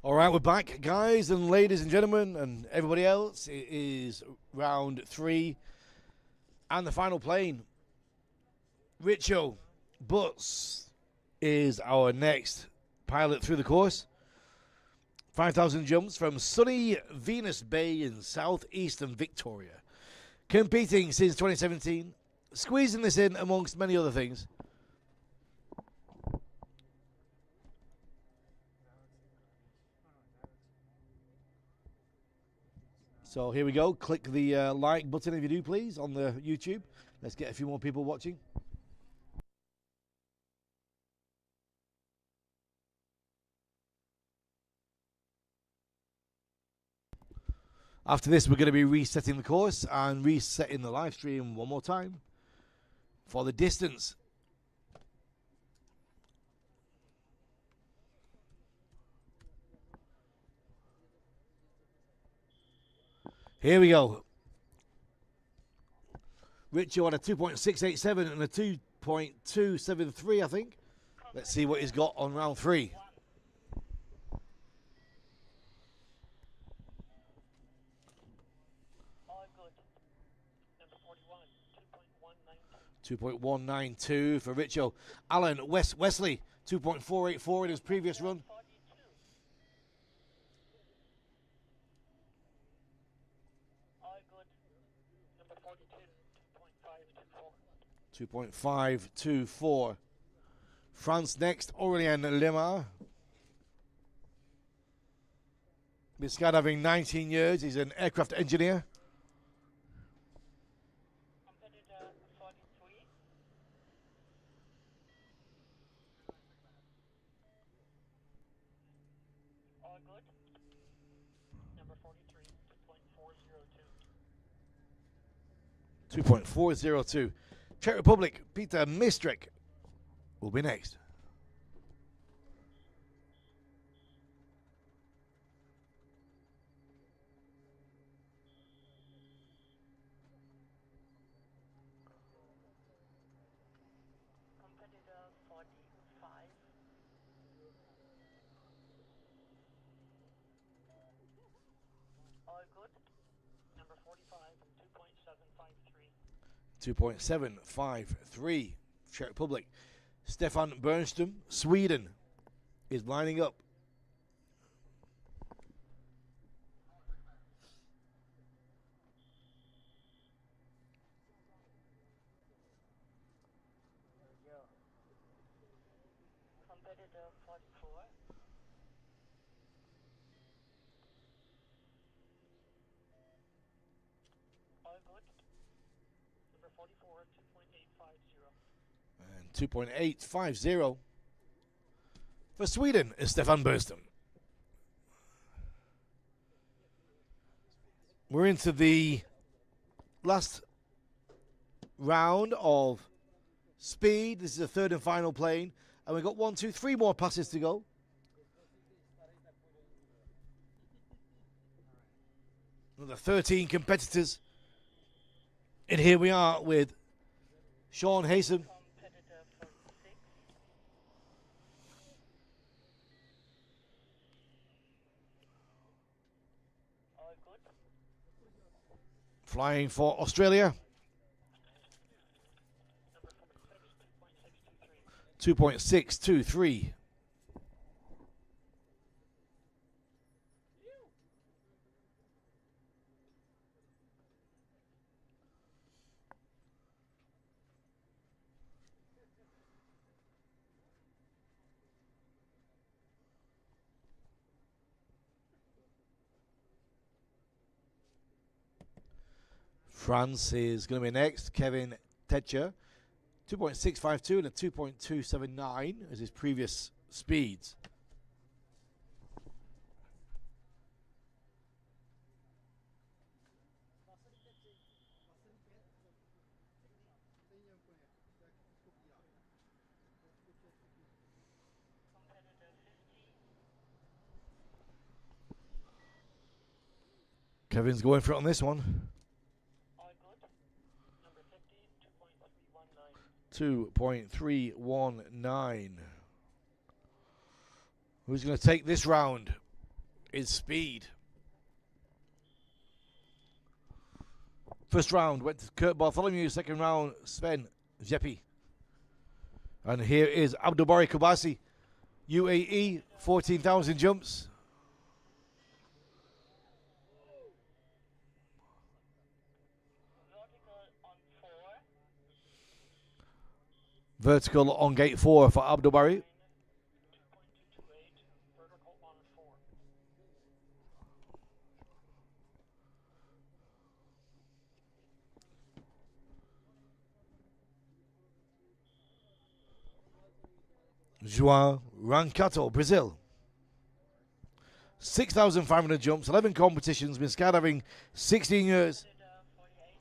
All right, we're back, guys and ladies and gentlemen, and everybody else. It is round 3 and the final plane. Richo Butts is our next pilot through the course. 5,000 jumps from sunny Venus Bay in southeastern Victoria. Competing since 2017, squeezing this in amongst many other things. So here we go. Click the like button if you do, please, on the YouTube. Let's get a few more people watching. After this, we're going to be resetting the course and resetting the live stream one more time for the distance. Here we go. Richo had a 2.687 and a 2.273, I think. Let's see what he's got on round 3. 2.192 for Richo. Alan Wesley, 2.484 in his previous run. All good. Number 42, 2.524. 2.524. France next, Aurélien Lemar. Been skydiving 19 years. He's an aircraft engineer. Competitor 43. All good. Number 43, 2.402. 2.402. Czech Republic, Peter Mistrek will be next. Competitor 45. All good. Number 45, 2.753. 2.753. Czech Republic. Stefan Bernström, Sweden, is lining up. Competitor 44. All good. Number 44, 2.850. And 2.850 for Sweden is Stefan Bernström. We're into the last round of speed. This is the third and final plane. And we've got 1, 2, 3 more passes to go. Another 13 competitors. And here we are with Sean Haysom. Competitor 46. All good. Flying for Australia. Number 46, 2.623. 2.623. France is going to be next. Kevin Tetcher, 2.652 and a 2.279 as his previous speeds. Kevin's going for it on this one. all good. Number 50, 2.319. 2.319. Who's going to take this round? Is speed. First round went to Kurt Bartholomew. Second round, Sven Zeppi. And here is Abdulbari Kubasi, UAE, 14,000 jumps. Vertical Vertical on 4. on gate 4 for Abdulbari. 2.228. Vertical on 4. João Rancato, Brazil. 6,500 jumps, 11 competitions, been skydiving 16 years. Competitor 48.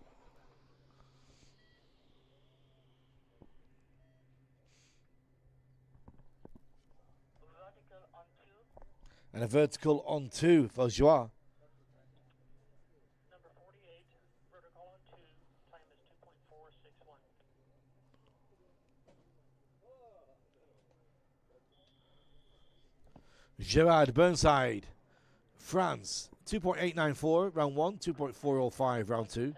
Vertical on 2. And a vertical on 2 for João. Number 48. Vertical on 2. Time is 2.461. Gerard Burnside, France, 2.894 round 1, 2.405 round 2.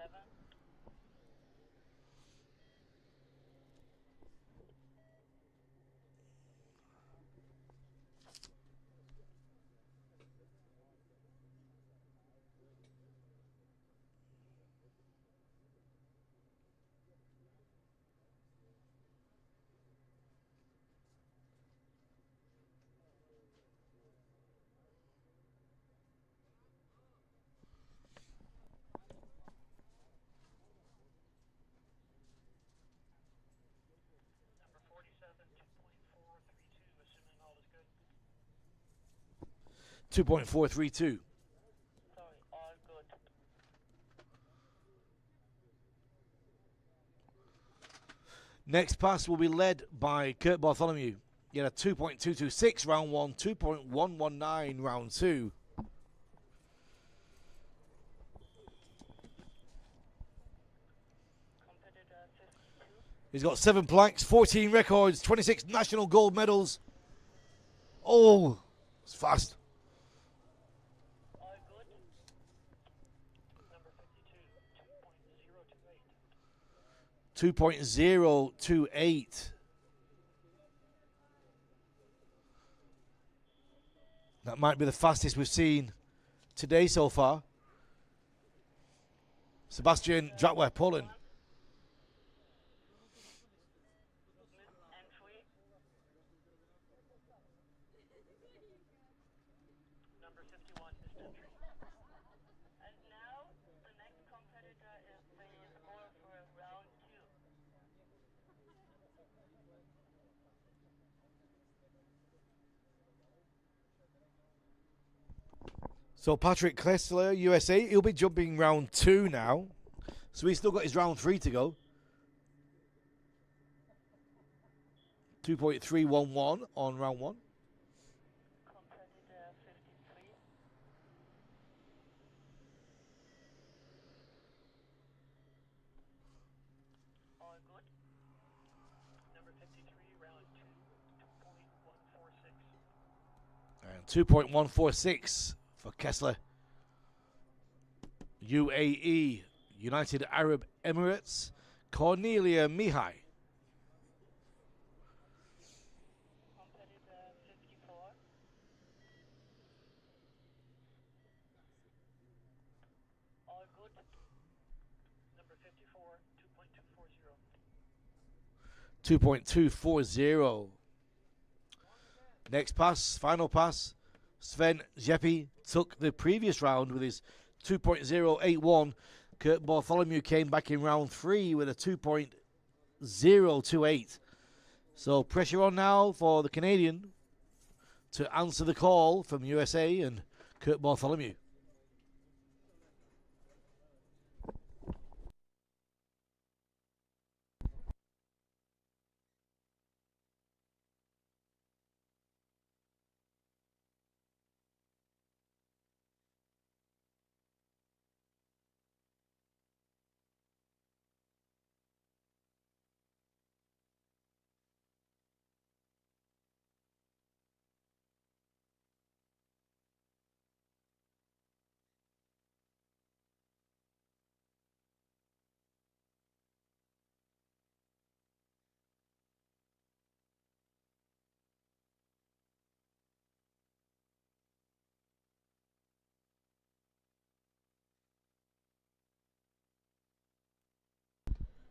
2.432. Next pass will be led by Kurt Bartholomew. He had a 2.226 round 1, 2.119 round 2. He's got 7 planks, 14 records, 26 national gold medals. Oh, it's fast. 2.028. That might be the fastest we've seen today so far. Sebastian Dratwer, Poland. Number 51 is entry. And now the next competitor is the score for round 2. So Patrick Kessler, USA, he'll be jumping round 2 now. So he's still got his round 3 to go. 2.311 on round 1. Competitor 53. All good. Number 53, round 2, 2.146. And 2.146 for Kessler. UAE, United Arab Emirates, Cornelia Mihai. Competitor 54. All good. Number 54, 2.240. 2.240. Next pass, final pass. Sven Jeppe took the previous round with his 2.081. Kurt Bartholomew came back in round 3 with a 2.028. So pressure on now for the Canadian to answer the call from USA and Kurt Bartholomew.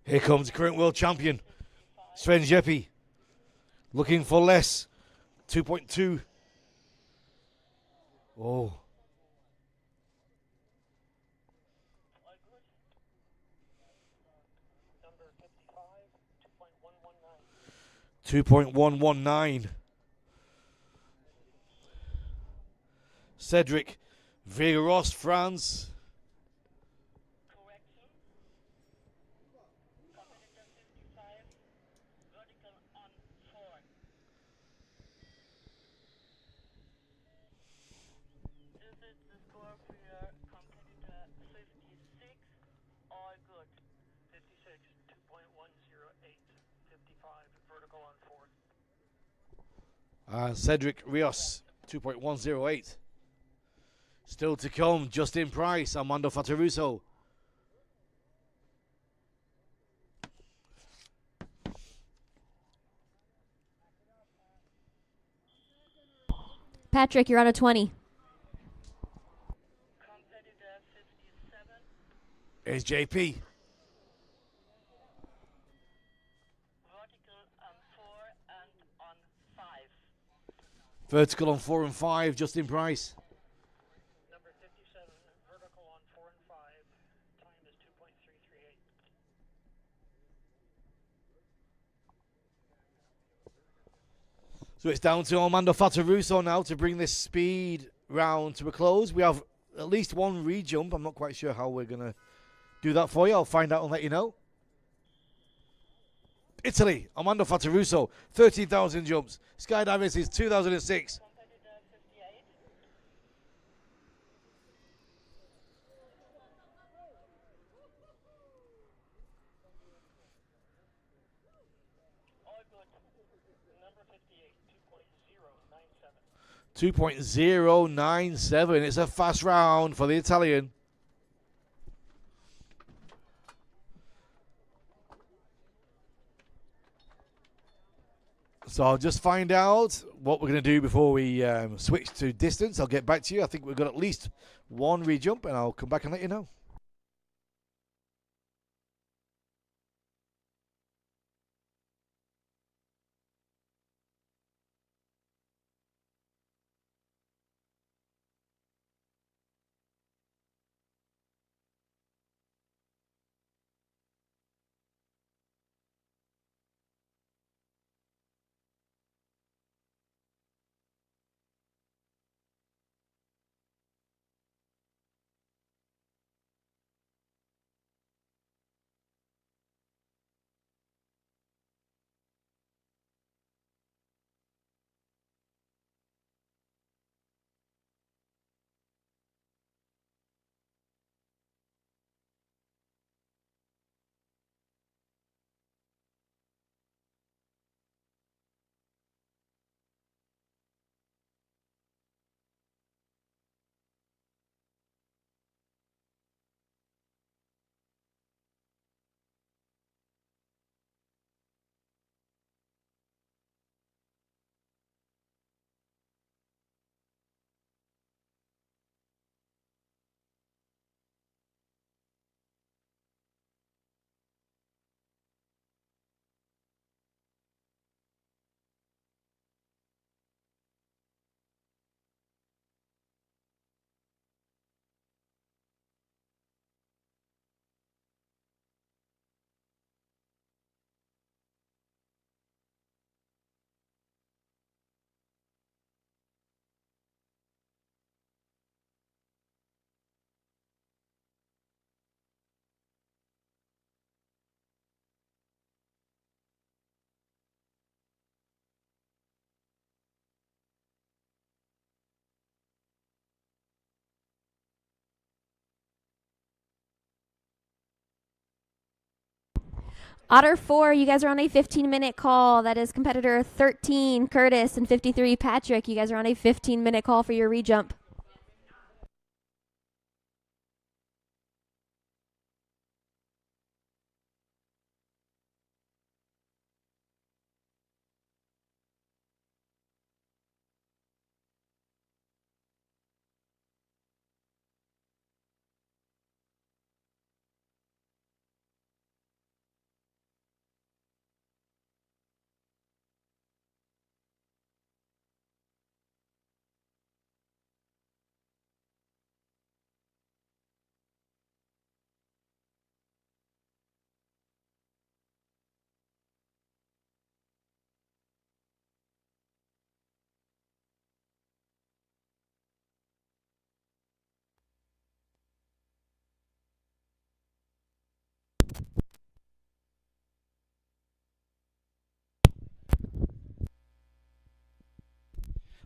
Here comes the current world champion, Sven Jeppe, looking for less. 2.2. Oh. Number 55, 2.119. Cedric Vigeros, France. correction. Competitor 55, vertical on 4. This is the score for your competitor 56. All good. 56, 2.108. 55, vertical on 4. Cedric Rios, 2.108. Still to come, Justin Price, Armando Fataruso. Patrick, you're on a 20. Competitor 57. Here's JP. Vertical on 4 and on 5. Vertical on 4 and 5, Justin Price. Number 57, vertical on 4 and 5. Time is 2.338. So it's down to Armando Fataruso now to bring this speed round to a close. We have at least one re-jump. I'm not quite sure how we're going to do that for you. I'll find out and let you know. Italy, Armando Fataruso, 13,000 jumps. Skydiving is 2006. Competitor 58. All good. Number 58, 2.097. 2.097. It's a fast round for the Italian. So I'll just find out what we're going to do before we switch to distance. I'll get back to you. I think we've got at least one re-jump, and I'll come back and let you know. Otter 4, you guys are on a 15-minute call. That is competitor 13, Curtis, and 53, Patrick. You guys are on a 15-minute call for your re-jump.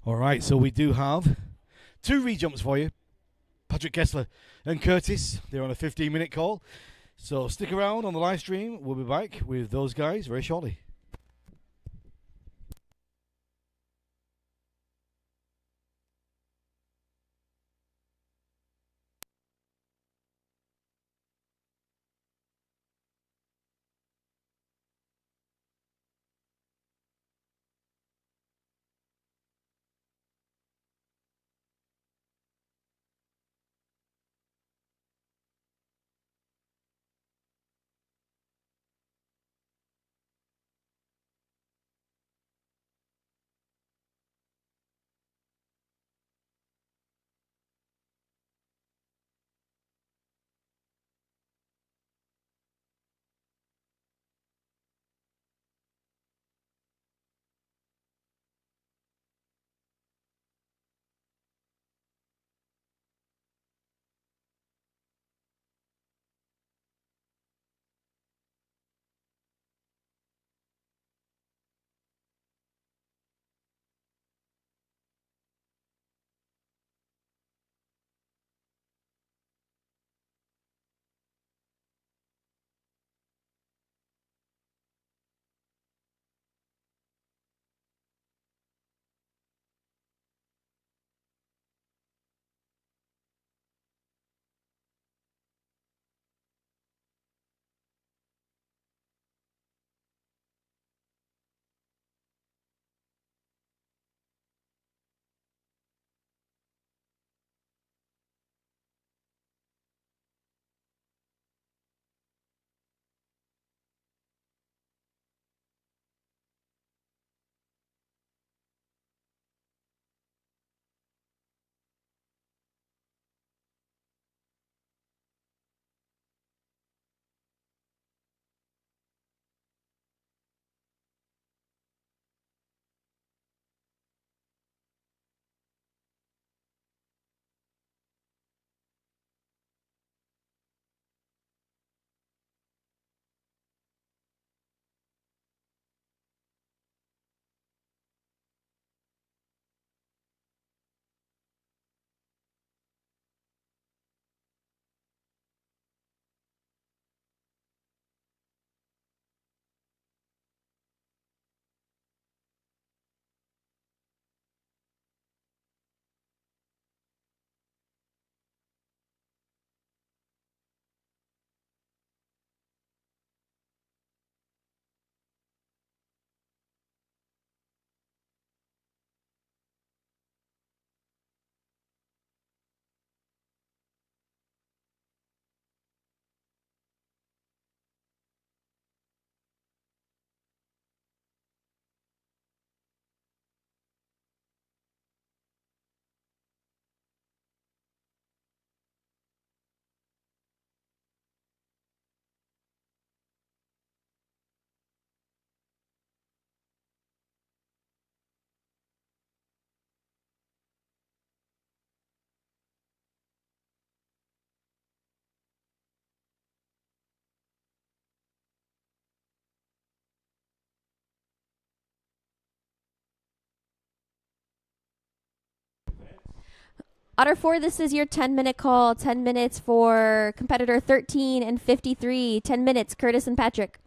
All right, so we do have two re-jumps for you. Patrick Kessler and Curtis, they're on a 15-minute call. So stick around on the live stream. We'll be back with those guys very shortly. Otter 4, this is your 10-minute call. 10 minutes for competitor 13 and 53. 10 minutes, Curtis and Patrick.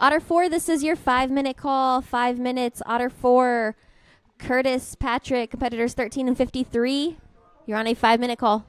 Otter 4, this is your 5-minute call. 5 minutes. Otter 4, Curtis, Patrick, competitors 13 and 53. You're on a 5-minute call.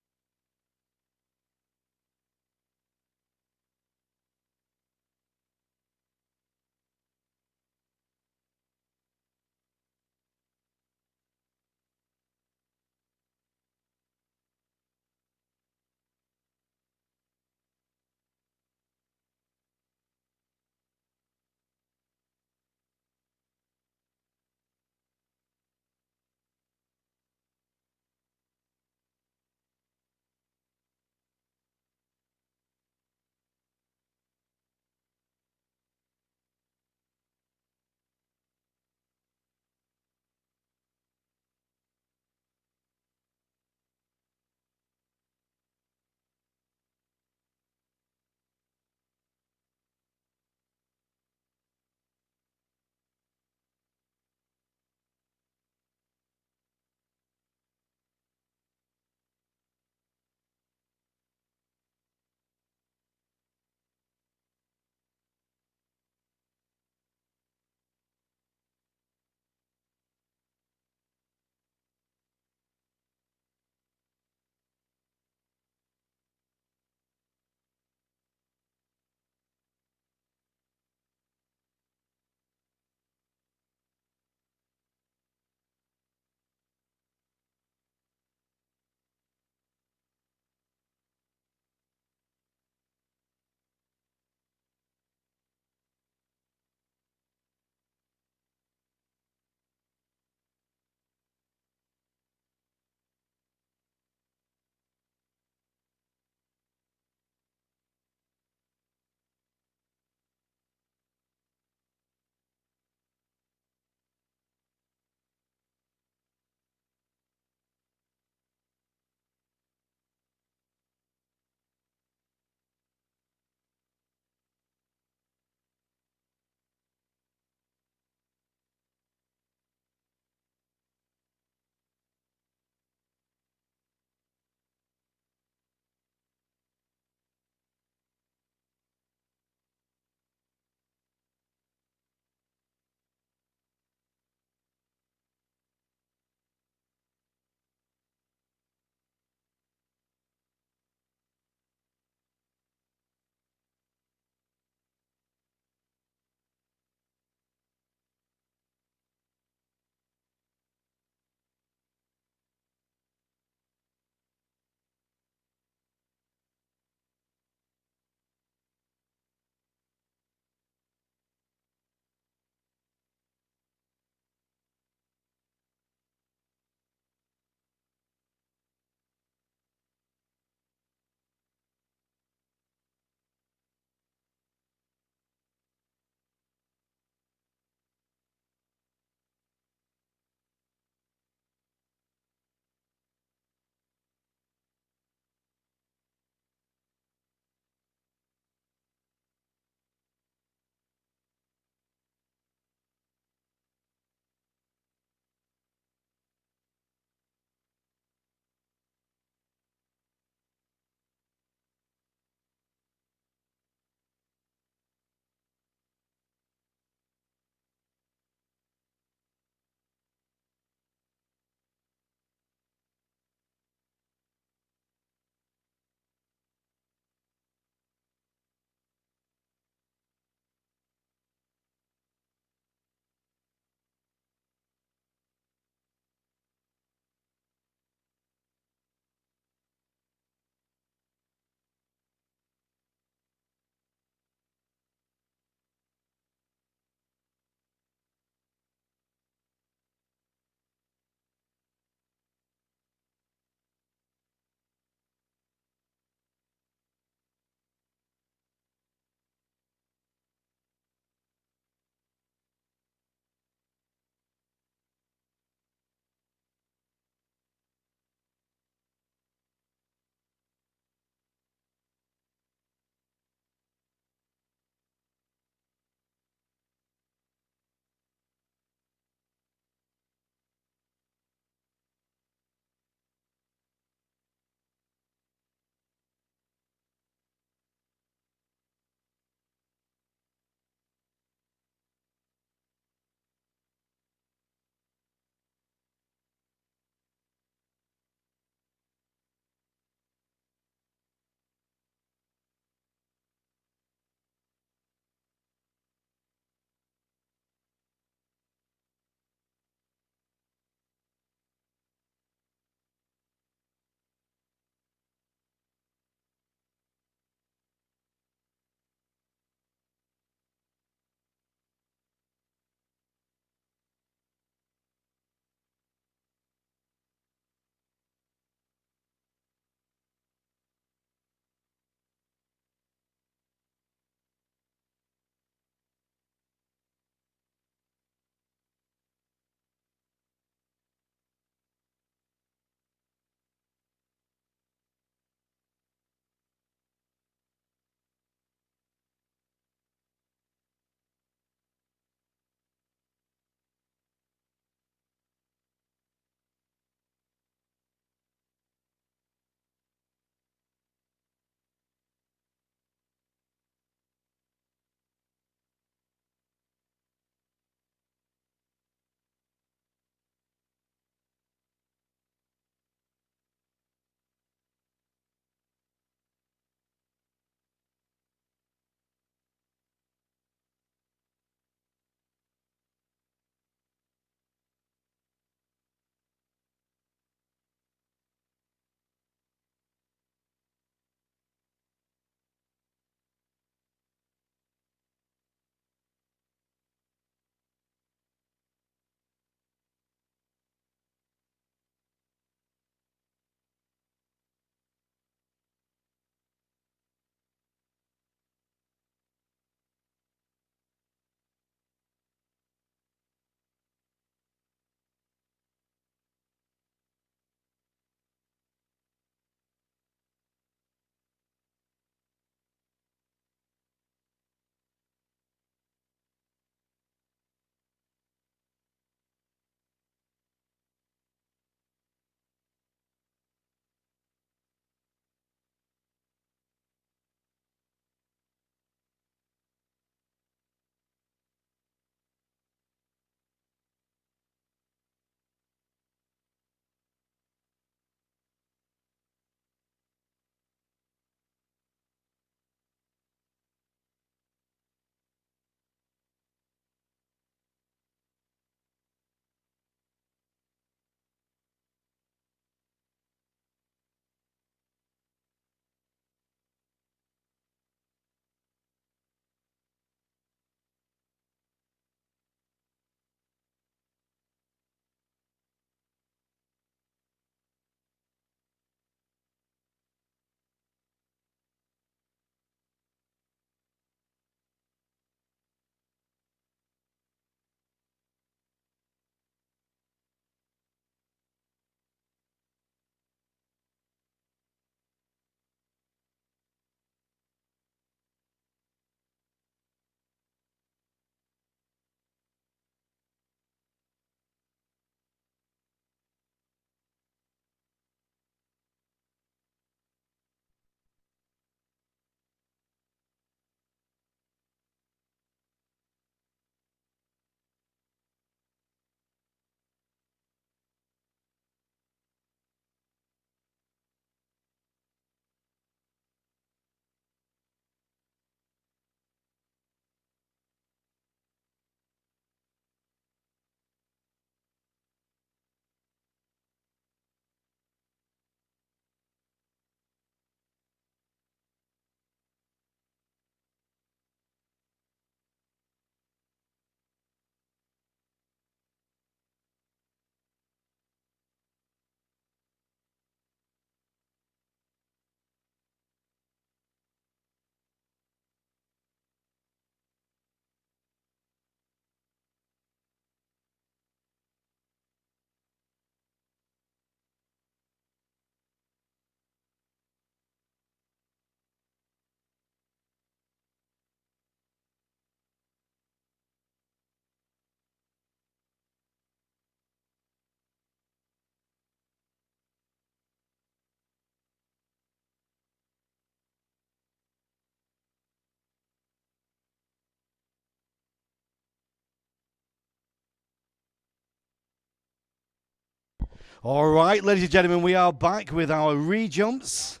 All right, ladies and gentlemen, we are back with our re-jumps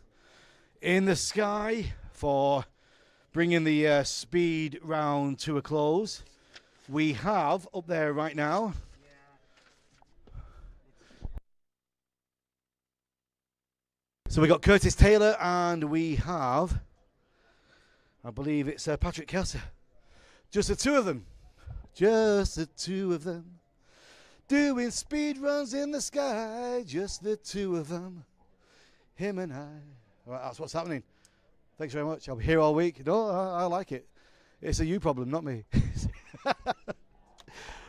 in the sky for bringing the speed round to a close. We have up there right now so we got Curtis Taylor and we have, I believe it's Patrick Kessler. Just the two of them. Just the two of them. Doing speed runs in the sky. Just the two of them. Him and I. All right, that's what's happening. Thanks very much. I'll be here all week. No, I like it. It's a you problem, not me.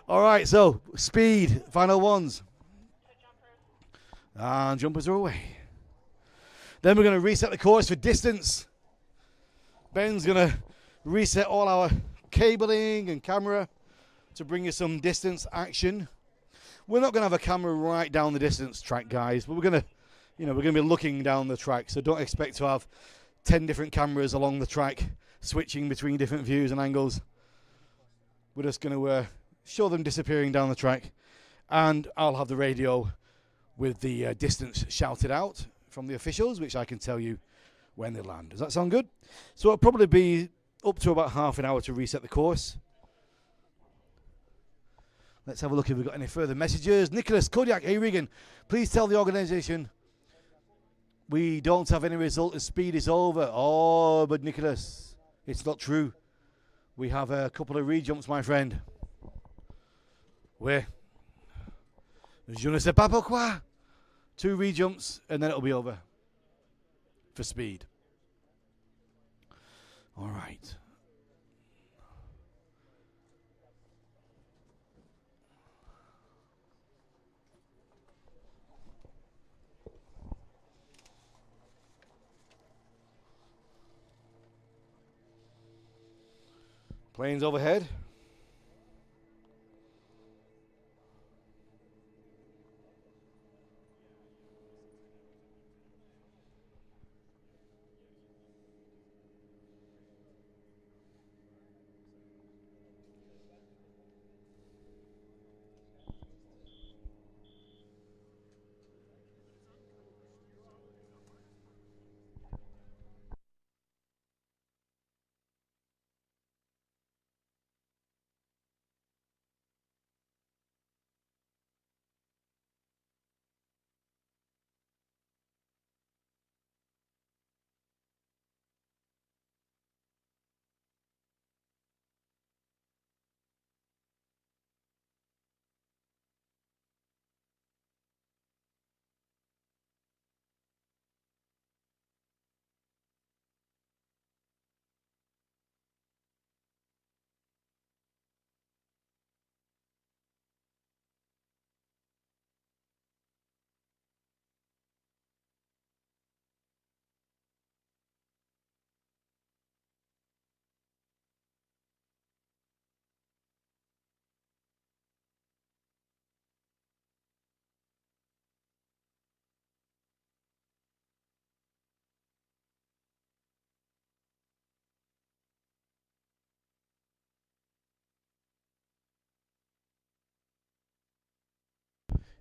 All right, so speed, final ones. And jumpers are away. Then we're going to reset the course for distance. Ben's going to reset all our cabling and camera to bring you some distance action. We're not going to have a camera right down the distance track, guys, but we're going to be looking down the track, so don't expect to have 10 different cameras along the track switching between different views and angles. We're just going to show them disappearing down the track, and I'll have the radio with the distance shouted out from the officials, which I can tell you when they land. Does that sound good? So it'll probably be up to about half an hour to reset the course. Let's have a look if we've got any further messages. Nicholas Kodiak, hey Regan, please tell the organisation we don't have any result and speed is over. Oh, but Nicholas, it's not true. We have a couple of re-jumps, my friend. Where? Je ne sais pas pourquoi. 2 re-jumps and then it'll be over for speed. All right. Planes overhead.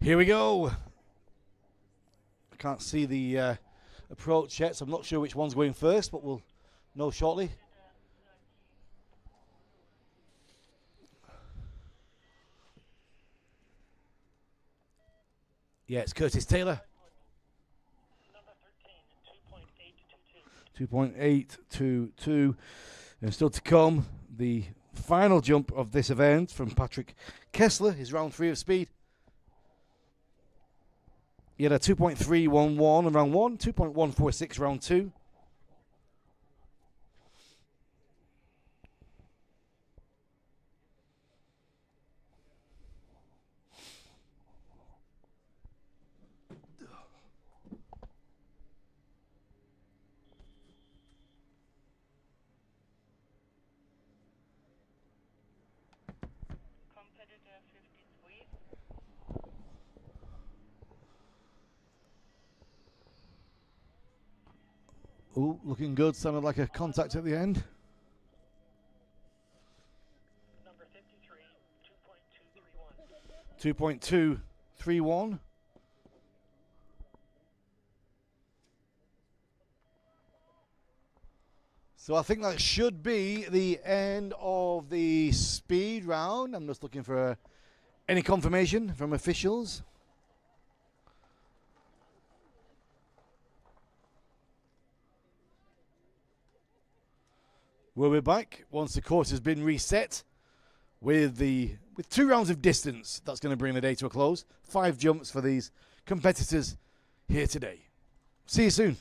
Here we go. I can't see the approach yet, so I'm not sure which one's going first, but we'll know shortly. Yeah, it's Curtis Taylor. Number 13, 2.822. And still to come, the final jump of this event from Patrick Kessler, his round 3 of speed. He had a 2.311 in round 1, 2.146 round 2. competitor 53. Ooh, looking good. Sounded like a contact at the end. Number 53, 2.231. 2.231. So I think that should be the end of the speed round. I'm just looking for any confirmation from officials. We'll be back once the course has been reset with 2 rounds of distance. That's going to bring the day to a close. 5 jumps for these competitors here today. See you soon.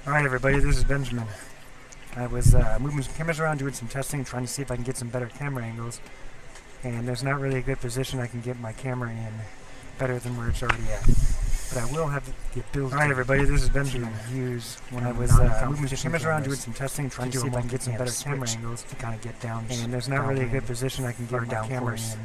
Alright everybody, this is Benjamin. I was moving some cameras around, doing some testing, trying to see if I can get some better camera angles. And there's not really a good position I can get my camera in better than where it's already at. But I will have the ability. Alright everybody, this is Benjamin. To use when I was moving some cameras around, doing some testing, trying to see if I can get some better camera angles to kind of get down. And there's not really a good position I can get my camera in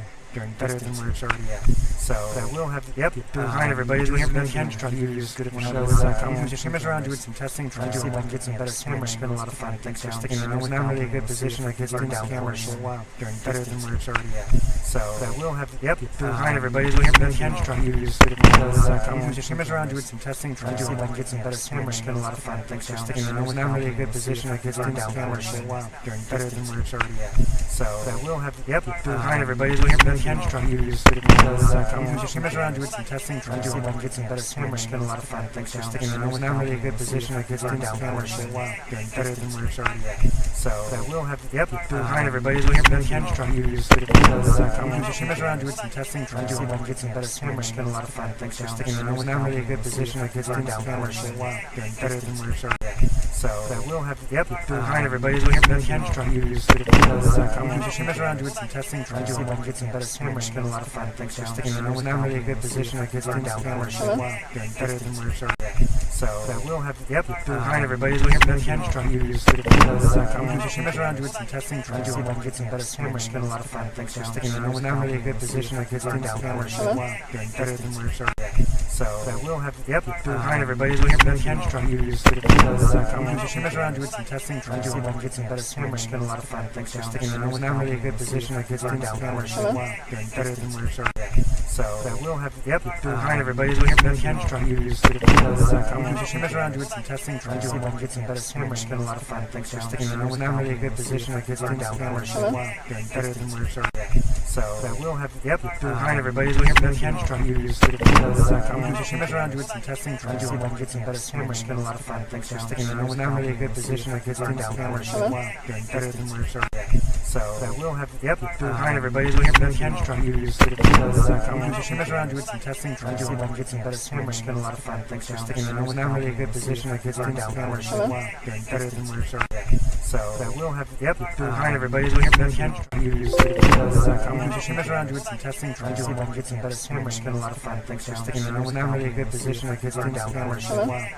better than where it's already at. So I will have the Alright everybody, this is Benjamin. Trying to use good when I was moving some cameras around, doing some testing, trying to see if I can get some better camera. It's been a lot of fun. Thanks for sticking around. There's not really a good position I can get down camera for a while better than where it's already at. So I will have the Alright everybody, this is Benjamin. Trying to use good when I was moving some cameras around, doing some testing, trying to see if I can get some better camera. It's been a lot of fun. Thanks for sticking around. There's not really a good position I can get down camera for a while better than where it's already at. So I will have the Alright everybody, this is Benjamin. Trying to use good when I was moving some cameras around, doing some testing, trying to see if I can get some better camera. It's been a lot of fun. Thanks for sticking around. There's not really a good position I can get down camera for a while better than where it's already at. So I will have the Alright everybody, this is Benjamin. Trying to use good when I was moving some cameras around, doing some testing, trying to see if I can get some better camera. It's been a lot of fun. Thanks for sticking around. There's not really a good position I can get down camera for a while better than where it's already at. So I will have the Alright everybody, this is Benjamin. Trying to use good when I was moving some cameras around, doing some testing, trying to see if I can get some better camera. It's been a lot of fun. Thanks for sticking around. There's not really a good position I can get down camera for a while better than where it's already at. So I will have the Alright everybody, this is Benjamin. Trying to use good when I was moving some cameras around, doing some testing, trying to see if I can get some better camera. It's been a lot of fun. Thanks for sticking around. There's not really a good position I can get down camera for a while better than where it's already at. So I will have the Alright everybody, this is Benjamin. Trying to use good when I was moving some cameras around, doing some testing, trying to see if I can get some better camera. It's been a lot of fun. Thanks for sticking around. There's not really a good position I can get down camera for a while better than where it's already at. So I will have the Alright everybody, this is Benjamin. Trying to use good when I was moving some cameras around, doing some testing, trying to see if I can get some better camera. It's been a lot of fun. Thanks for sticking around. There's not really a good position I can get down camera for a while better than where it's already at. So I will have the Alright everybody, this is Benjamin. Trying to use good when I was moving some cameras around, doing some testing, trying to see if I can get some better camera. It's been a lot of fun. Thanks for sticking around. There's not really a good position I can get down camera for a while better than where it's already at. So I will have the Alright everybody, this is Benjamin. Trying to use good when I was moving some cameras around, doing some testing, trying to see if I can get some better camera. It's been a lot of fun. Thanks for sticking around. There's not really a good position I can get down camera for a while better than where it's already at. So I will have the Alright everybody, this is Benjamin. Trying to use good when I was moving some cameras around, doing some testing, trying to see if I can get some better camera. It's been a lot of fun. Thanks for sticking around. There's not really a good position I can get down camera for a while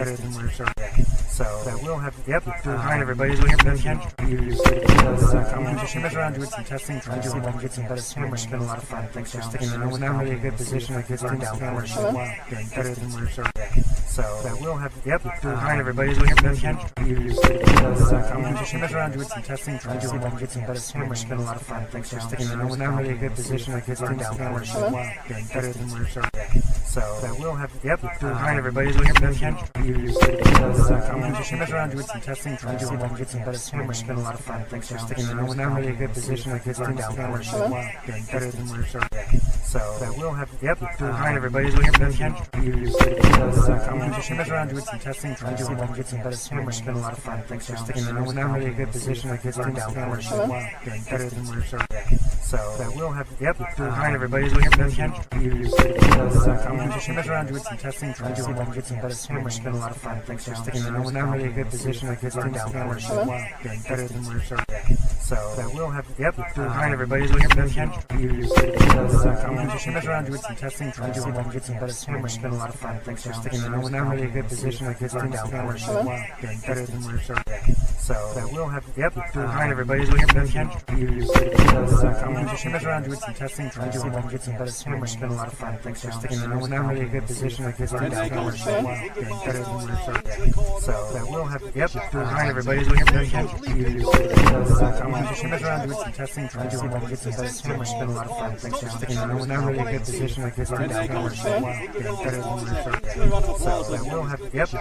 better than where it's already at. So I will have the Alright everybody, this is Benjamin. Trying to use good when I was moving some cameras around, doing some testing, trying to see if I can get some better camera. It's been a lot of fun. Thanks for sticking around. There's not really a good position I can get down camera for a while better than where it's already at. So I will have the Alright everybody, this is Benjamin. Trying to use good when I was moving some cameras around, doing some testing, trying to see if I can get some better camera. It's been a lot of fun. Thanks for sticking around. There's not really a good position I can get down camera for a while better than where it's already at. So I will have the Alright everybody, this is Benjamin. Trying to use good when I was moving some cameras around, doing some testing, trying to see if I can get some better camera. It's been a lot of fun. Thanks for sticking around. There's not really a good position I can get down camera for a while better than where it's already at. So I will have the Alright everybody, this is Benjamin. Trying to use good when I was moving some cameras around, doing some testing, trying to see if I can get some better camera. It's been a lot of fun. Thanks for sticking around. There's not really a good position I can get down camera for a while better than where it's already at. So I will have the Alright everybody, this is Benjamin. Trying to use good when I was moving some cameras around, doing some testing, trying to see if I can get some better camera. It's been a lot of fun. Thanks for sticking around. There's not really a good position I can get down camera for a while better than where it's already at. So I will have the Alright everybody, this is Benjamin. Trying to use good when I was moving some cameras around, doing some testing, trying to see if I can get some better camera. It's been a lot of fun. Thanks for sticking around. There's not really a good position I can get down camera for a while better than where it's already at. So I will have the Alright everybody, this is Benjamin. Trying to use good when I was moving some cameras around, doing some testing, trying to see if I can get some better camera. It's been a lot of fun. Thanks for sticking around. There's not really a good position I can get down camera for a while better than where it's already at. So I will have the Alright everybody, this is Benjamin. Trying to use good when I was moving some cameras around, doing some testing, trying to see if I can get some better camera. It's been a lot of fun. Thanks for sticking around. There's not really a good position I can get down camera for a while better than where it's already at. So I will have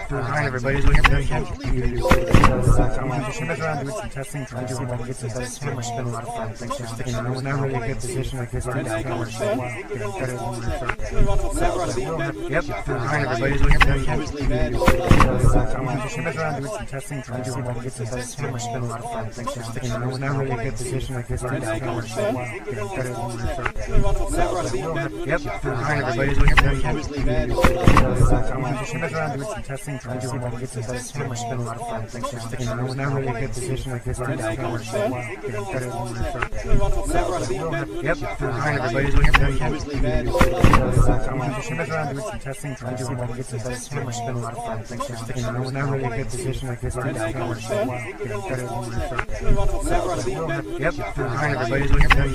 the Alright everybody, this is Benjamin. Trying to use good when I was moving some cameras around, doing some testing, trying to see if I can get some better camera. It's been a lot of fun. Thanks for sticking around. There's not really a good position I can get down camera for a while better than where it's already at. So I will have the Alright everybody, this is Benjamin. Trying to use good when I was moving some shimmers around doing some testing, trying to see if I can get some better swim. It's been a lot of fun. Thanks, and we're not really in a good position. I guess I'm not going to say better than we thought. Yep. Hi, everybody. Looking for you. Shimmers around doing some testing, trying to see if I can get some better swim. It's been a lot of fun. Thanks, and we're not really in a good position. I guess I'm not going to say better than we thought. Yep. Hi, everybody. Looking for you. Shimmers around doing some testing, trying to see if I can get some better swim. It's been a lot of fun. Thanks, and we're not really in a good position. I guess I'm not going to say better than we thought. Yep. Hi, everybody. Looking for you.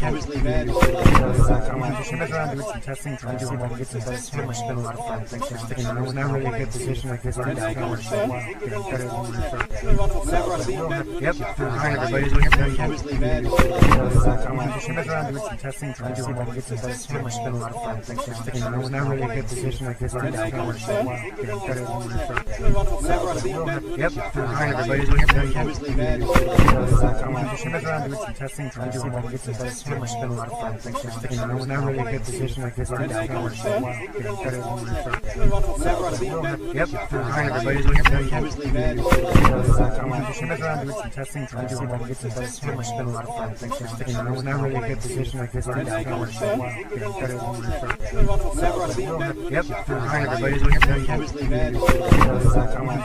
Shimmers around doing some testing, trying to see if I can get some better swim. It's been a lot of fun. Thanks, and we're not really in a good position. I guess I'm not going to say better than we thought. Yep. Hi, everybody. Looking for you. Shimmers around doing some testing, trying to see if I can get some better swim. It's been a lot of fun. Thanks, and we're not really in a good position. I guess I'm not going to say better than we thought. Yep. Hi, everybody. Looking for you. Shimmers around doing some testing, trying to see if I can get some better swim. It's been a lot of fun. Thanks, and we're not really in a good position. I guess I'm not going to say better than we thought. Yep. Hi, everybody. Looking for you. Shimmers around doing some testing, trying to see if I can get some better swim. It's been a lot of fun. Thanks, and we're not really in a good position. I guess I'm not going to say better than we thought. Yep. Hi, everybody. Looking for you.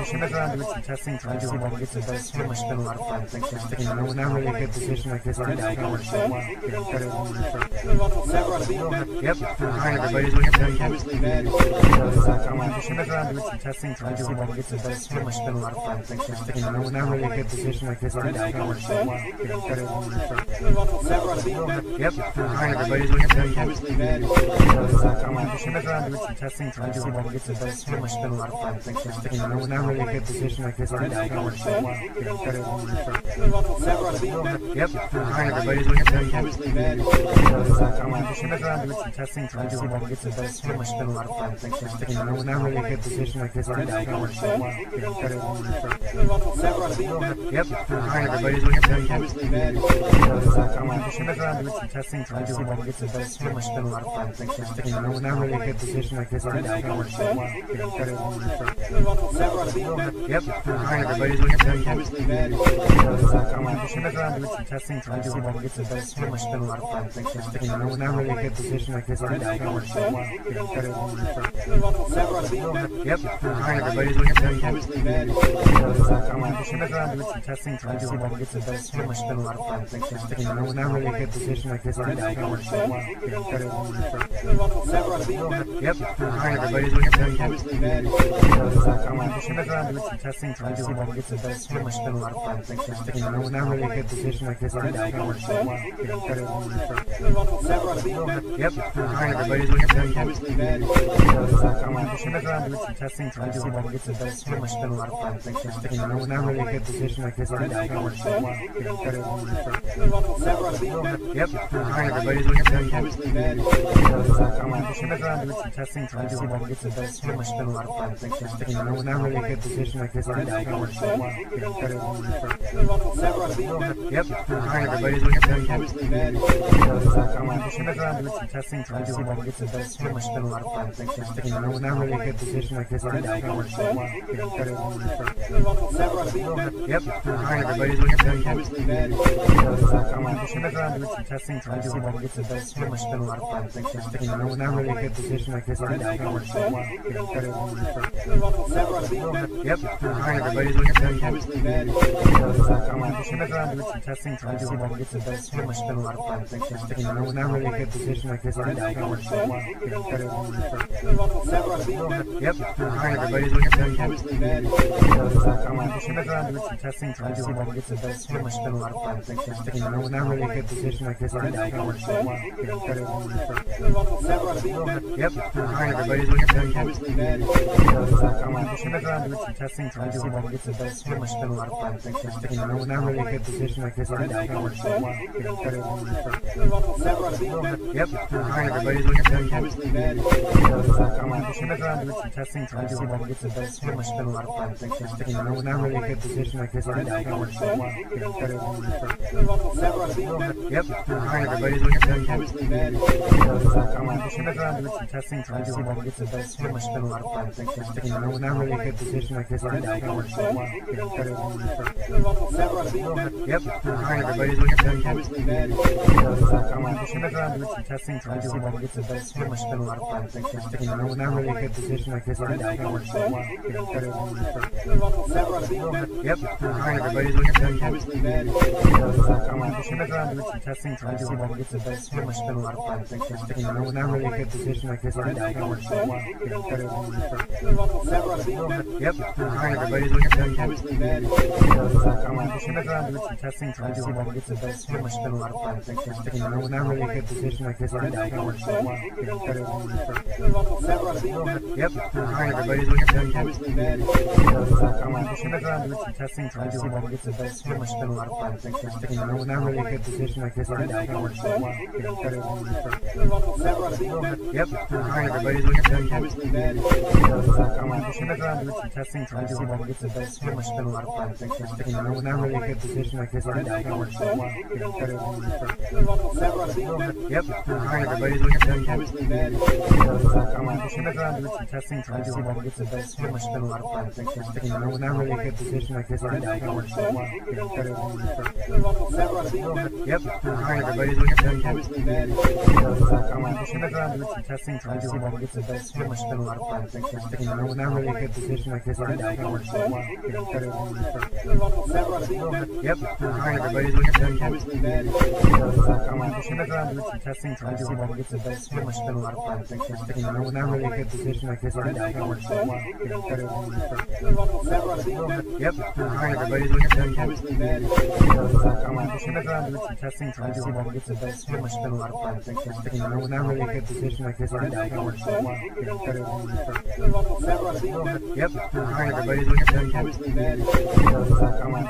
Shimmers around doing some testing, trying to see if I can get some better swim. It's been a lot of fun. Thanks, and we're not really in a good position. I guess I'm not going to say better than we thought. Yep. Hi, everybody. Looking for you. Shimmers around doing some testing, trying to see if I can get some better swim. It's been a lot of fun. Thanks, and we're not really in a good position. I guess I'm not going to say better than we thought. Yep. Hi, everybody. Looking for you. Shimmers around doing some testing, trying to see if I can get some better swim. It's been a lot of fun. Thanks, and we're not really in a good position. I guess I'm not going to say better than we thought. Yep. Hi, everybody. Looking for you. Shimmers around doing some testing, trying to see if I can get some better swim. It's been a lot of fun. Thanks, and we're not really in a good position. I guess I'm not going to say better than we thought. Yep. Hi, everybody. Looking for you. Shimmers around doing some testing, trying to see if I can get some better swim. It's been a lot of fun. Thanks, and we're not really in a good position. I guess I'm not going to say better than we thought. Yep. Hi, everybody. Looking for you. Shimmers around doing some testing, trying to see if I can get some better swim. It's been a lot of fun. Thanks, and we're not really in a good position. I guess I'm not going to say better than we thought. Yep. Hi, everybody. Looking for you. Shimmers around doing some testing, trying to see if I can get some better swim. It's been a lot of fun. Thanks, and we're not really in a good position. I guess I'm not going to say better than we thought. Yep. Hi, everybody. Looking for you. Shimmers around doing some testing, trying to see if I can get some better swim. It's been a lot of fun. Thanks, and we're not really in a good position. I guess I'm not going to say better than we thought. Yep. Hi, everybody. Looking for you. Shimmers around doing some testing, trying to see if I can get some better swim. It's been a lot of fun. Thanks, and we're not really in a good position. I guess I'm not going to say better than we thought. Yep. Hi, everybody. Looking for you. Shimmers around doing some testing, trying to see if I can get some better swim. It's been a lot of fun. Thanks, and we're not really in a good position. I guess I'm not going to say better than we thought. Yep. Hi, everybody. Looking for you. Shimmers around doing some testing, trying to see if I can get some better swim. It's been a lot of fun. Thanks, and we're not really in a good position. I guess I'm not going to say better than we thought. Yep. Hi, everybody. Looking for you. Shimmers around doing some testing, trying to see if I can get some better swim. It's been a lot of fun. Thanks, and we're not really in a good position. I guess I'm not going to say better than we thought. Yep. Hi, everybody. Looking for you. Shimmers around doing some testing, trying to see if I can get some better swim. It's been a lot of fun. Thanks, and we're not really in a good position. I guess I'm not going to say better than we thought. Yep. Hi, everybody. Looking for you. Shimmers around doing some testing, trying to see if I can get some better swim. It's been a lot of fun. Thanks, and we're not really in a good position. I guess I'm not going to say better than we thought. Yep. Hi, everybody. Looking for you. Shimmers around doing some testing, trying to see if I can get some better swim. It's been a lot of fun. Thanks, and we're not really in a good position. I guess I'm not going to say better than we thought. Yep. Hi, everybody. Looking for you. Shimmers around doing some testing, trying to see if I can get some better swim. It's been a lot of fun. Thanks, and we're not really in a good position. I guess I'm not going to say better than we thought. Yep. Hi, everybody. Looking for you. Shimmers around doing some testing, trying to see if I can get some better swim. It's been a lot of fun. Thanks, and we're not really in a good position. I guess Skydiving works so well. You know, better than the first. Yep. Alright, everybody, look at that. I'm shimmered around doing some testing, trying to see if I can get some best swim, which has been a lot of fun. Thanks for sticking around. We're not really in a good position like this. Skydiving works so well. You know, better than the first. Yep. Alright, everybody, look at that. I'm shimmered around doing some testing, trying to see if I can get some best swim, which has been a lot of fun. Thanks for sticking around. We're not really in a good position like this. Skydiving works so well. You know, better than the first. Yep. Alright, everybody, look at that. I'm shimmered around doing some testing, trying to see if I can get some best swim, which has been a lot of fun. Thanks for sticking around. We're not really in a good position like this. Skydiving works so well. You know, better than the first. Yep. Alright, everybody, look at that. I'm shimmered around doing some testing, trying to see if I can get some best swim, which has been a lot of fun. Thanks for sticking around. We're not really in a good position like this. Skydiving works so well. You know, better than the first. Yep. Alright, everybody, look at that. I'm shimmered around doing some testing, trying to see if I can get some best swim, which has been a lot of fun. Thanks for sticking around. We're not really in a good position like this. Skydiving works so well. You know, better than the first. Yep. Alright, everybody, look at that. I'm shimmered around doing some testing, trying to see if I can get some best swim, which has been a lot of fun. Thanks for sticking around. We're not really in a good position like this. Skydiving works so well. You know, better than the first. Yep. Alright, everybody, look at that. I'm shimmered around doing some testing, trying to see if I can get some best swim, which has been a lot of fun. Thanks for sticking around. We're not really in a good position like this. Skydiving works so well. You know, better than the first. Yep. Alright, everybody, look at that. I'm shimmered around doing some testing, trying to see if I can get some best swim, which has been a lot of fun. Thanks for sticking around. We're not really in a good position like this. Skydiving works so well. You know, better than the first. Yep. Alright, everybody, look at that. I'm shimmered around doing some testing, trying to see if I can get some best swim, which has been a lot of fun. Thanks for sticking around. We're not really in a good position like this. Skydiving works so well. You know, better than the first. Yep. Alright, everybody, look at that. I'm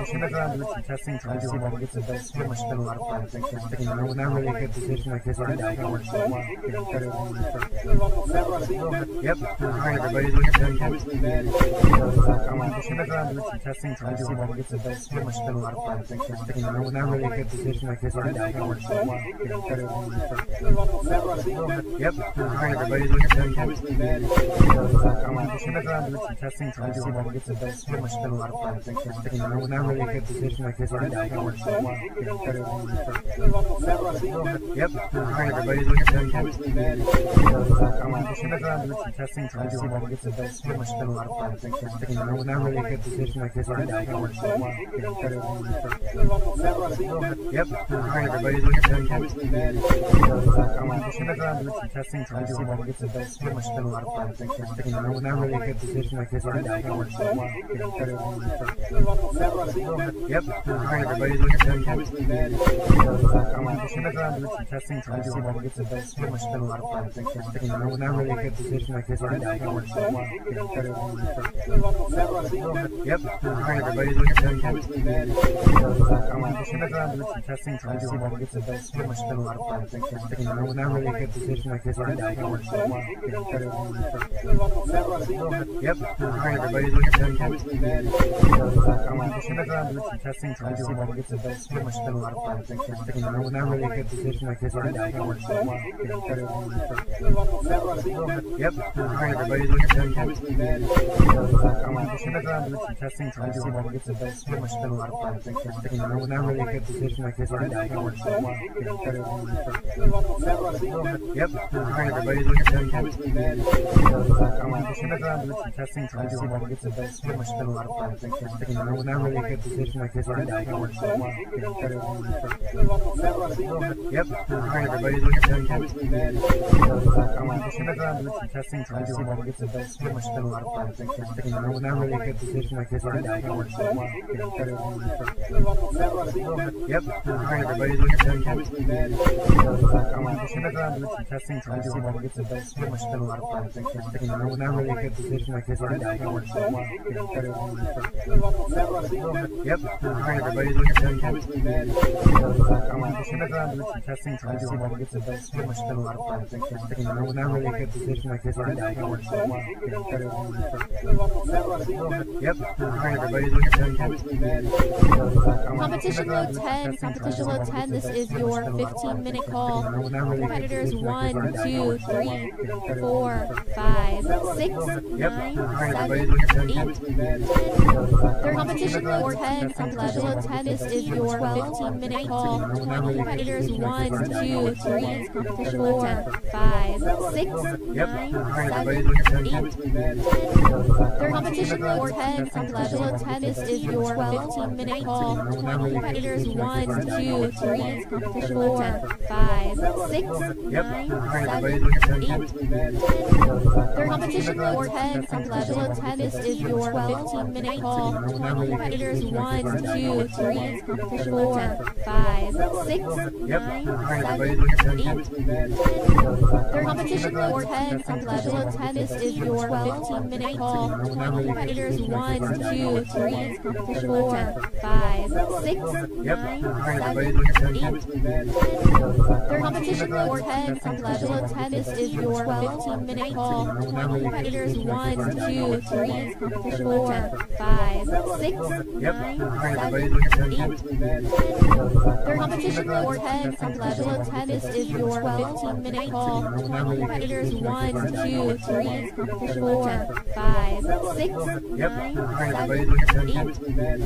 shimmered around doing some testing, trying to see if I can get some best swim, which has been a lot of fun. Thanks for sticking around. We're not really in a good position like this. Skydiving works so well. You know, better than the first. Yep. Alright, everybody, look at that. I'm shimmered around doing some testing, trying to see if I can get some best swim, which has been a lot of fun. Thanks for sticking around. We're not really in a good position like this. Skydiving works so well. You know, better than the first. Yep. Alright, everybody, look at that. I'm shimmered around doing some testing, trying to see if I can get some best swim, which has been a lot of fun. Thanks for sticking around. We're not really in a good position like this. Skydiving works so well. You know, better than the first. Yep. Alright, everybody, look at that. I'm shimmered around doing some testing, trying to see if I can get some best swim, which has been a lot of fun. Thanks for sticking around. We're not really in a good position like this. Skydiving works so well. You know, better than the first. Yep. Alright, everybody, look at that. I'm shimmered around doing some testing, trying to see if I can get some best swim, which has been a lot of fun. Thanks for sticking around. We're not really in a good position like this. Skydiving works so well. You know, better than the first. Yep. Alright, everybody, look at that. I'm shimmered around doing some testing, trying to see if I can get some best swim, which has been a lot of fun. Thanks for sticking around. We're not really in a good position like this. Skydiving works so well. You know, better than the first. Yep. Alright, everybody, look at that. I'm shimmered around doing some testing, trying to see if I can get some best swim, which has been a lot of fun. Thanks for sticking around. We're not really in a good position like this. Skydiving works so well. You know, better than the first. Yep. Alright, everybody, look at that. I'm shimmered around doing some testing, trying to see if I can get some best swim, which has been a lot of fun. Thanks for sticking around. We're not really in a good position like this. Skydiving works so well. You know, better than the first. Yep. Alright, everybody, look at that. I'm shimmered around doing some testing, trying to see if I can get some best swim, which has been a lot of fun. Thanks for sticking around. We're not really in a good position like this. Skydiving works so well. You know, better than the first. Yep. Alright, everybody, look at that. I'm shimmered around doing some testing, trying to see if I can get some best swim, which has been a lot of fun. Thanks for sticking around. We're not really in a good position like this. Skydiving works so well. You know, better than the first. Yep. Alright, everybody, look at that. I'm shimmered around doing some testing, trying to see if I can get some best swim, which has been a lot of fun. Thanks for sticking around. We're not really in a good position like this. Skydiving works so well. You know, better than the first. Yep. Alright, everybody, look at that. I'm shimmered around doing some testing, trying to see if I can get some best swim, which has been a lot of fun. Thanks for sticking around. We're not really in a good position like this. Skydiving works so well. You know, better than the first. Yep. Alright, everybody, look at that. I'm shimmered around doing some testing, trying to see if I can get some best swim, which has been a lot of fun. Thanks for sticking around. We're not really in a good position like this. Skydiving works so well. You know, better than the first. Yep. Alright, everybody, look at that. Competition load 10. Competition load 10. This is your 15-minute call. Competitors 1, 2, 3, 4, 5, 6, 9, 7, 8, 10. Third competition for 10. Level 10 is your 15-minute call. Competitors 1, 2, 3, 4, 5, 6, 9, 7, 8, 10. Third competition for 10. Level 10 is your 15-minute call. Competitors 1, 2, 3, 4, 5, 6, 9, 7, 8, 10. Third competition for 10. Level 10 is your 15-minute call. Competitors 1, 2, 3, 4, 5, 6, 9, 7, 8, 10. Third competition for 10. Level 10 is your 15-minute call. Competitors 1, 2, 3, 4, 5, 6, 9, 7, 8, 10. Third competition for 10. Level 10 is your 15-minute call. Competitors 1, 2, 3, 4, 5, 6, 9, 7, 8, 10. Third competition for 10. Level 10 is your 15-minute call. Competitors 1, 2, 3, 4, 5, 6, 9, 7, 8, 10.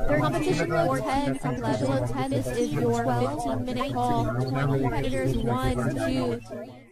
Third competition for 10. Level 10 is your 15-minute call. Competitors 1, 2, 3.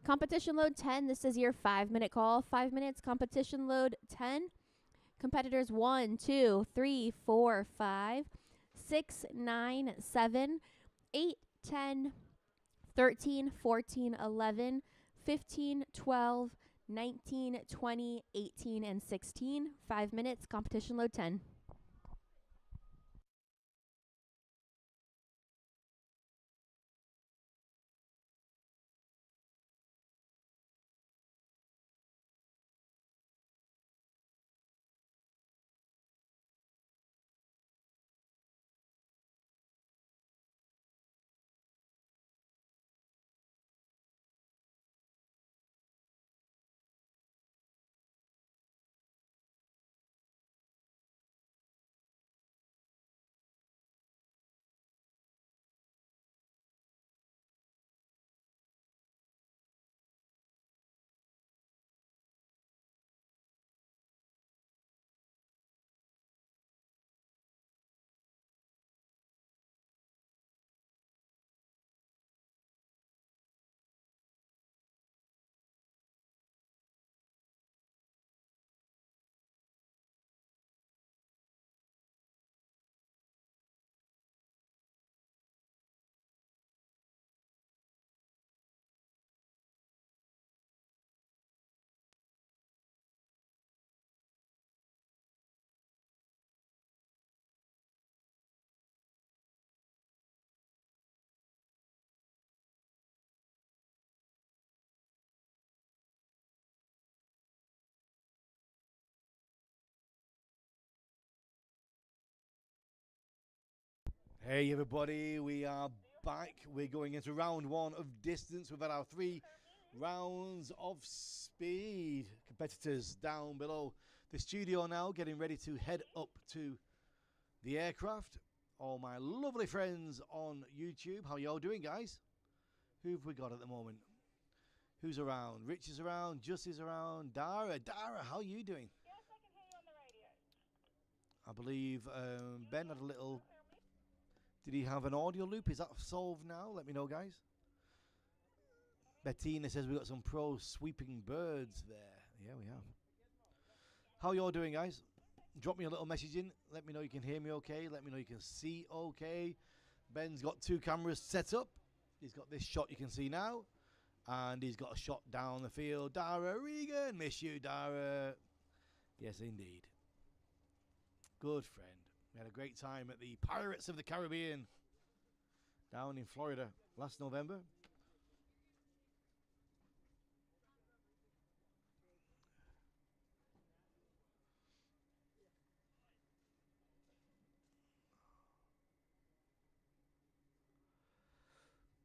Competition load 10. This is your 5-minute call. 5 minutes. Competition load 10. Competitors 1, 2, 3, 4, 5, 6, 9, 7, 8, 10, 13, 14, 11, 15, 12, 19, 20, 18, and 16. 5 minutes. Competition load 10. Hey everybody, we are back. We're going into round 1 of distance. We've had our 3 rounds of speed. Competitors down below the studio now, getting ready to head up to the aircraft. All my lovely friends on YouTube, how y'all doing, guys? Who have we got at the moment? Who's around? Rich is around, Justy's around, Dara, how are you doing? Yes, I can hear you on the radio. I believe Ben had a little... Did he have an audio loop? Is that solved now? Let me know, guys. Bettina says we got some pro sweeping birds there. Yeah, we have. How y'all doing, guys? Drop me a little message in. Let me know you can hear me okay. Let me know you can see okay. Ben's got 2 cameras set up. He's got this shot you can see now. And he's got a shot down the field. Dara Regan. Miss you, Dara. Yes, indeed. Good friend. We had a great time at the Pirates of the Caribbean down in Florida last November.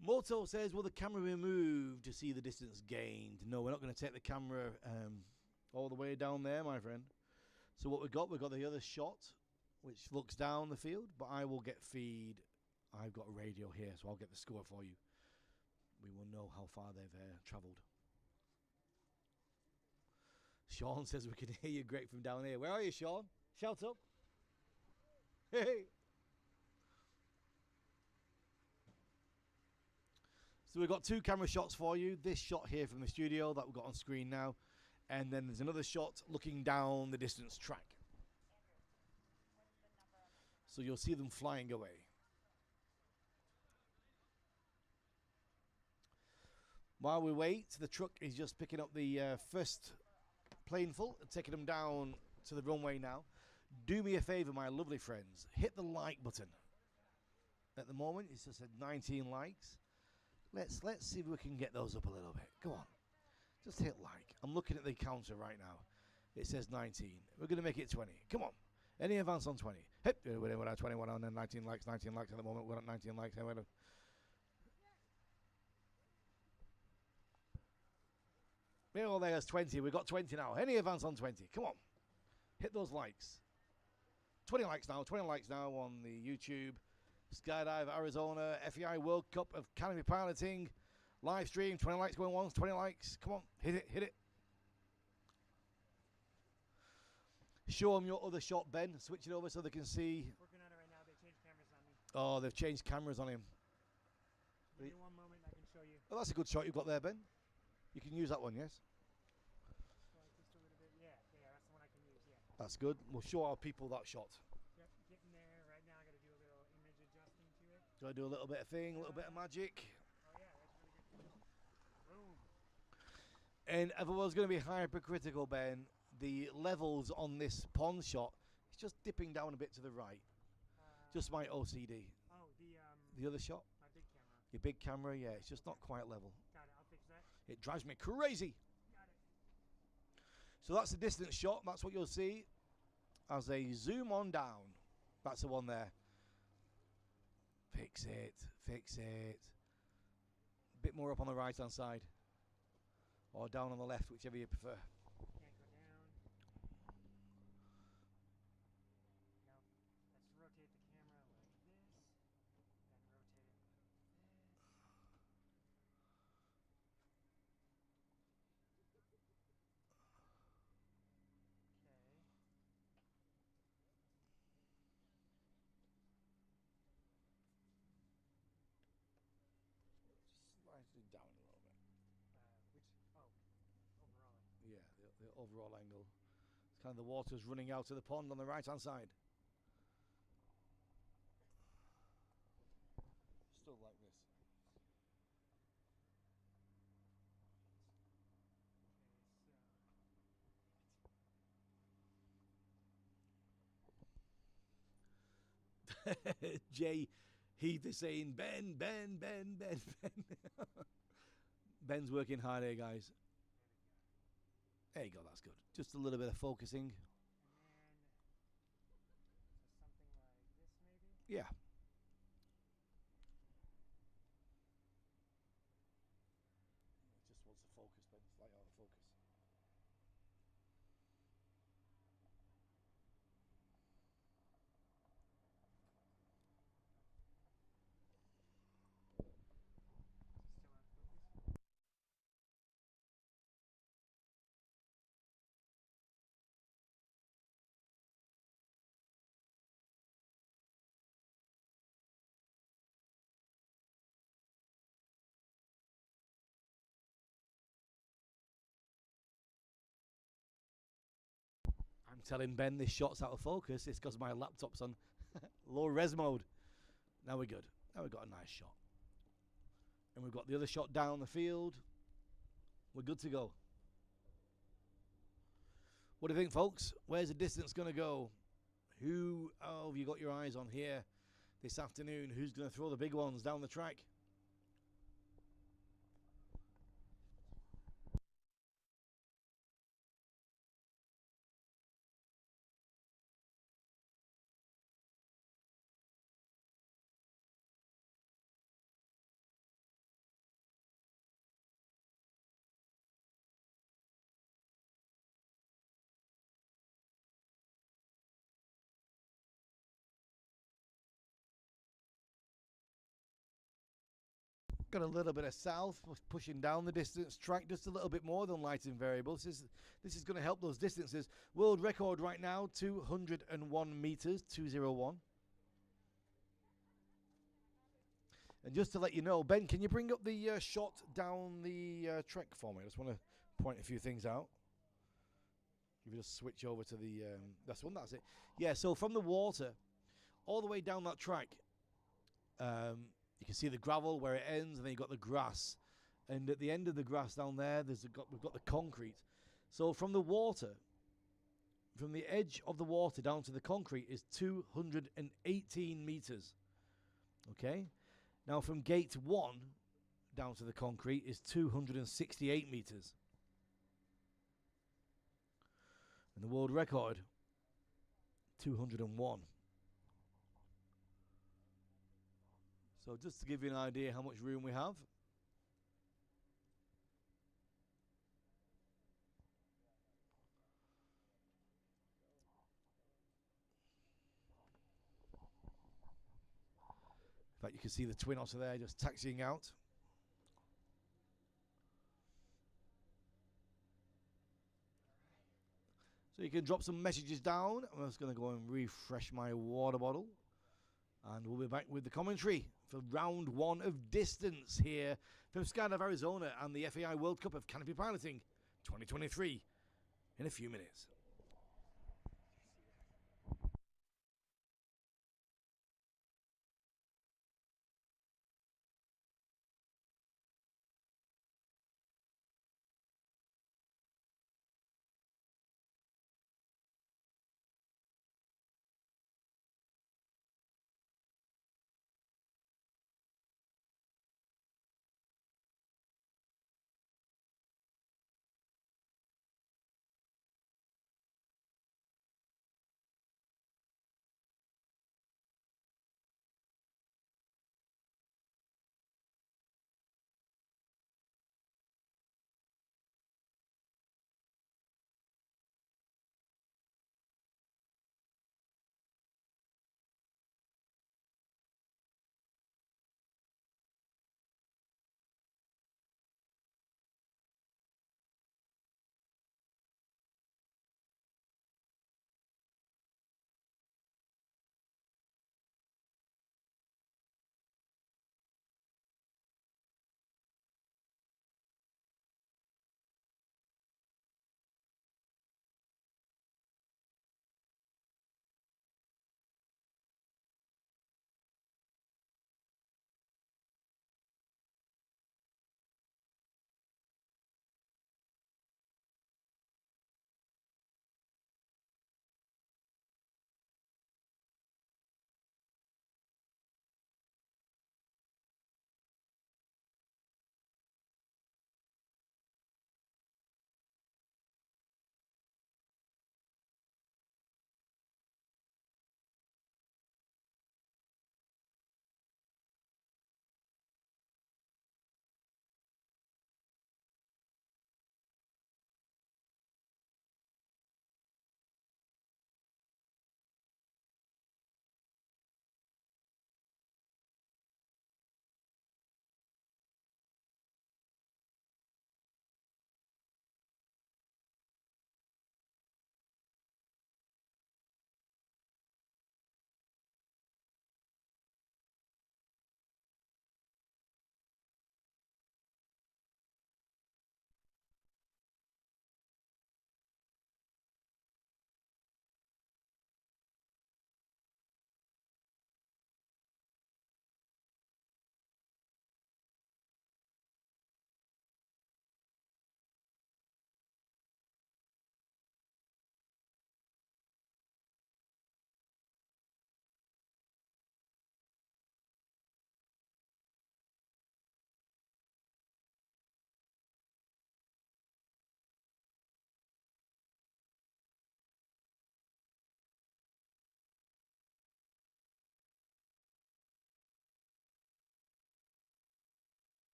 Moto says, will the camera be moved to see the distance gained? No, we're not going to take the camera all the way down there, my friend. So what we've got the other shot, which looks down the field, but I will get feed. I've got a radio here, so I'll get the score for you. We will know how far they've travelled. Sean says we can hear you great from down here. Where are you, Sean? Shout up. Hey. So we've got 2 camera shots for you. This shot here from the studio that we've got on screen now. And then there's another shot looking down the distance track. So you'll see them flying away. While we wait, the truck is just picking up the first plane full and taking them down to the runway now. Do me a favor, my lovely friends. Hit the like button. At the moment, it's just at 19 likes. Let's see if we can get those up a little bit. Go on. Just hit like. I'm looking at the counter right now. It says 19. We're going to make it 20. Come on. Any advance on 20? Hip. We're at 21 on and 19 likes. 19 likes at the moment. We're at 19 likes. Oh, there's 20. We've got 20 now. Any advance on 20? Come on. Hit those likes. 20 likes now. 20 likes now on the YouTube. Skydive Arizona FAI World Cup of Canopy Piloting. Live stream. 20 likes going once. 20 likes. Come on. Hit it. Hit it. Show them your other shot, Ben. Switch it over so they can see. Working on it right now. They changed cameras on me. Oh, they've changed cameras on him. Give me one moment, I can show you. Oh, that's a good shot you've got there, Ben. You can use that one, yes? Slide just a little bit. Yeah, that's the one I can use. Yeah. That's good. We'll show our people that shot. Yep, getting there. Right now, I got to do a little image adjusting to it. Do I do a little bit of thing, a little bit of magic? Oh yeah, that's really good. Boom. And if I was going to be hypercritical, Ben, the levels on this pond shot, it's just dipping down a bit to the right. Just my OCD. Oh, The other shot? my big camera. Your big camera, yeah, it's just not quite level. Got it. I'll fix that. It drives me crazy. Got it. So that's the distance shot. That's what you'll see as a zoom on down. That's the one there. Fix it. Fix it. Bit more up on the right hand side. Or down on the left, whichever you prefer. Can't go down. Now, let's rotate the camera like this. Then rotate it like this. Okay. Just slightly down a little bit. Which? Oh, overall. Yeah, the overall angle. It's kind of the water's running out of the pond on the right hand side. Still like this. Jay Heath is saying, Ben. Ben's working hard here, guys. There you go, that's good. Just a little bit of focusing. And then, so something like this maybe? Yeah. It just wants to focus, Ben. Slightly out of focus. Still out of focus? I'm telling Ben this shot's out of focus. It's because my laptop's on low res mode. Now we're good. Now we've got a nice shot. And we've got the other shot down the field. We're good to go. What do you think, folks? Where's the distance going to go? Who have you got your eyes on here this afternoon? Who's going to throw the big ones down the track? Got a little bit of south, pushing down the distance track just a little bit more than lighting variables. This is going to help those distances. World record right now, 201 meters, 201. And just to let you know, Ben, can you bring up the shot down the trek for me? I just want to point a few things out. If you just switch over to the that's it. Yeah, so from the water all the way down that track, you can see the gravel where it ends, and then you've got the grass. And at the end of the grass down there, we've got the concrete. So from the water, from the edge of the water down to the concrete is 218 meters. Okay? Now from gate 1 down to the concrete is 268 meters. And the world record, 201. So just to give you an idea how much room we have. In fact, you can see the twin otter there just taxiing out. So you can drop some messages down. I'm just going to go and refresh my water bottle. And we'll be back with the commentary for round 1 of distance here from Skydive Arizona and the FAI World Cup of Canopy Piloting 2023 in a few minutes.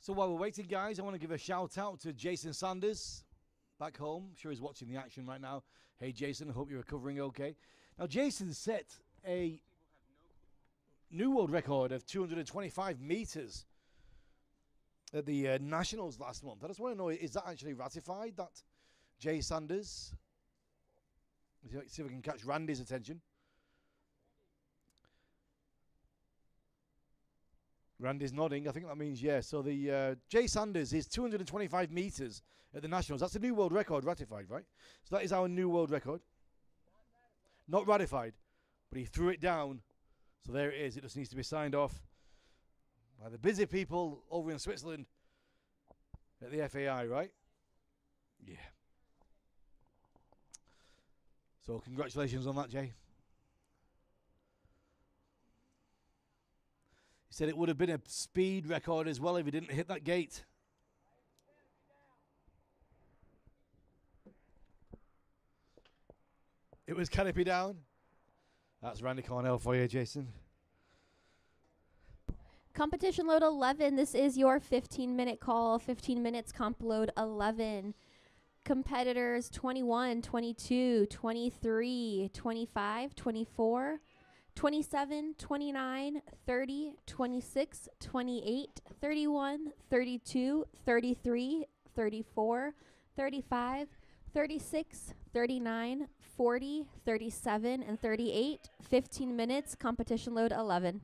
So while we're waiting, guys, I want to give a shout out to Jason Sanders back home. I'm sure he's watching the action right now. Hey, Jason, I hope you're recovering okay. Now, Jason set a new world record of 225 meters at the Nationals last month. I just want to know, is that actually ratified, that Jay Sanders? See if we can catch Randy's attention. Randy's nodding. I think that means yes. So the Jay Sanders is 225 meters at the Nationals. That's a new world record ratified, right? So that is our new world record. Not ratified, but he threw it down. So there it is. It just needs to be signed off by the busy people over in Switzerland at the FAI, right? Yeah. So congratulations on that, Jay. He said it would have been a speed record as well if he didn't hit that gate. It was Canopy down. That's Randy Cornell for you, Jason. Competition load 11. This is your 15-minute call. 15 minutes comp load 11. Competitors 21, 22, 23, 25, 24, 27, 29, 30, 26, 28, 31, 32, 33, 34, 35, 36, 39, 40, 37, and 38. 15 minutes, competition load 11.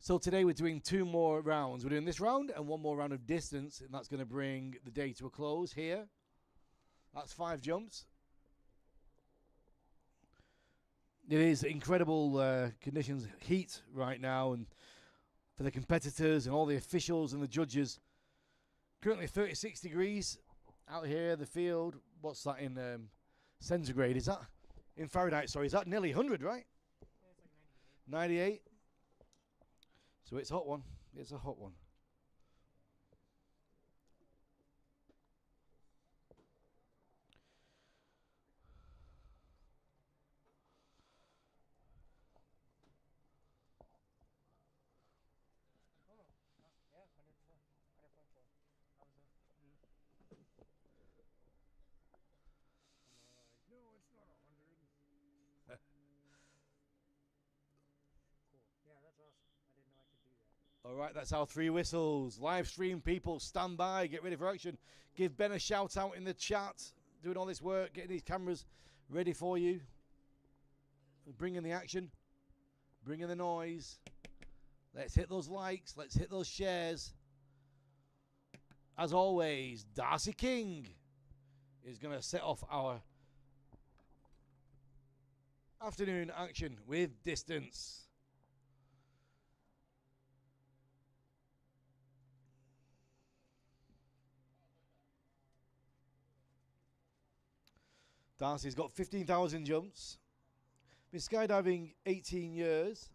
So today we're doing 2 more rounds. We're doing this round and 1 more round of distance, and that's going to bring the day to a close here. That's 5 jumps. It is incredible conditions, heat right now, and for the competitors and all the officials and the judges. Currently 36 degrees out here, the field. What's that in centigrade? Is that in Fahrenheit? Sorry, is that nearly 100, right? Yeah, it's like 98. 98. So it's a hot one. It's a hot one. Oh, yeah, 104. 100.4. That was no, it's not 100. Cool. Yeah, that's awesome. I didn't know I could do that. All right, that's our 3 whistles. Live stream people, stand by, get ready for action. Give Ben a shout out in the chat. Doing all this work, getting these cameras ready for you. Bringing the action, bringing the noise. Let's hit those likes, let's hit those shares. As always, Darcy King is going to set off our afternoon action with distance. Darcy's got 15,000 jumps. Been skydiving 18 years.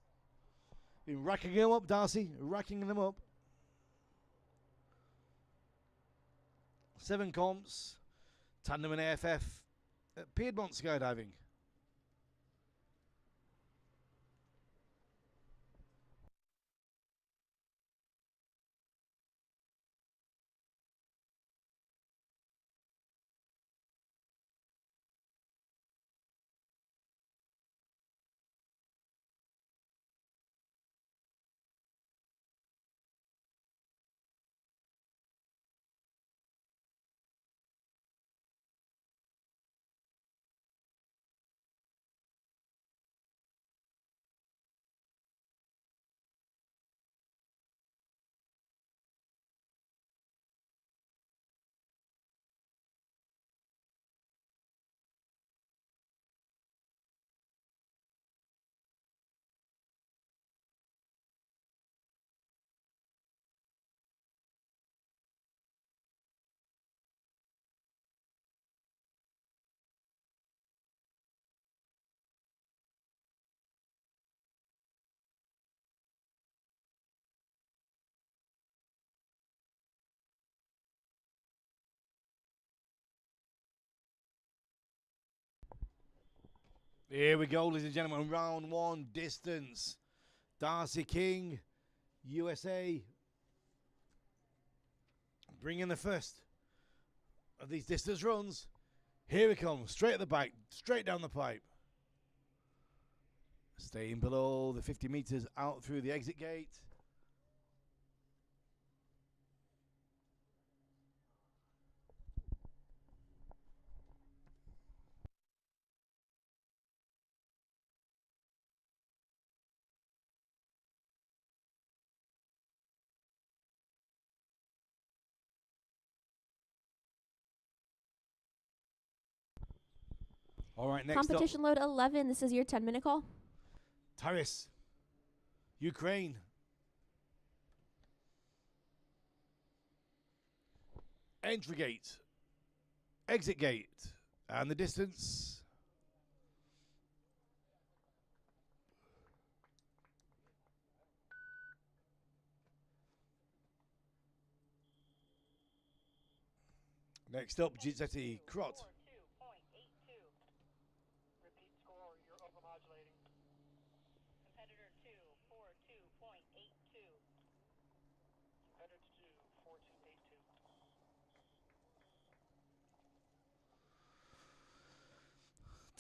Been racking them up, Darcy. Racking them up. 7 comps. Tandem and AFF at Piedmont Skydiving. Here we go, ladies and gentlemen. Round one distance. Darcy King, USA. Bring in the first of these distance runs. Here he comes, straight at the back, straight down the pipe. Staying below the 50 meters out through the exit gate. All right, next Competition load 11. This is your 10-minute call. up, Taris, Ukraine. Entry gate, exit gate, and the distance. Next up, Giuseppe Crot. 42.82. Repeat score, you're overmodulating. Competitor 2, 42.82. Competitor 2, 4282.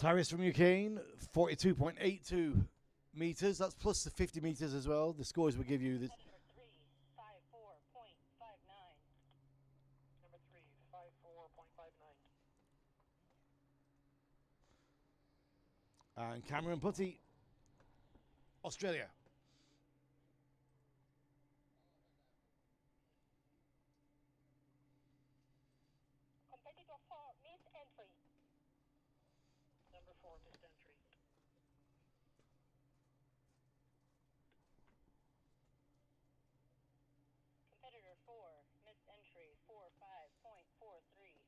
Taris from Ukraine, 42.82 meters. That's plus the 50 meters as well. The scores will give you this. Competitor 3, 54.59. Number 3, 54.59. And Cameron Putty, Australia. Competitor 4, missed entry. Number 4, missed entry. Competitor 4, missed entry, 45.43.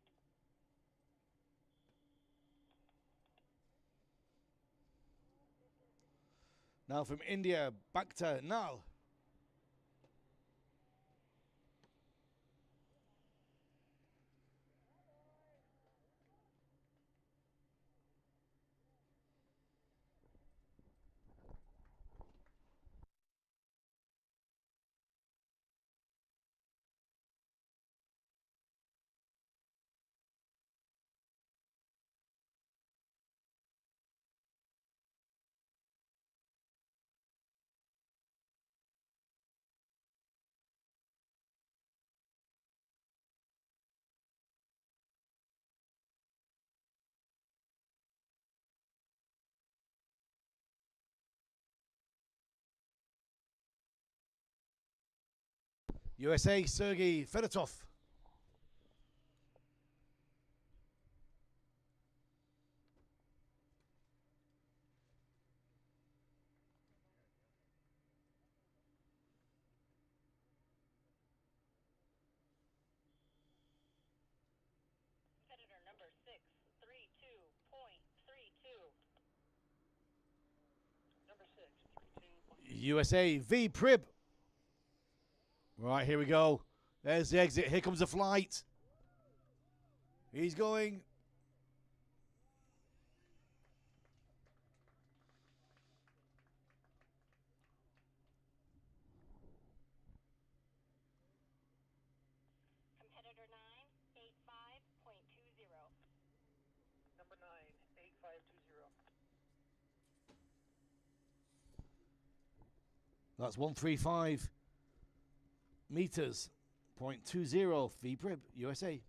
Now from India, back to Nal. USA, Sergei Fedotov. Competitor number 6, 32.32. Number 6, 32. USA, V Prib. Right, here we go. There's the exit. Here comes the flight. He's going. Competitor 9, 85.20. Number 9, 8520. That's 135 meters. 0.20 V Prib, USA.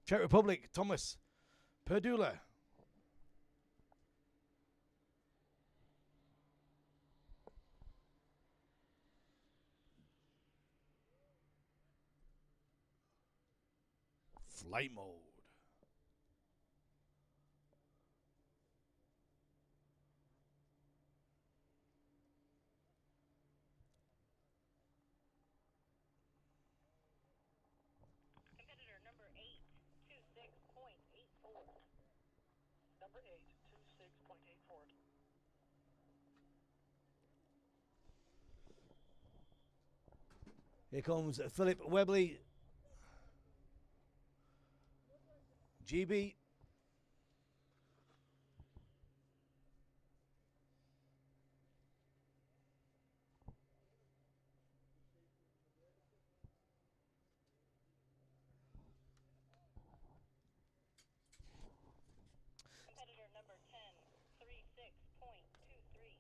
Czech Republic, Thomas Perdula. Flight mode. Competitor number 8, 26.84. Number 8, 26.84. Here comes Philip Webley, GB. Competitor number 10, 36.23.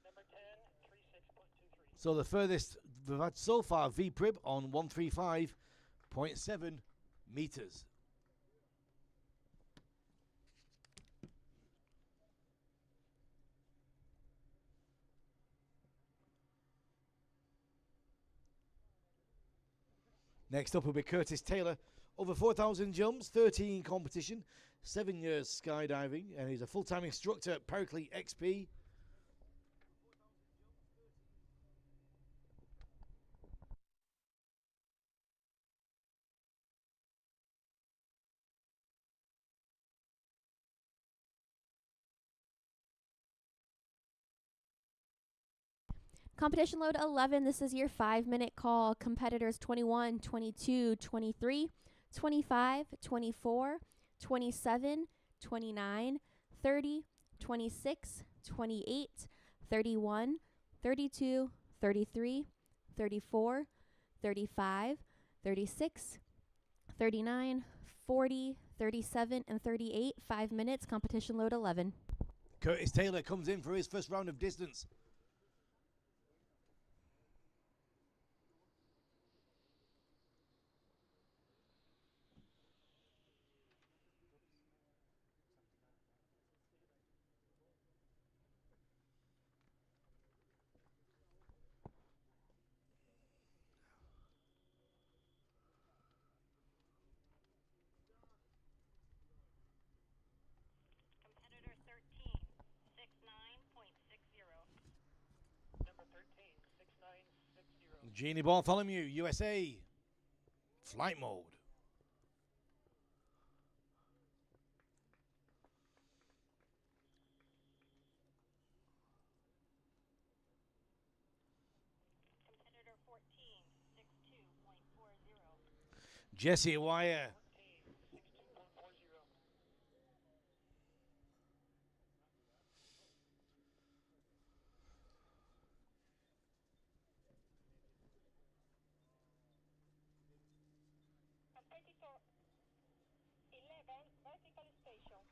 Number 10, 36.23. So the furthest we've had so far, V-Prib on 135.7 meters. Next up will be Curtis Taylor. Over 4,000 jumps, 13 competition, 7 years skydiving, and he's a full-time instructor at Paraclete XP. Competition load 11. This is your 5-minute call. Competitors 21, 22, 23, 25, 24, 27, 29, 30, 26, 28, 31, 32, 33, 34, 35, 36, 39, 40, 37, and 38. 5 minutes. Competition load 11. Curtis Taylor comes in for his first round of distance. Competitor 13, 69.60. Number 13, 6960. Jeannie Bartholomew, USA. Flight mode. Competitor 14, 62.40. Jesse Wire. 14, 62.40. Competitor 11, vertical station.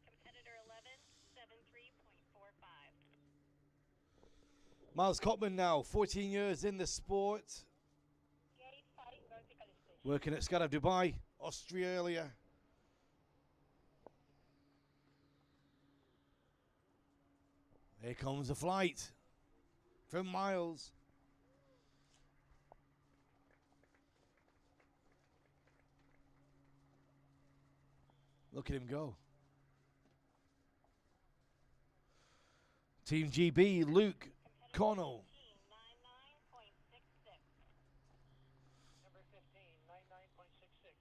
Competitor 11, 73.45. Miles Cotman now, 14 years in the sport. Gate 5, vertical station. Working at Skydive Dubai, Australia. Here comes the flight from Miles. Look at him go. Team GB, Luke Connell. 99.66. Number 15, 99.66.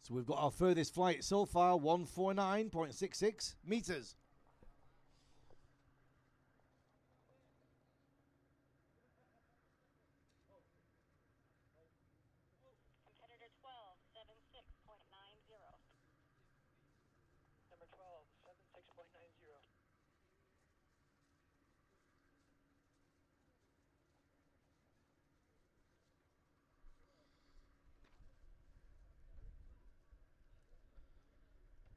So we've got our furthest flight so far, 149.66 meters. Competitor 12, 76.90. Number 12, 76.90.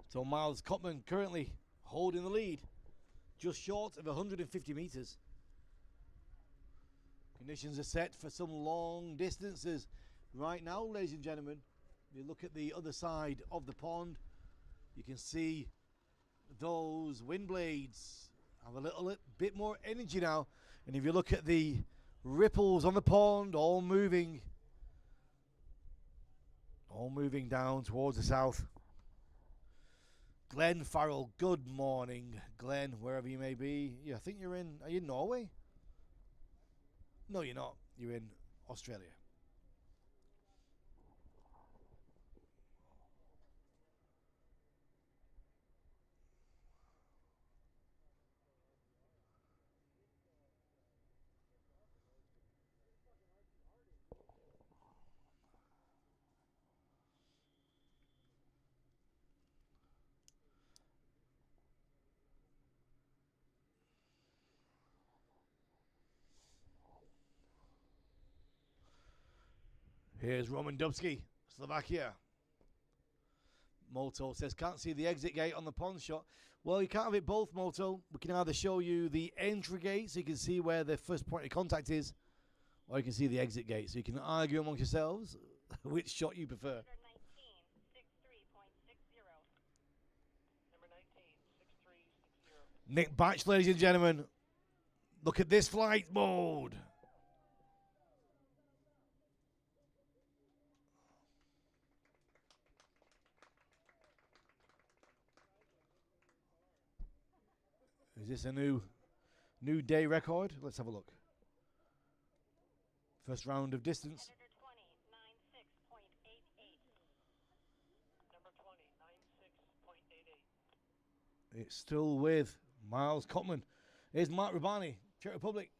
So Miles Cotman currently holding the lead, just short of 150 meters. Conditions are set for some long distances right now, ladies and gentlemen. If you look at the other side of the pond, you can see those wind blades have a little bit more energy now. And if you look at the ripples on the pond, all moving down towards the south. Glenn Farrell, good morning, Glenn, wherever you may be. Yeah, I think are you in Norway? No, you're not. You're in Australia. Here's Roman Dubsky, Slovakia. Moto says, can't see the exit gate on the pond shot. Well, you can't have it both, Moto. We can either show you the entry gate so you can see where the first point of contact is, or you can see the exit gate so you can argue amongst yourselves which shot you prefer. Number 19, 63.60. Number 19, 6360. Nick Batch, ladies and gentlemen. Look at this flight mode. Is this a new day record? Let's have a look. First round of distance. Competitor 20, 96.88. Number 20, 96.88. It's still with Miles Cotman. Here's Mark Rabani, Czech Republic.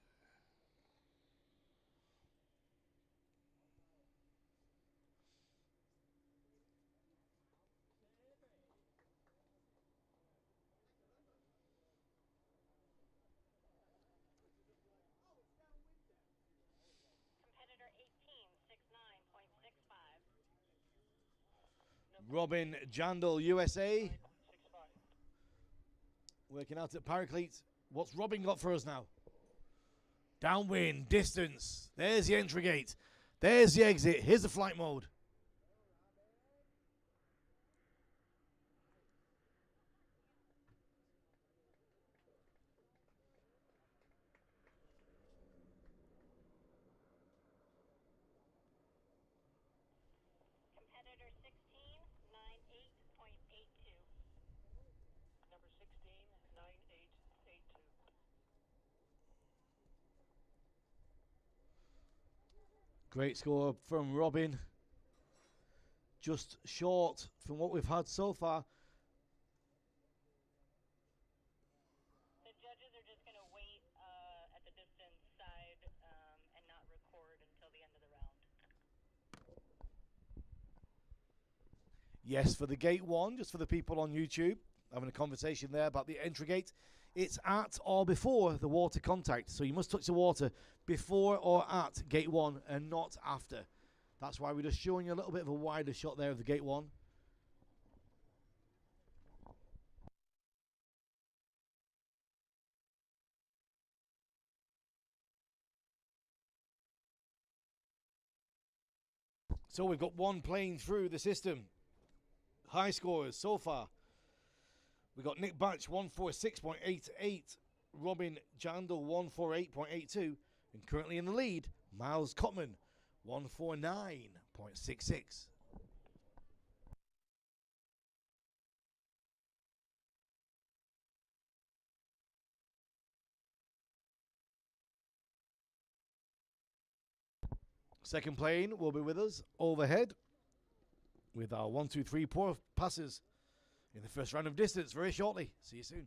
Competitor 18, 69.65. Robin Jandal, USA. 9.65. Working out at Paraclete. What's Robin got for us now? Downwind, distance. There's the entry gate. There's the exit. Here's the flight mode. Competitor 16, 98.82. Number 16, 9882. Great score from Robin. Just short from what we've had so far. The judges are just going to wait at the distance side and not record until the end of the round. Yes, for the gate one, just for the people on YouTube, having a conversation there about the entry gate. It's at or before the water contact. So you must touch the water before or at gate one and not after. That's why we're just showing you a little bit of a wider shot there of the gate one. So we've got one plane through the system. High scores so far. We've got Nick Batch 146.88, Robin Jandal 148.82, and currently in the lead, Miles Cotman 149.66. Second plane will be with us overhead with our 1, 2, 3, 4 passes in the first round of distance very shortly. See you soon.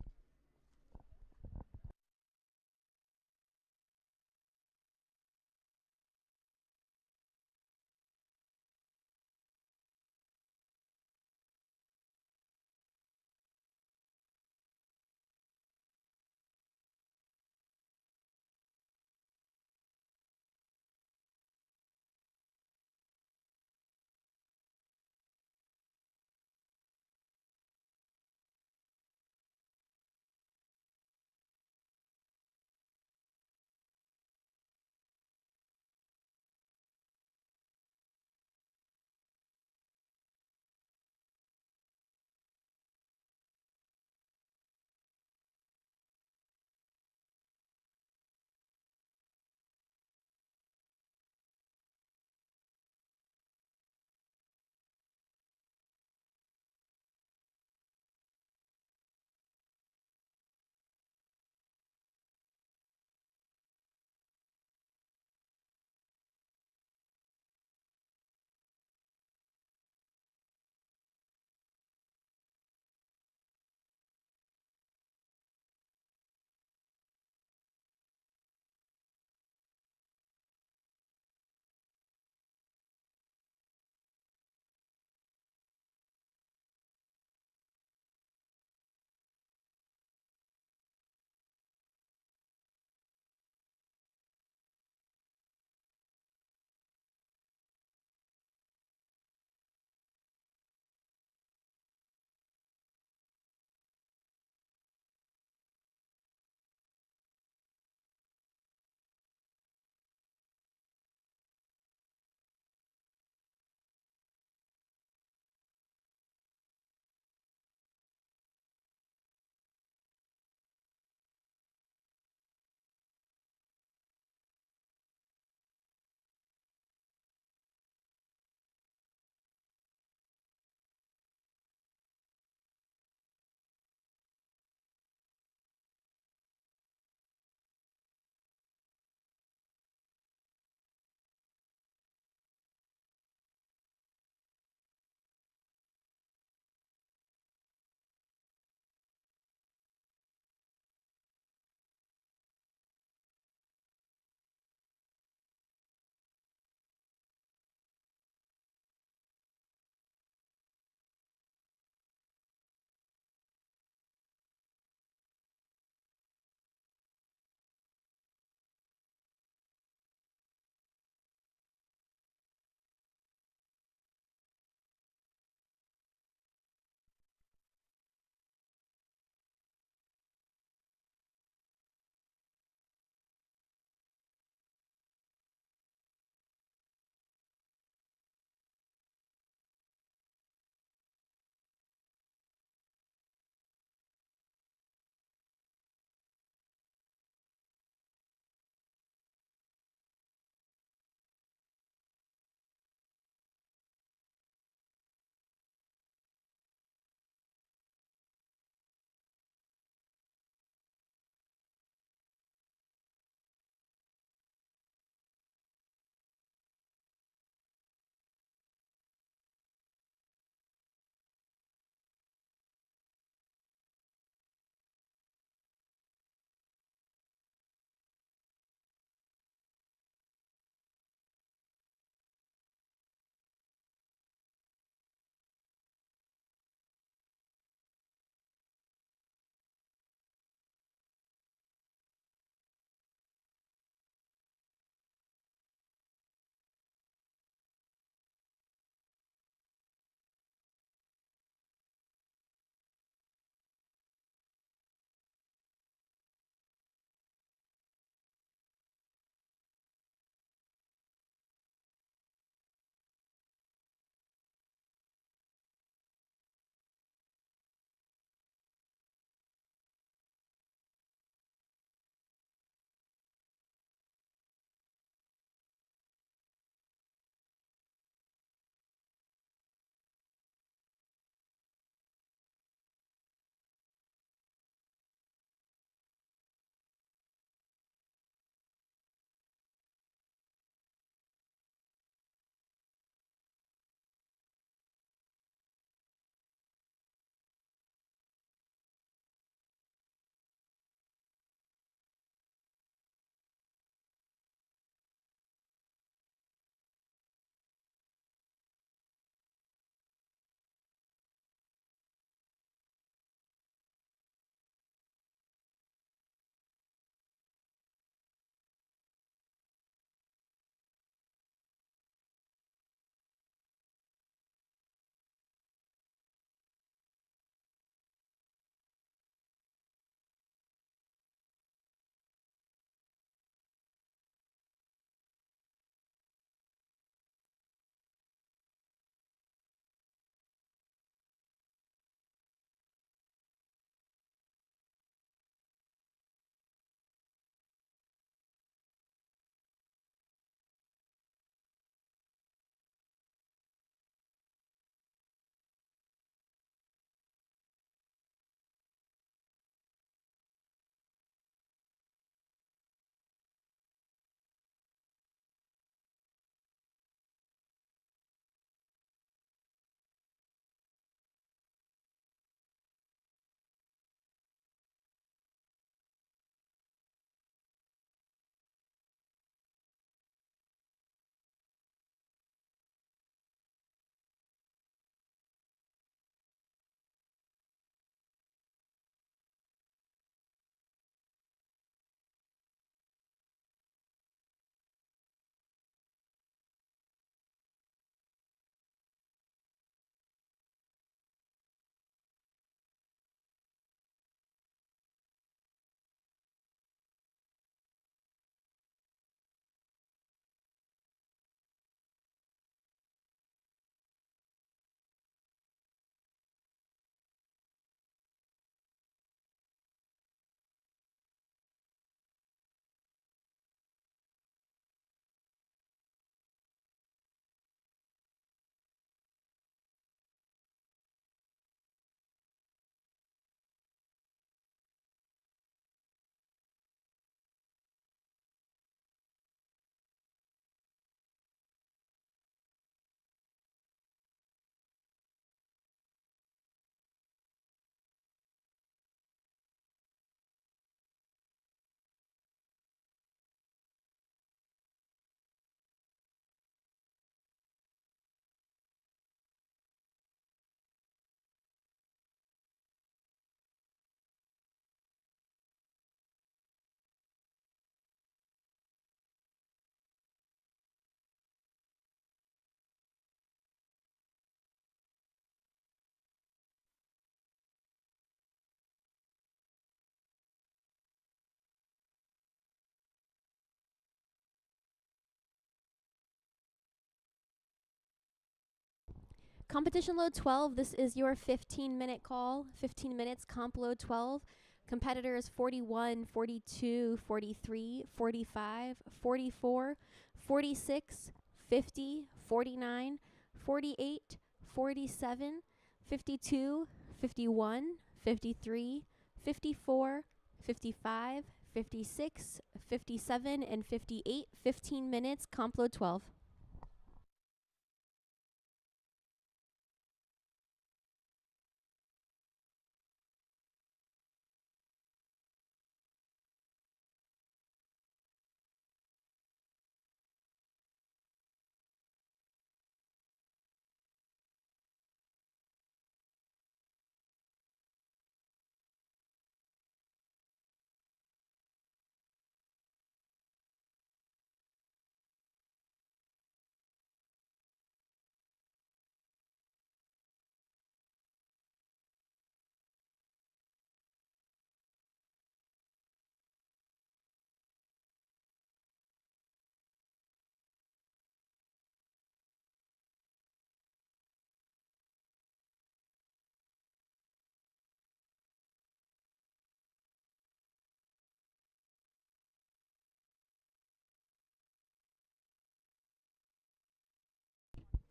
Competition load 12, this is your 15-minute call. 15 minutes, comp load 12. Competitors 41, 42, 43, 45, 44, 46, 50, 49, 48, 47, 52, 51, 53, 54, 55, 56, 57, and 58. 15 minutes, comp load 12.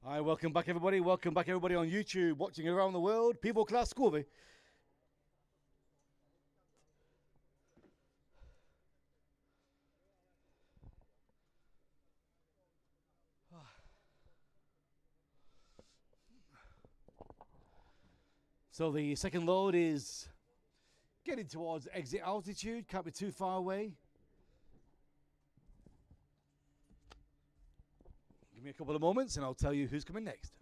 Hi, welcome back everybody. Welcome back everybody on YouTube, watching around the world. People class kurwy. So the second load is getting towards exit altitude. Can't be too far away. Give me a couple of moments and I'll tell you who's coming next.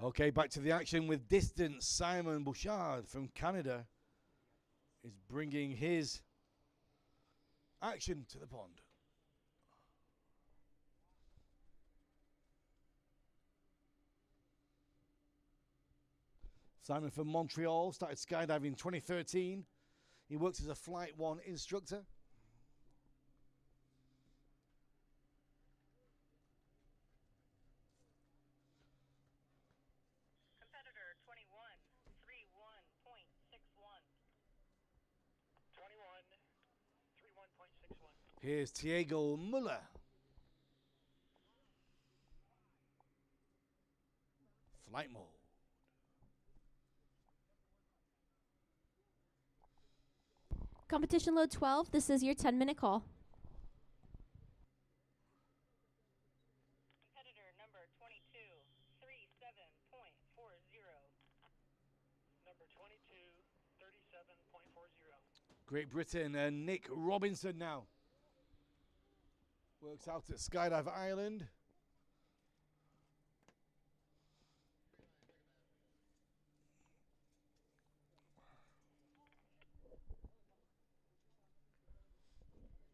Okay, back to the action with distance. Simon Bouchard from Canada is bringing his action to the pond. Simon from Montreal started skydiving in 2013. He works as a Flight 1 instructor. Competitor 21, 31.61. 21, 31.61. Here's Diego Muller. Flight mode. Competition load 12, this is your 10-minute call. Competitor number 22, 37.40. Number 22, 37.40. Great Britain and Nick Robinson now. Works out at Skydive Ireland.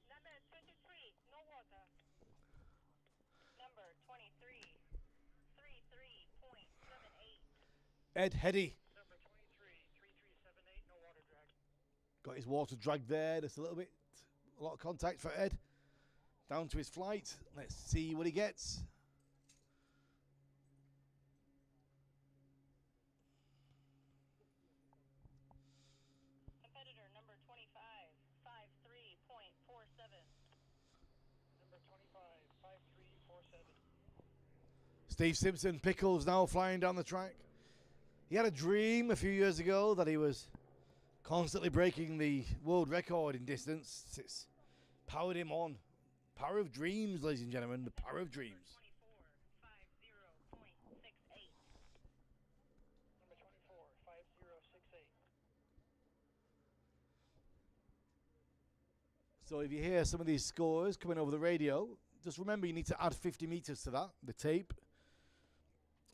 Number 23, no water. Number 23, 33.78. Ed Heddy Number 23, 3378, no water drag. got his water dragged there. Just a little bit, a lot of contact for Ed. Down to his flight. Let's see what he gets. Competitor number 25, 53.47. Number 25, 5347. Steve Simpson, Pickles now flying down the track. He had a dream a few years ago that he was constantly breaking the world record in distance. It's powered him on. Power of dreams, ladies and gentlemen, the power of dreams. 24, 50.68. Number 24, 5068. So if you hear some of these scores coming over the radio, just remember you need to add 50 meters to that. The tape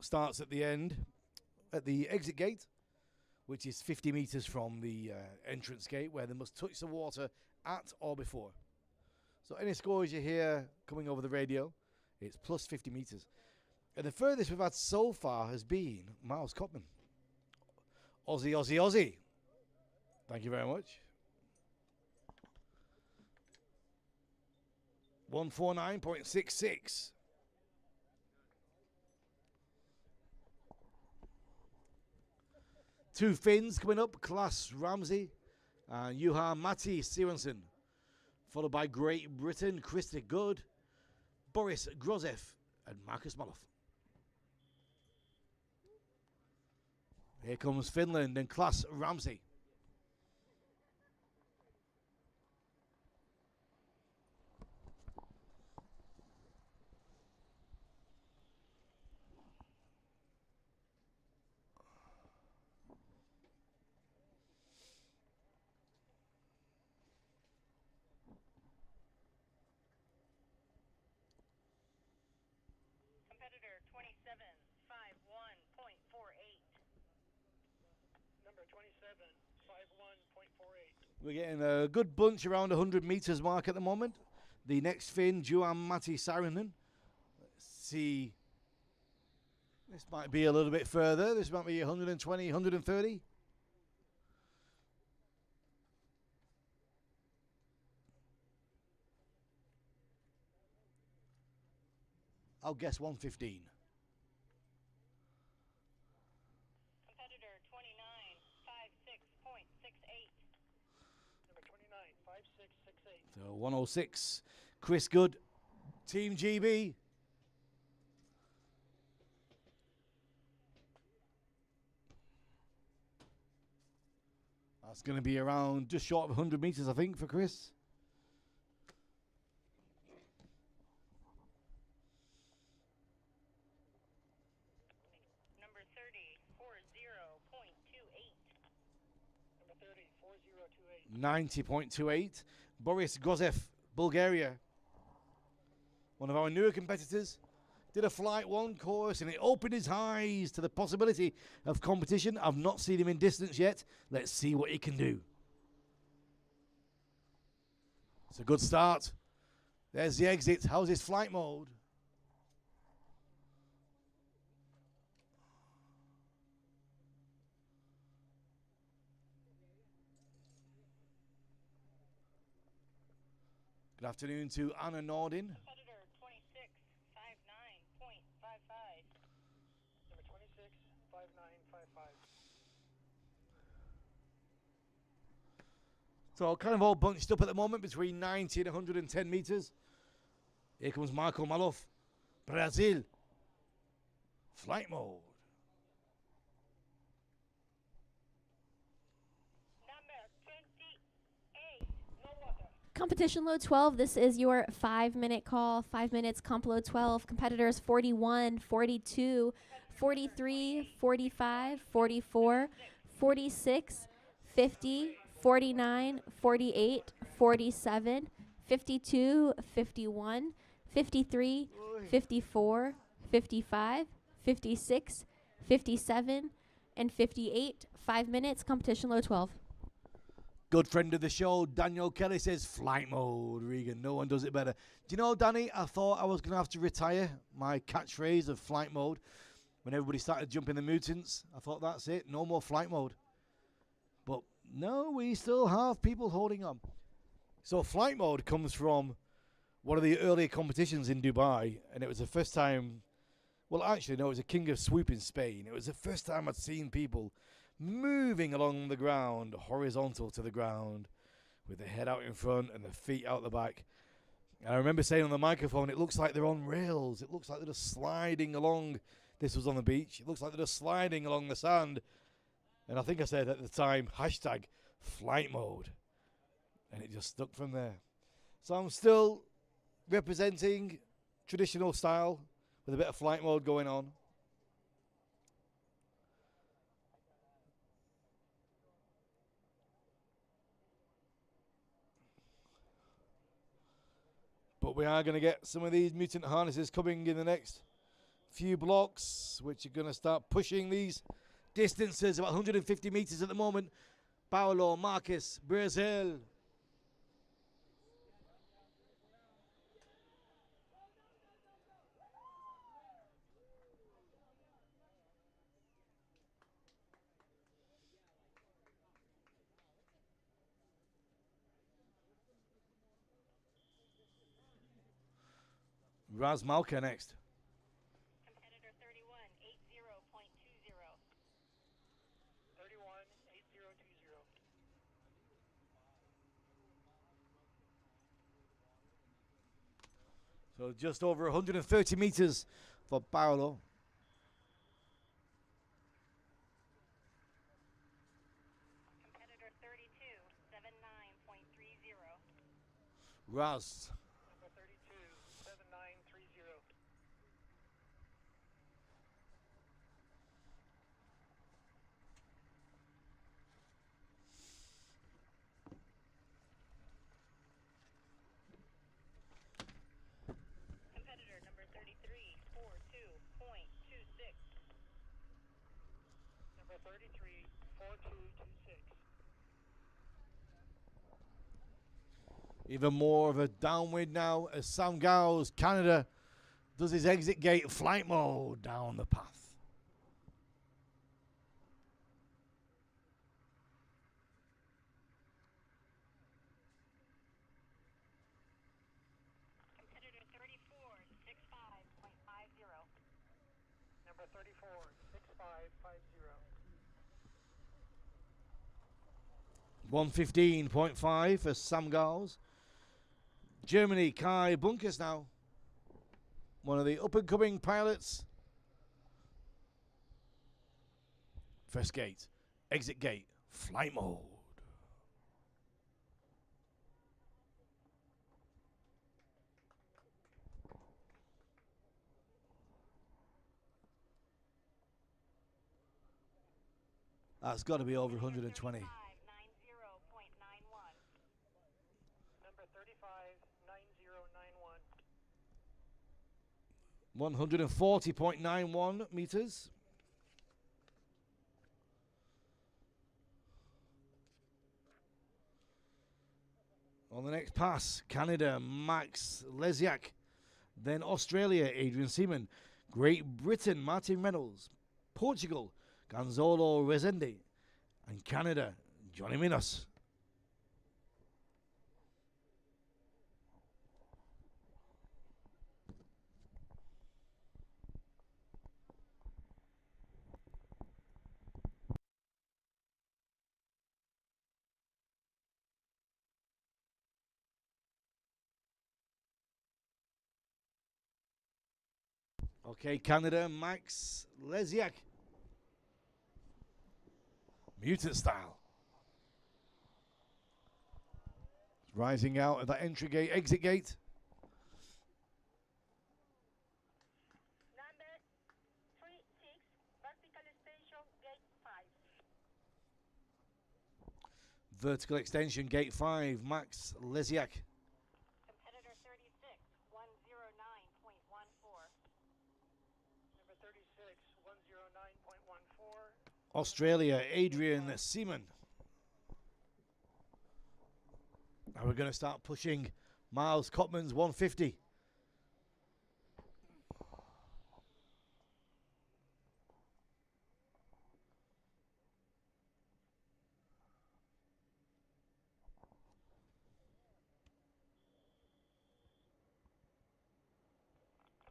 starts at the end, at the exit gate, which is 50 meters from the entrance gate, where they must touch the water at or before. So any scores you hear coming over the radio, it's plus 50 meters. And the furthest we've had so far has been Miles Copman. Aussie, Aussie, Aussie. Thank you very much. 149.66. Two Finns coming up, Klaas Ramsey and Juha Matti Sirensen. Followed by Great Britain, Krista Good, Boris Grozev, and Marcus Maloff. Here comes Finland and Klaas Ramsey. Competitor 27, 51.48. Number 27, 51.48. We're getting a good bunch around 100 meters mark at the moment. The next Finn, Juha Matti Saarinen. Let's see. This might be a little bit further. This might be 120, 130. I'll guess 115. Competitor 29, 56.68. Number 29, 5668. So 106. Chris Good, Team GB. That's going to be around just short of 100 meters, I think, for Chris. Number 30, 40.28. Number 30, 4028. 90.28. Boris Grozev, Bulgaria. One of our newer competitors. Did a Flight 1 course and it opened his eyes to the possibility of competition. I've not seen him in distance yet. Let's see what he can do. It's a good start. There's the exit. How's his flight mode? Good afternoon to Anna Nordin. Competitor 26, 59.55. Number 26, 5955. So kind of all bunched up at the moment between 90 and 110 meters. Here comes Marco Maloff, Brazil. Flight mode. Number 28, Competition load 12, this is your 5-minute call. 5 minutes, comp load 12. Competitors 41, 42, 43, 45, 44, 46, 50, 49, 48, 47, 52, 51, 53, 54, 55, 56, 57, and 58. 5 minutes, competition load 12. Good friend of the show, Daniel Kelly, says flight mode, Regan. No one does it better. Do you know, Danny, I thought I was going to have to retire my catchphrase of flight mode when everybody started jumping the mutants. I thought that's it. No more flight mode. But no, we still have people holding on. So flight mode comes from one of the earlier competitions in Dubai, and it was the first time, well, actually, no, it was a King of Swoop in Spain. It was the first time I'd seen people moving along the ground, horizontal to the ground, with the head out in front and the feet out the back. And I remember saying on the microphone, it looks like they're on rails. It looks like they're just sliding along. This was on the beach. It looks like they're just sliding along the sand. And I think I said at the time, hashtag flight mode. And it just stuck from there. So I'm still representing traditional style with a bit of flight mode going on. But we are going to get some of these mutant harnesses coming in the next few blocks, which are going to start pushing these distances, about 150 meters at the moment. Paulo, Marcus, Brazil. Raz Malka next. Competitor 31, 80.20. 31, 8020. So just over 130 meters for Paulo. Competitor 32, 79.30. Raz. Number 32, 7930. Competitor number 33, 42.26. Number 33, 4226. Even more of a downwind now as Sam Gowes, Canada, does his exit gate flight mode down the path. Competitor 34, 65.50. Number 34, 6550. 115.5 for Sam Gowes. Germany, Kai Bunkers now. One of the up-and-coming pilots. First gate, exit gate, flight mode. That's got to be over 120. 90.91. Number 35, 9091. 140.91 meters. On the next pass, Canada, Max Lesiak. Then Australia, Adrian Seaman. Great Britain, Martin Reynolds. Portugal, Gonzalo Rezende. And Canada, Johnny Minos. Okay, Canada, Max Lesiak. Mutant style. Rising out of that entry gate, exit gate. Number 36, vertical station, gate 5. Vertical extension, gate 5, Max Lesiak. Competitor 36, 109.14. Number 36, 109.14. Australia, Adrian Seaman. And we're going to start pushing Miles Cotman's 150.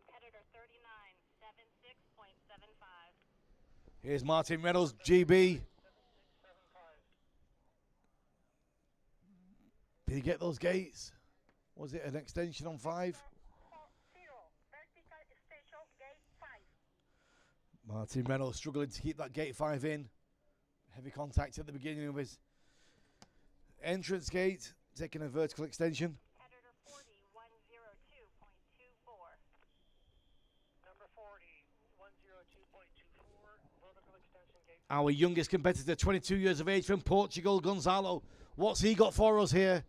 Competitor 39, 76.75. Here's Martin Reynolds, GB. 7675. Did he get those gates? Was it an extension on 5? 40, vertical station, gate 5. Martin Reynolds struggling to keep that gate 5 in. Heavy contact at the beginning of his entrance gate, taking a vertical extension. Competitor 40, 102.24. Number 40, 102.24. Vertical extension gate. Our youngest competitor, 22 years of age from Portugal, Gonzalo. What's he got for us here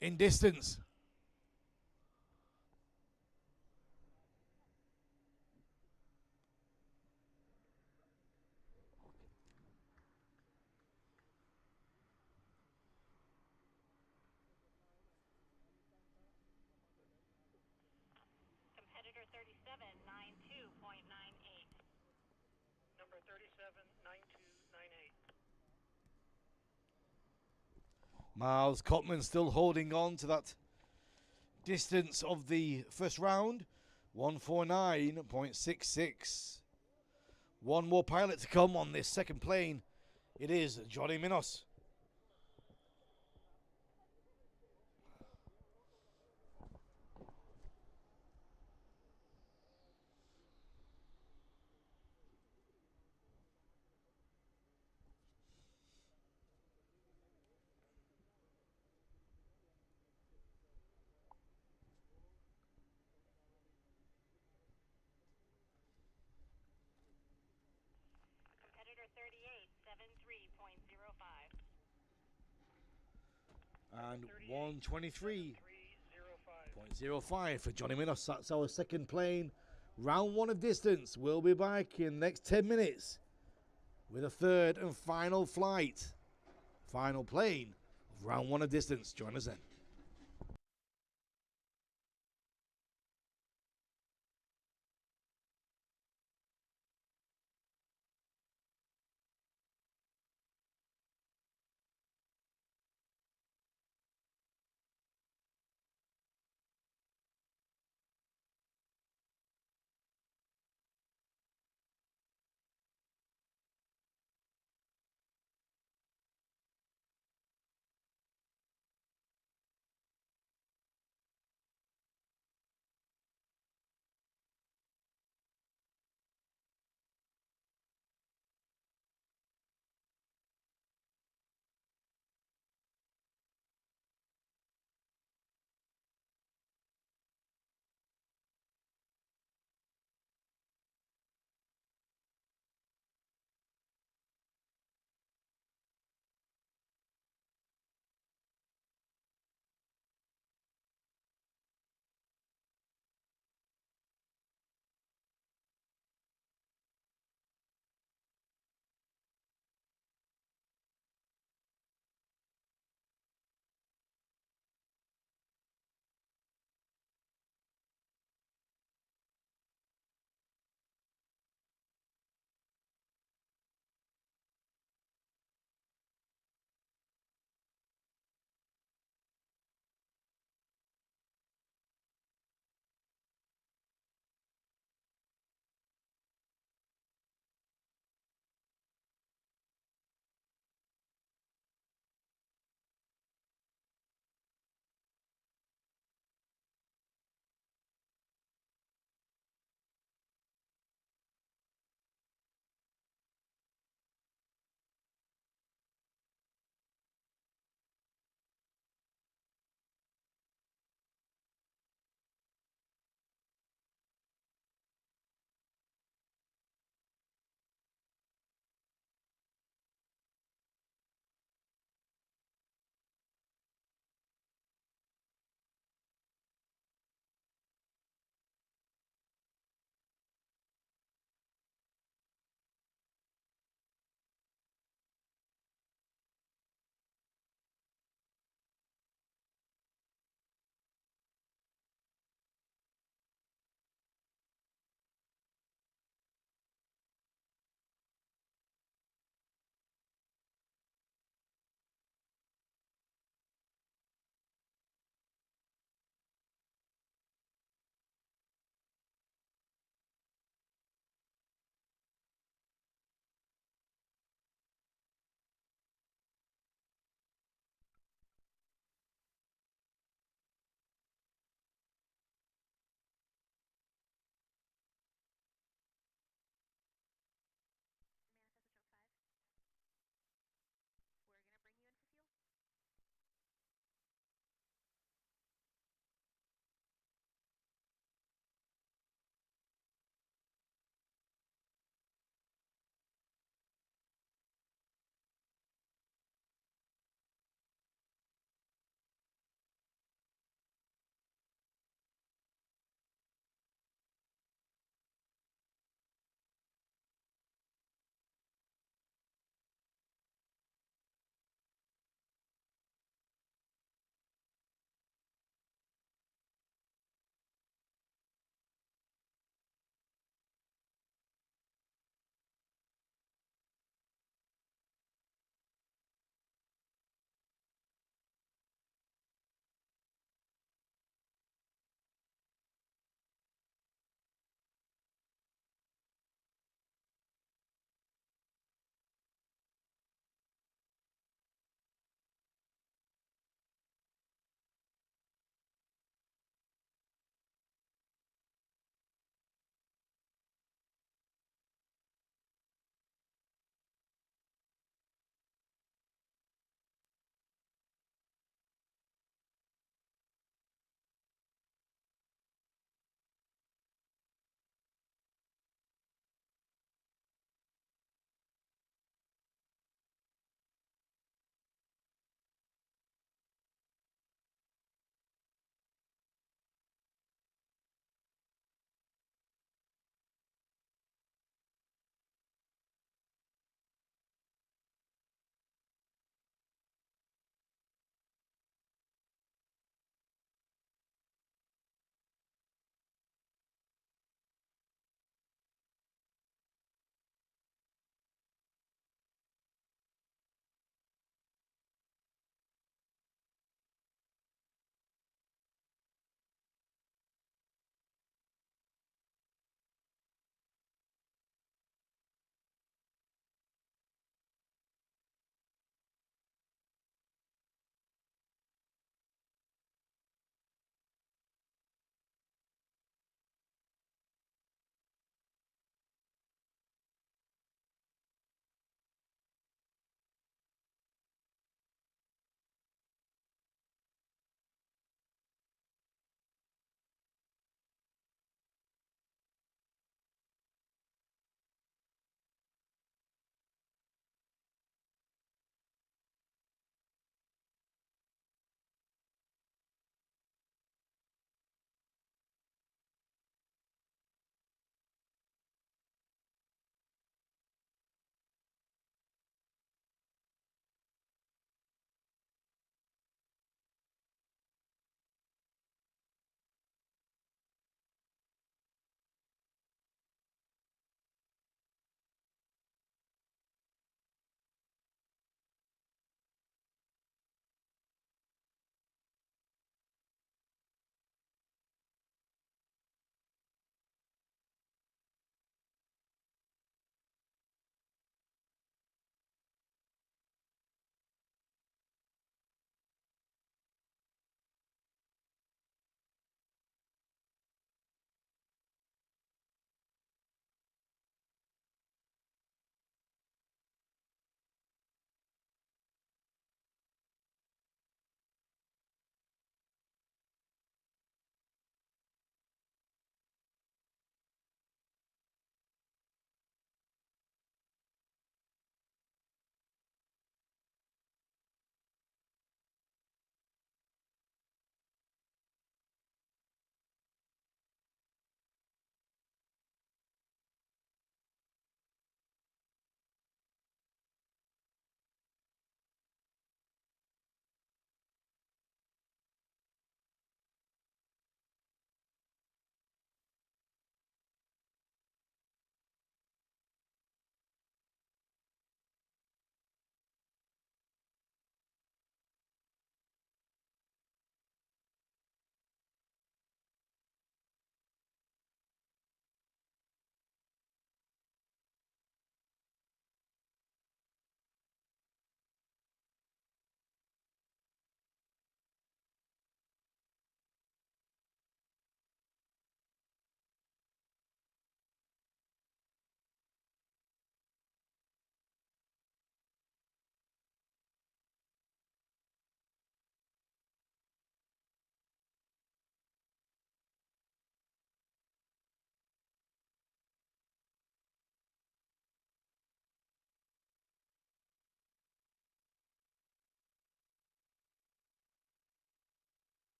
in distance? Competitor 37, 92.98. Number 37, 9298. Miles Cotman still holding on to that distance of the first round, 149.66. One more pilot to come on this second plane. It is Johnny Minos. Competitor 38, 73.05. And 123.05 305. for Johnny Minos. That's our second plane. Round 1 of distance. We'll be back in the next 10 minutes with a third and final flight. Final plane of round 1 of distance. Join us then.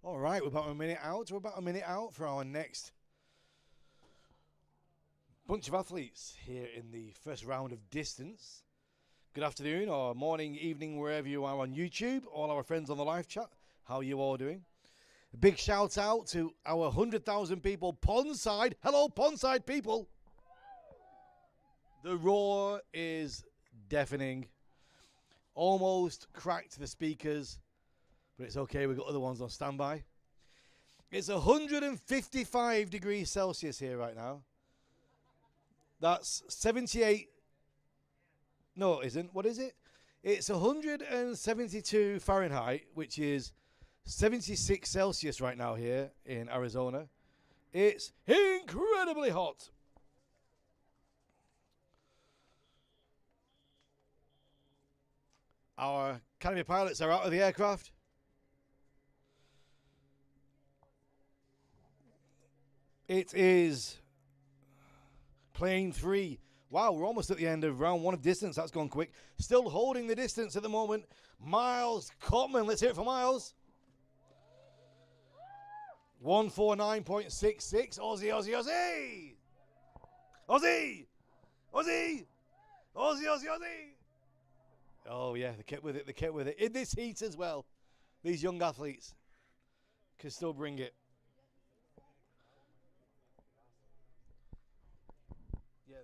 All right, we're about a minute out. We're about a minute out for our next bunch of athletes here in the first round of distance. Good afternoon or morning, evening, wherever you are on YouTube. All our friends on the live chat, how are you all doing? A big shout out to our 100,000 people Pondside. Hello, Pondside people. The roar is deafening. Almost cracked the speakers, but it's okay. We've got other ones on standby. It's 155 degrees Celsius here right now. That's 78. No, it isn't. What is it? It's 172 Fahrenheit, which is 76 Celsius right now here in Arizona. It's incredibly hot. Our Canopy pilots are out of the aircraft. It is plane 3. Wow, we're almost at the end of round 1 of distance. That's gone quick. Still holding the distance at the moment. Miles Cotman. Let's hear it for Miles. 149.66. Aussie, Aussie, Aussie. Aussie. Aussie. Aussie, Aussie, Aussie. Oh, yeah, they kept with it. They kept with it. In this heat as well, these young athletes can still bring it. Yeah.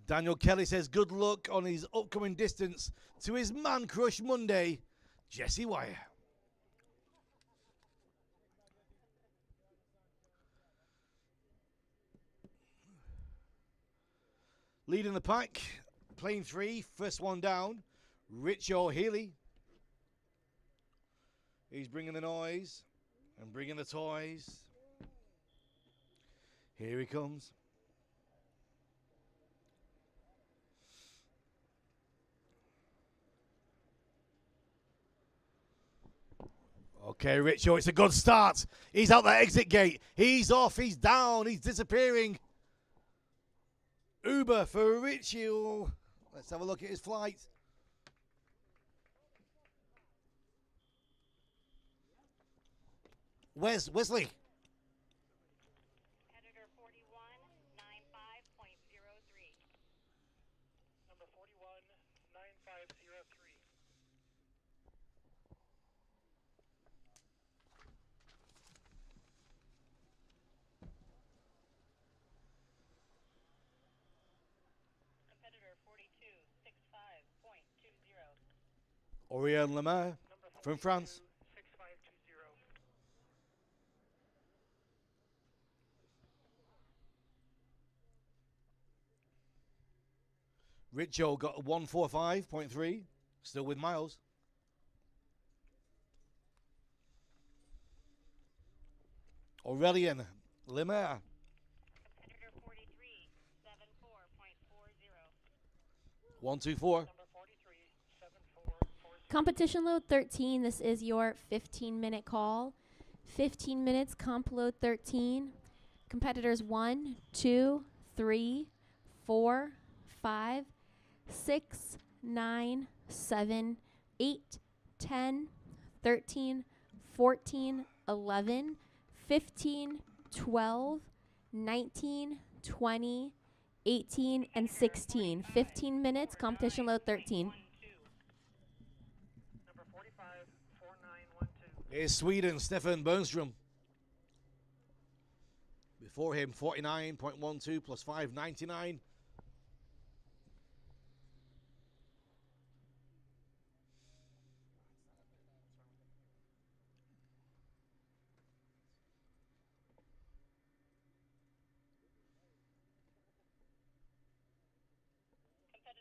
Daniel Kelly says good luck on his upcoming distance to his Man Crush Monday, Jesse Wire. Leading the pack, plane 3, first one down, Rich O'Healy. He's bringing the noise and bringing the toys. Here he comes. Okay, Richo, it's a good start. He's out that exit gate. He's off, he's down, he's disappearing. Uber for Richie. Let's have a look at his flight. Where's Wesley? Competitor 4195.03. Number 419503. Competitor 4265.20. Orion Lemaire from France. 6520. Richo got a 145.3, still with Miles. Aurelian Lemaire. Competitor 4374.40. 124. Number 437440. Competition load 13. This is your 15-minute call. 15 minutes, comp load 13. Competitors 1, 2, 3, 4, 5, 6, 9, 7, 8, 10, 13, 14, 11, 15, 12, 19, 20, 18, and 16. 15 minutes, competition load 13. Number 454912. Is Sweden, Stefan Bernström. Before him, 49.12 plus 5.99. Competitor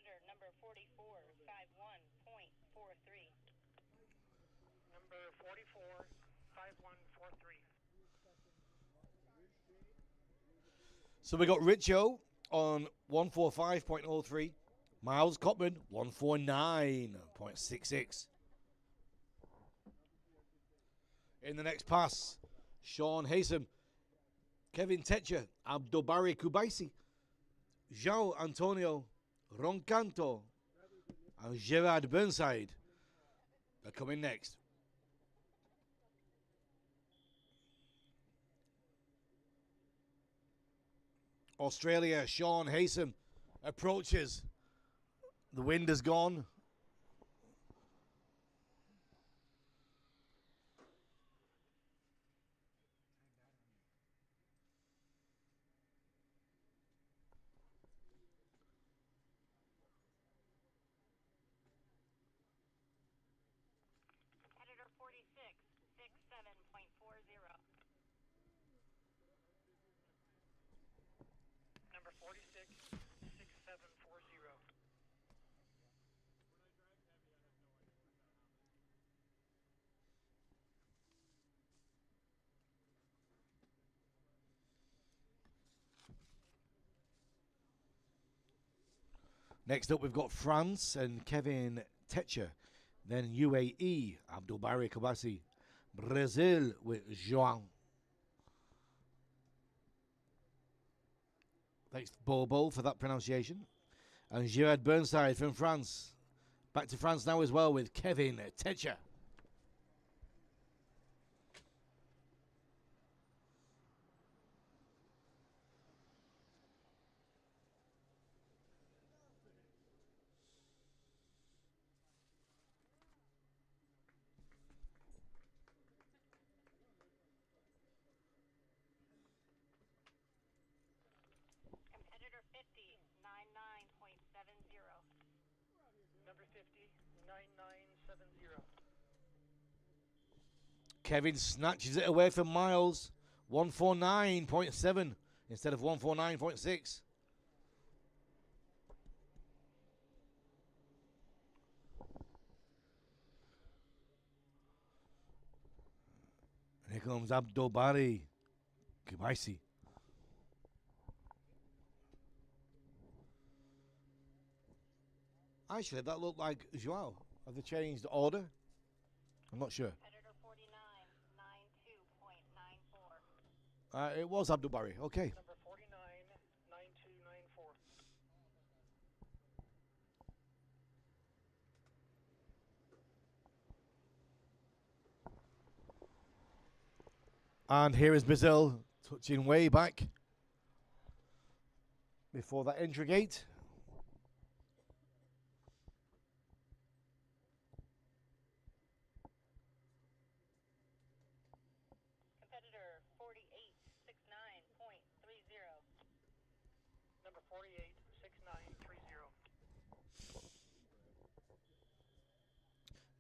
So we got Richo on 145.03. Miles Copman, 149.66. In the next pass, Sean Haysom, Kevin Techer, Abdobari Kubaisi, João Antonio Roncanto, and Gerard Burnside are coming next. Australia, Sean Haysom approaches. The wind is gone. Competitor 46, 67.40. Number 46, 6740. Next up, we've got France and Kevin Techer. Then UAE, Abdulbari Kabasi. Brazil with João. Thanks, Bobo, for that pronunciation. And Gerard Burnside from France. Back to France now as well with Kevin Techer. Competitor 50, 99.70. Number 50, 9970. Kevin snatches it away from Miles. 149.7 instead of 149.6. And here comes Abdulbari Kubaisi. Actually, that looked like Joao. Have they changed the order? I'm not sure. Competitor 49, 92.94. It was Abdulbari. Okay. Number 49, 9294. And here is Brazil touching way back before that entry gate. Competitor 48, 69.30. Number 48, 6930.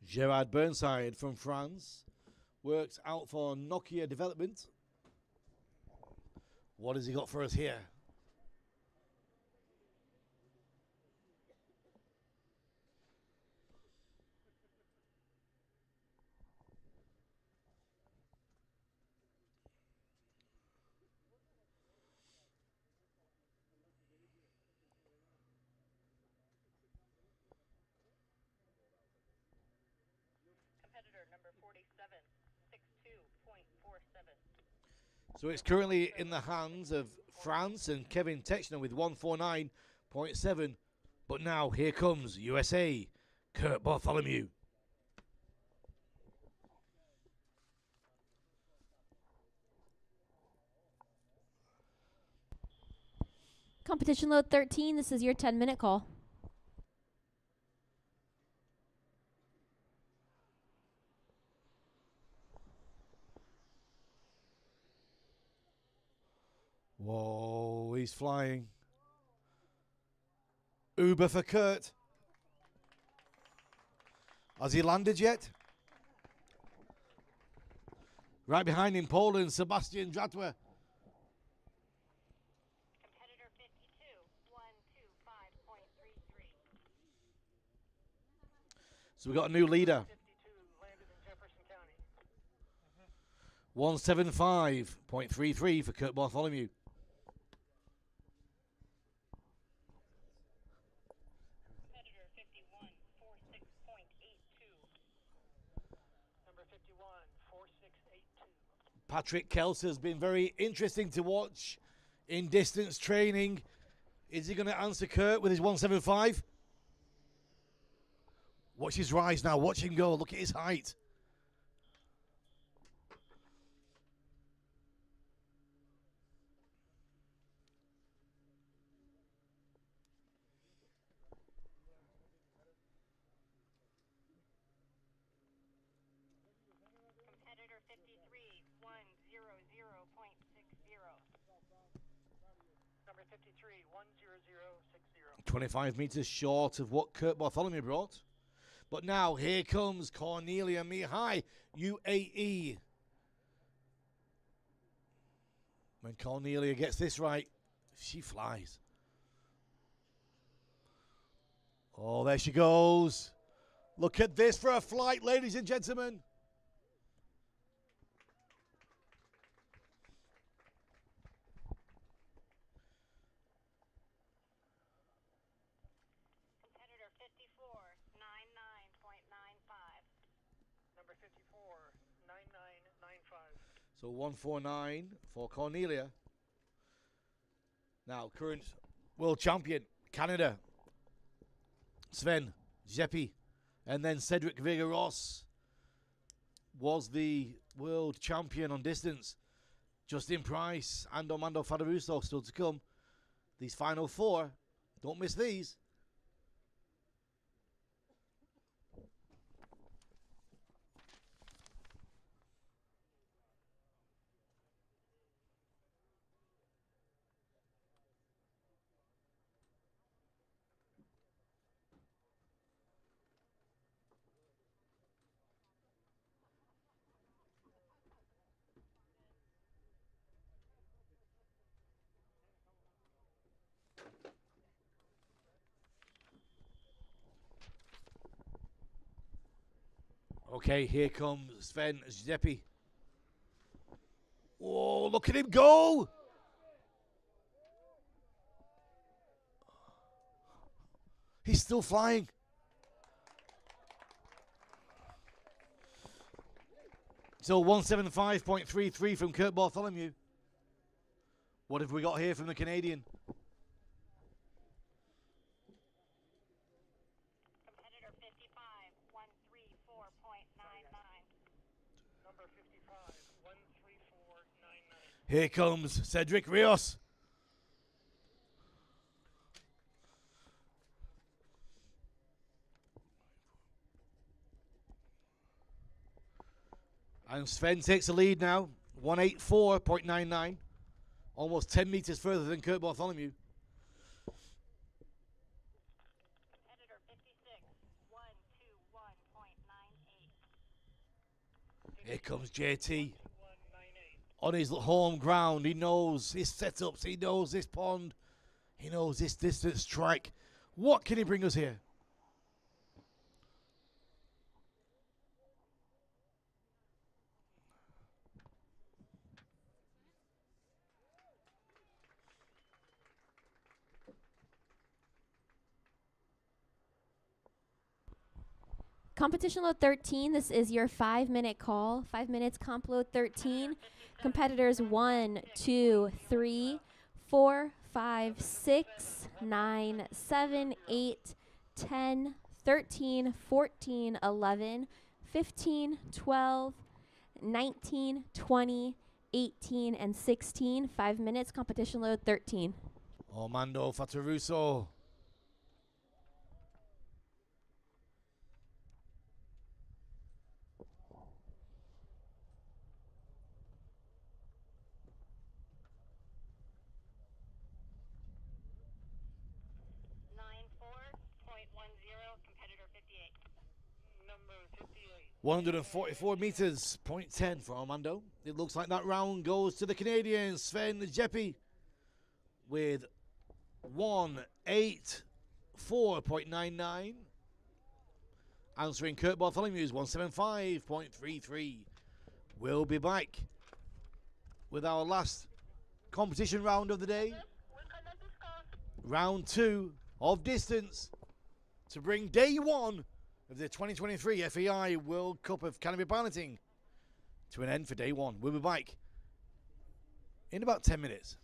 Gerard Burnside from France works out for Nokia Development. What has he got for us here? Competitor number 47, 62.47. So it's currently in the hands of France and Kevin Techner with 149.7. But now here comes USA, Kurt Bartholomew. Competition load 13. This is your 10-minute call. Whoa, he's flying. Uber for Kurt. Has he landed yet? Right behind him, Poland, Sebastian Dratwa. Competitor 52, 125.33. So we've got a new leader. 52 landed in Jefferson County. 175.33 for Kurt Bartholomew. Patrick Kels has been very interesting to watch in distance training. Is he going to answer Kurt with his 175? Watch his rise now. Watch him go. Look at his height. Competitor 53, 100.60. Number 53, 10060. 25 meters short of what Kurt Bartholomew brought. But now here comes Cornelia Mihai, UAE. When Cornelia gets this right, she flies. Oh, there she goes. Look at this for a flight, ladies and gentlemen. Competitor 54, 99.95. Number 54, 9995. So 149 for Cornelia. Now, current world champion, Canada, Sven Zeppi, and then Cedric Vega-Ross was the world champion on distance. Justin Price and Armando Fadaruso still to come. These final four, don't miss these. Okay, here comes Sven Zeppi. Oh, look at him go! He's still flying. So 175.33 from Kurt Bartholomew. What have we got here from the Canadian? Competitor 55, 134.99. Number 55, 13499. Here comes Cedric Rios. And Sven takes the lead now, 184.99. Almost 10 meters further than Kurt Bartholomew. Competitor 56, 121.98. Here comes JT 2198. on his home ground. He knows his setups. He knows this pond. He knows this distance track. What can he bring us here? Competition load 13. This is your 5-minute call. 5 minutes, comp load 13. Competitors 1, 2, 3, 4, 5, 6, 9, 7, 8, 10, 13, 14, 11, 15, 12, 19, 20, 18, and 16. 5 minutes, competition load 13. Armando Fataruso. Competitor 58. Number 58. 144 meters, 0.10 for Armando. It looks like that round goes to the Canadian, Sven Zeppi, with 184.99. Answering Kurt Bartholomew's 175.33. We'll be back with our last competition round of the day. Round 2 of distance to bring day 1 of the 2023 FAI World Cup of Canopy Piloting to an end for day one. We'll be back in about 10 minutes.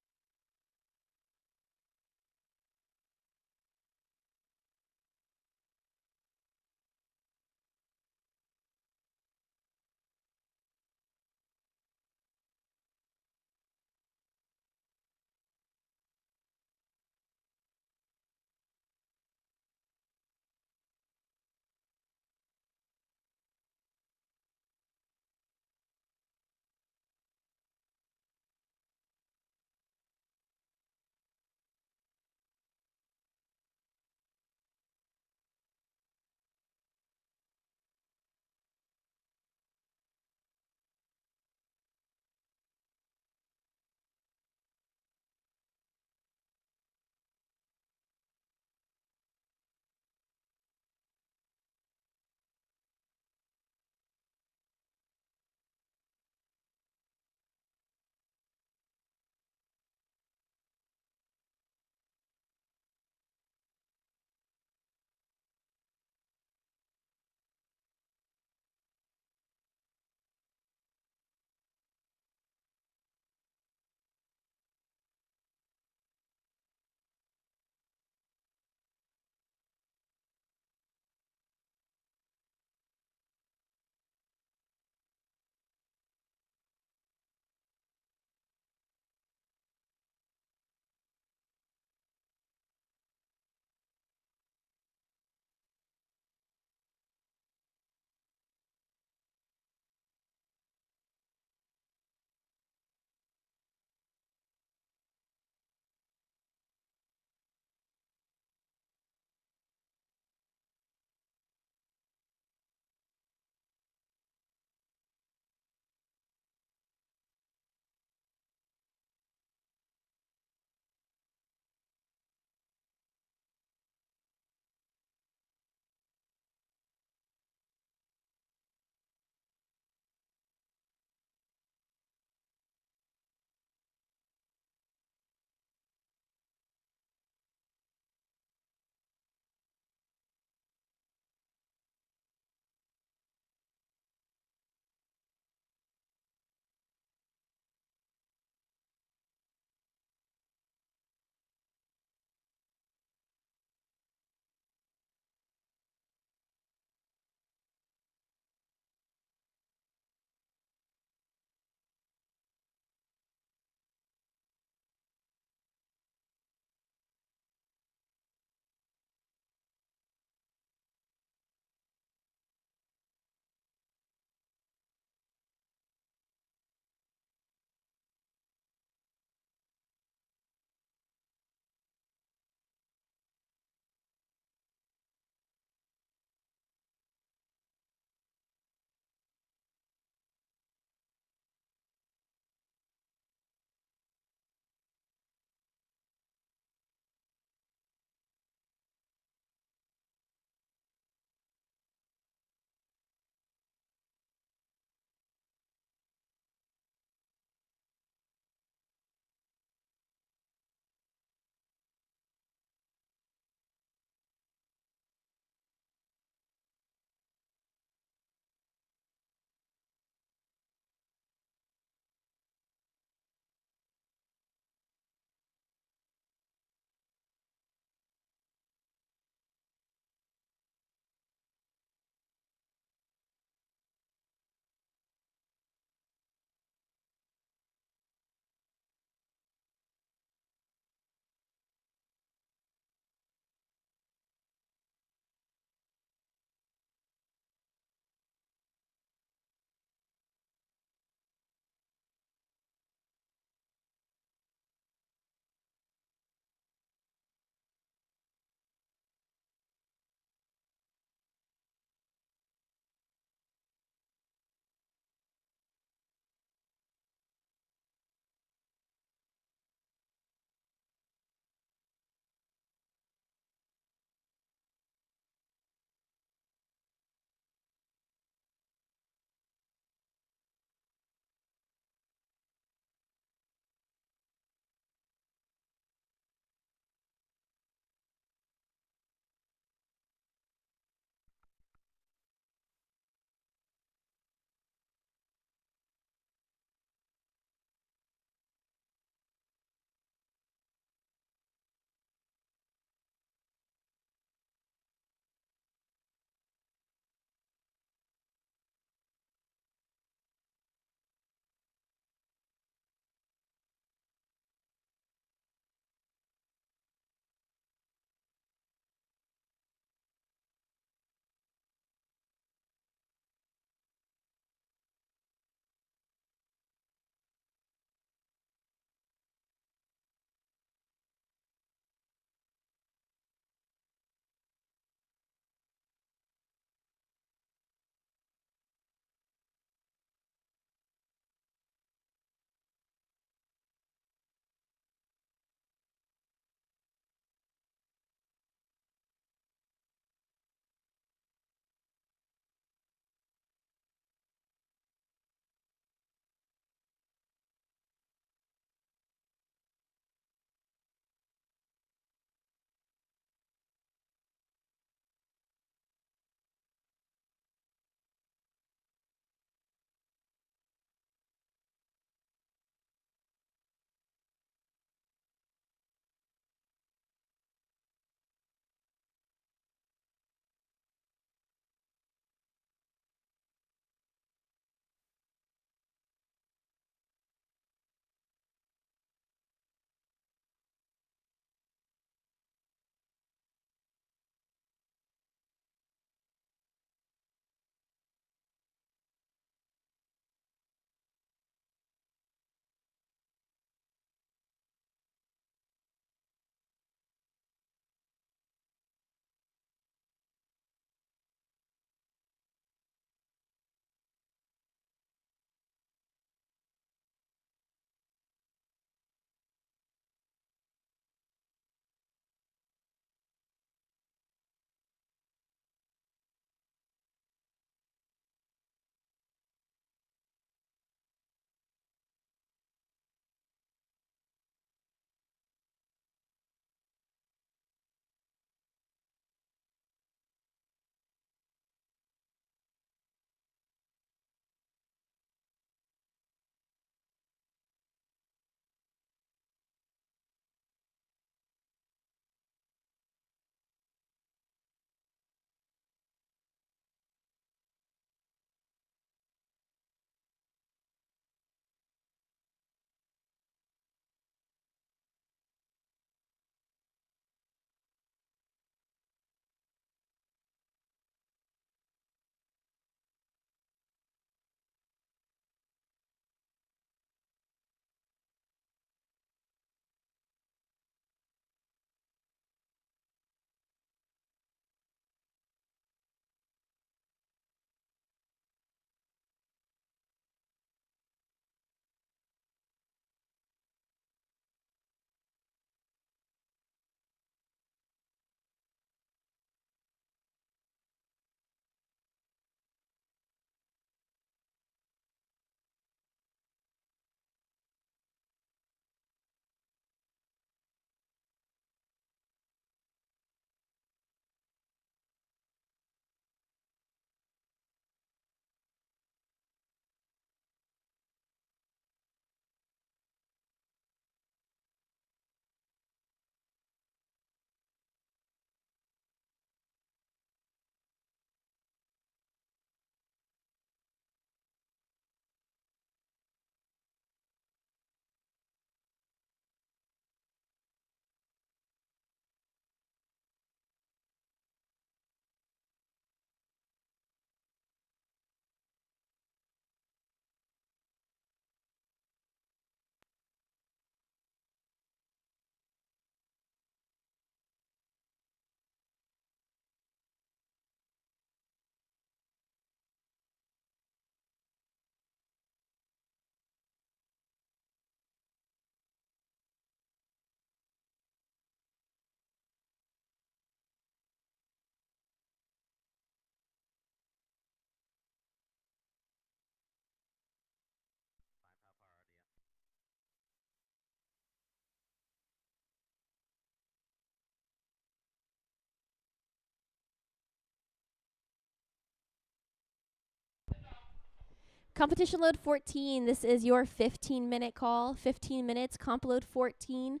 Competition load 14. This is your 15-minute call. 15 minutes. Comp load 14.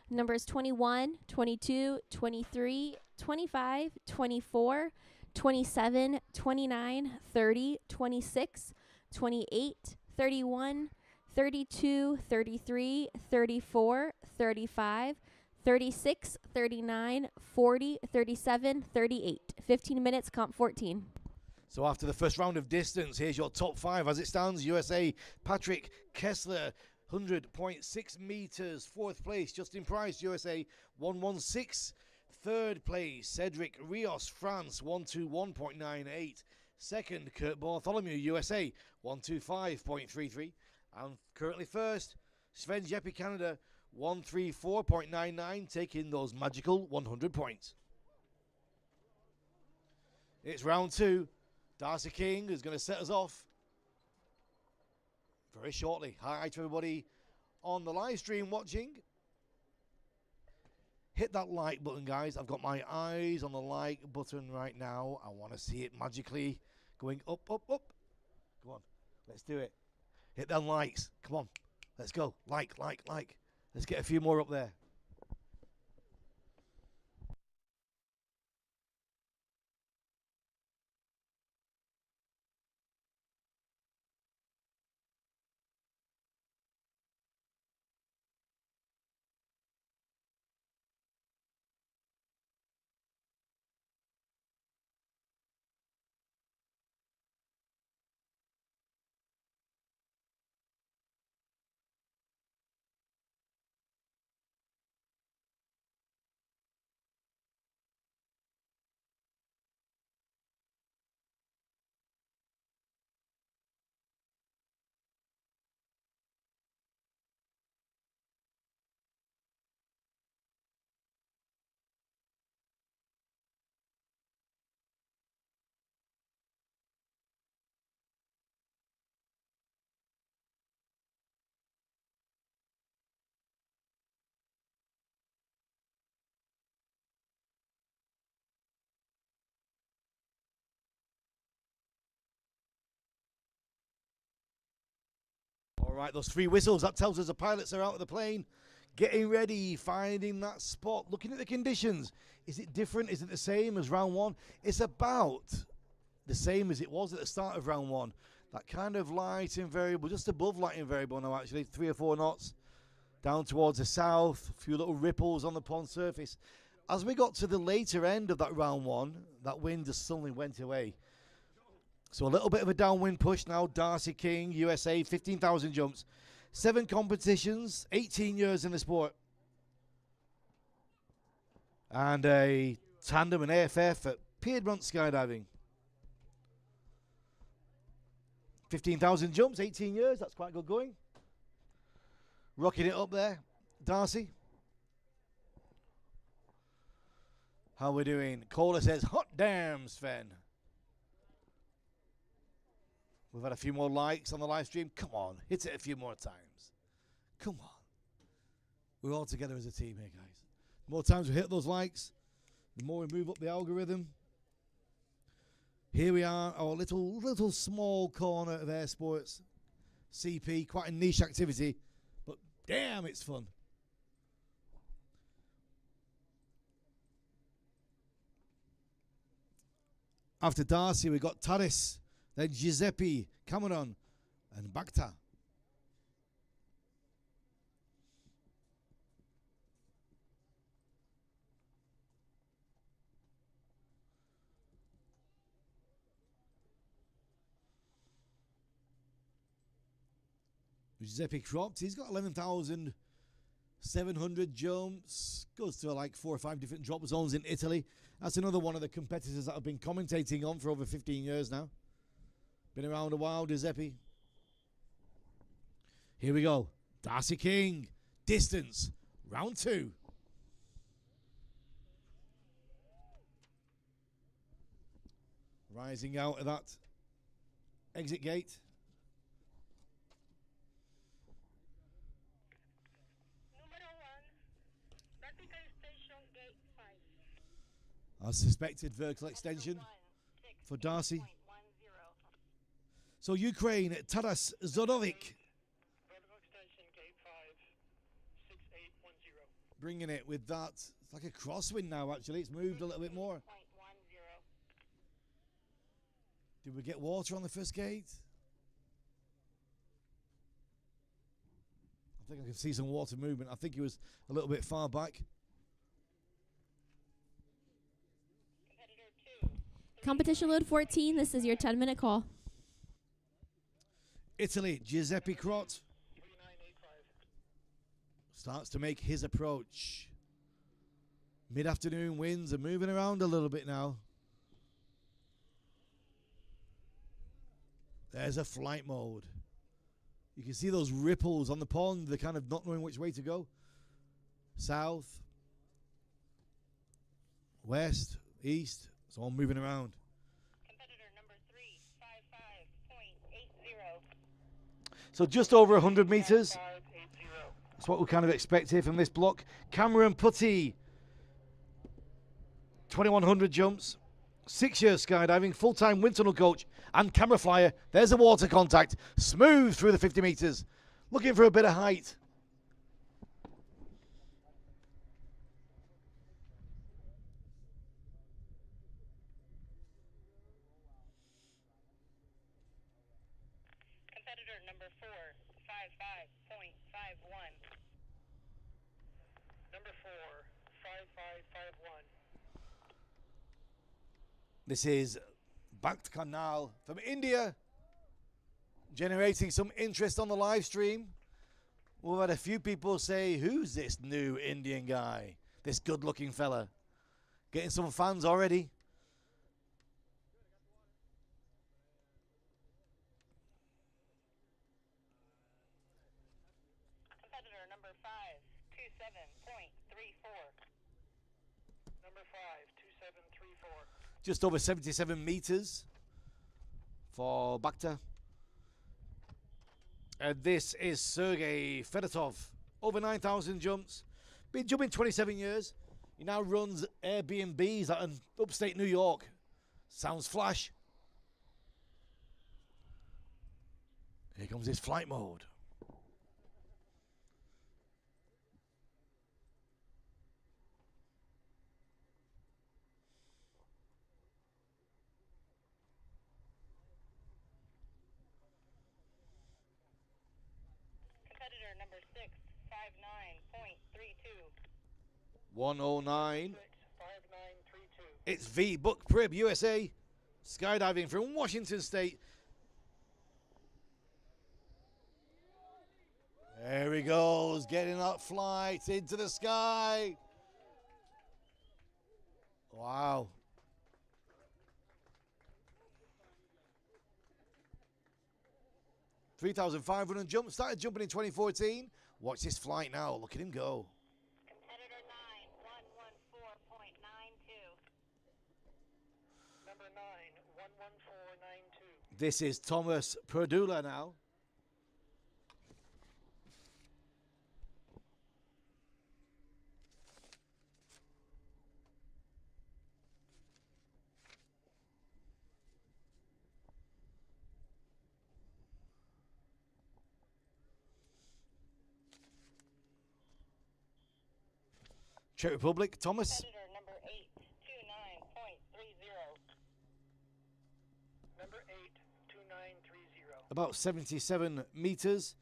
Numbers 21, 22, 23, 25, 24, 27, 29, 30, 26, 28, 31, 32, 33, 34, 35, 36, 39, 40, 37, 38. 15 minutes, comp 14. So after the first round of distance, here's your top 5 as it stands. USA, Patrick Kessler, 100.6 meters. 4th place, Justin Price, USA, 116. 3rd place, Cedric Rios, France, 121.98. 2nd, Kurt Bartholomew, USA, 125.33. And currently 1st, Sven Jeppe, Canada, 134.99, taking those magical 100 points. It's round 2. Darcy King is going to set us off very shortly. Hi to everybody on the live stream watching. Hit that like button, guys. I've got my eyes on the like button right now. I want to see it magically going up, up, up. Come on, let's do it. Hit them likes. Come on, let's go. Like, like, like. Let's get a few more up there. All right, those 3 whistles, that tells us the pilots are out of the plane, getting ready, finding that spot, looking at the conditions. Is it different? Is it the same as round 1? It's about the same as it was at the start of round 1. That kind of lighting variable, just above lighting variable now actually, 3 or 4 knots, down towards the south, a few little ripples on the pond surface. As we got to the later end of that round 1, that wind just suddenly went away. So a little bit of a downwind push now. Darcy King, USA, 15,000 jumps. 7 competitions, 18 years in the sport. And a tandem and AFF at Piedmont Skydiving. 15,000 jumps, 18 years. That's quite good going. Rocking it up there. Darcy. How we doing? Caller says, hot damn, Sven. We've had a few more likes on the live stream. Come on, hit it a few more times. Come on. We're all together as a team here, guys. The more times we hit those likes, the more we move up the algorithm. Here we are, our little small corner of air sports. CP, quite a niche activity, but damn, it's fun. After Darcy, we've got Taris, then Giuseppe, Cameron, and Bakta. Giuseppe cropped. He's got 11,700 jumps. Goes to like 4 or 5 different drop zones in Italy. That's another one of the competitors that I've been commentating on for over 15 years now. Been around a while, Giuseppe. Here we go. Darcy King. Distance. Round 2. Rising out of that exit gate. As suspected, vertical extension for Darcy. So Ukraine, Taras Zorovic Vertical extension, gate 5, 6810. bringing it with that. It's like a crosswind now, actually. It's moved a little bit more. Did we get water on the first gate? I think I can see some water movement. I think it was a little bit far back. Competition load 14. This is your 10-minute call. Italy, Giuseppe Crot 3985. starts to make his approach. Mid-afternoon winds are moving around a little bit now. There's a flight mode. You can see those ripples on the pond. They're kind of not knowing which way to go. South, west, east. It's all moving around. Competitor number 355.80. So just over 100 meters. 580. That's what we kind of expect here from this block. Cameron Putty, 2100 jumps, 6 years skydiving, full-time wind tunnel coach and camera flyer. There's a water contact, smooth through the 50 meters, looking for a bit of height. Competitor number 455.51. Number 4, 5551. This is Bhakt Kanal from India, generating some interest on the live stream. We've had a few people say, who's this new Indian guy? This good-looking fella. Getting some fans already. Competitor number 527.34. Number 52734. Just over 77 meters for Bhakta. And this is Sergey Fedotov, over 9,000 jumps. Been jumping 27 years. He now runs Airbnbs out in upstate New York. Sounds flash. Here comes his flight mode. Competitor number 659.32. 109. 65932. It's V Book Prib USA. Skydiving from Washington State. There he goes, getting that flight into the sky. Wow. $3,500 jump. Started jumping in 2014. Watch this flight now. Look at him go. Competitor 9114.92. Number 911492. This is Thomas Perdula now. Czech Republic, Thomas. Competitor number 829.30. Number 82930. About 77 meters.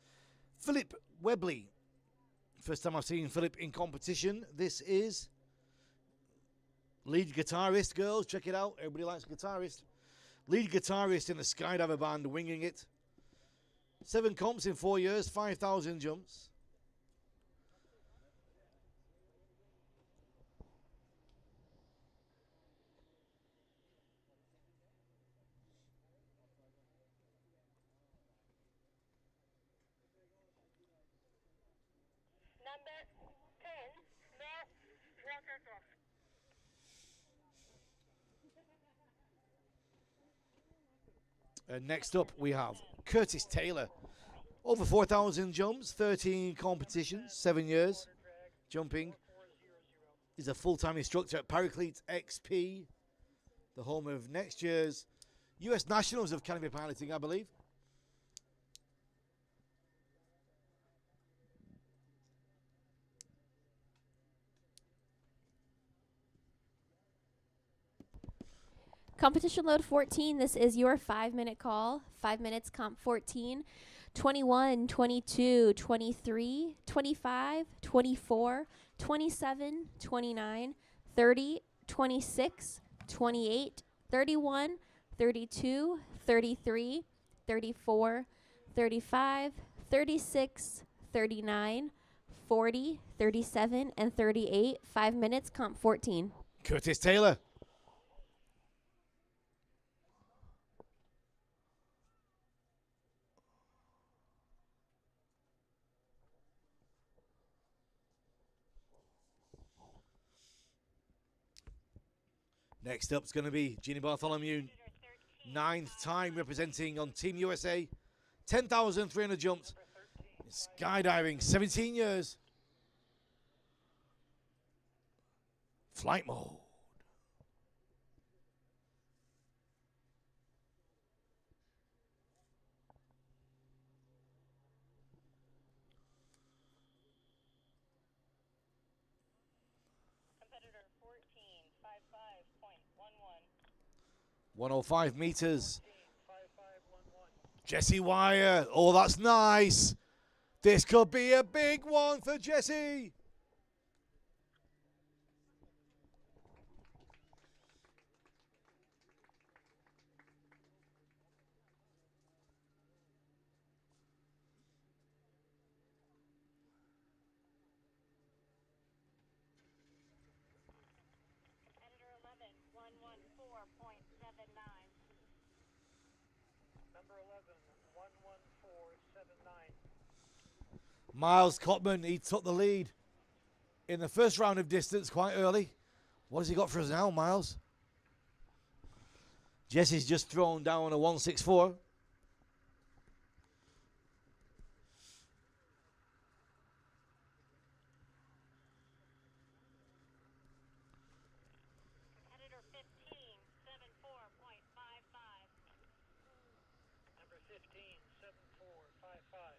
Philip Webley. First time I've seen Philip in competition. This is lead guitarist, girls. Check it out. Everybody likes guitarist. Lead guitarist in the Skydiver band, winging it. 7 comps in 4 years, 5,000 jumps. Number 10, North Watercroft. Next up, we have Curtis Taylor. Over 4,000 jumps, 13 competitions, 7 years jumping. He's a full-time instructor at Paraclete XP, the home of next year's US Nationals of Canopy Piloting, I believe. Competition load 14. This is your 5-minute call. 5 minutes, comp 14. 21, 22, 23, 25, 24, 27, 29, 30, 26, 28, 31, 32, 33, 34, 35, 36, 39, 40, 37, and 38. 5 minutes, comp 14. Curtis Taylor. Next up is going to be Ginny Bartholomew, 9th time representing on Team USA, 10,300 jumps, skydiving, 17 years. Flight mode. Competitor 14, 55.11. 105 meters. 5511. Jesse Wire. Oh, that's nice. This could be a big one for Jesse. Competitor 11, 114.79. Number 11, 11479. Miles Cotman, he took the lead in the first round of distance quite early. What has he got for us now, Miles? Jesse's just thrown down a 164. Competitor 15, 74.55. Number 15, 7455.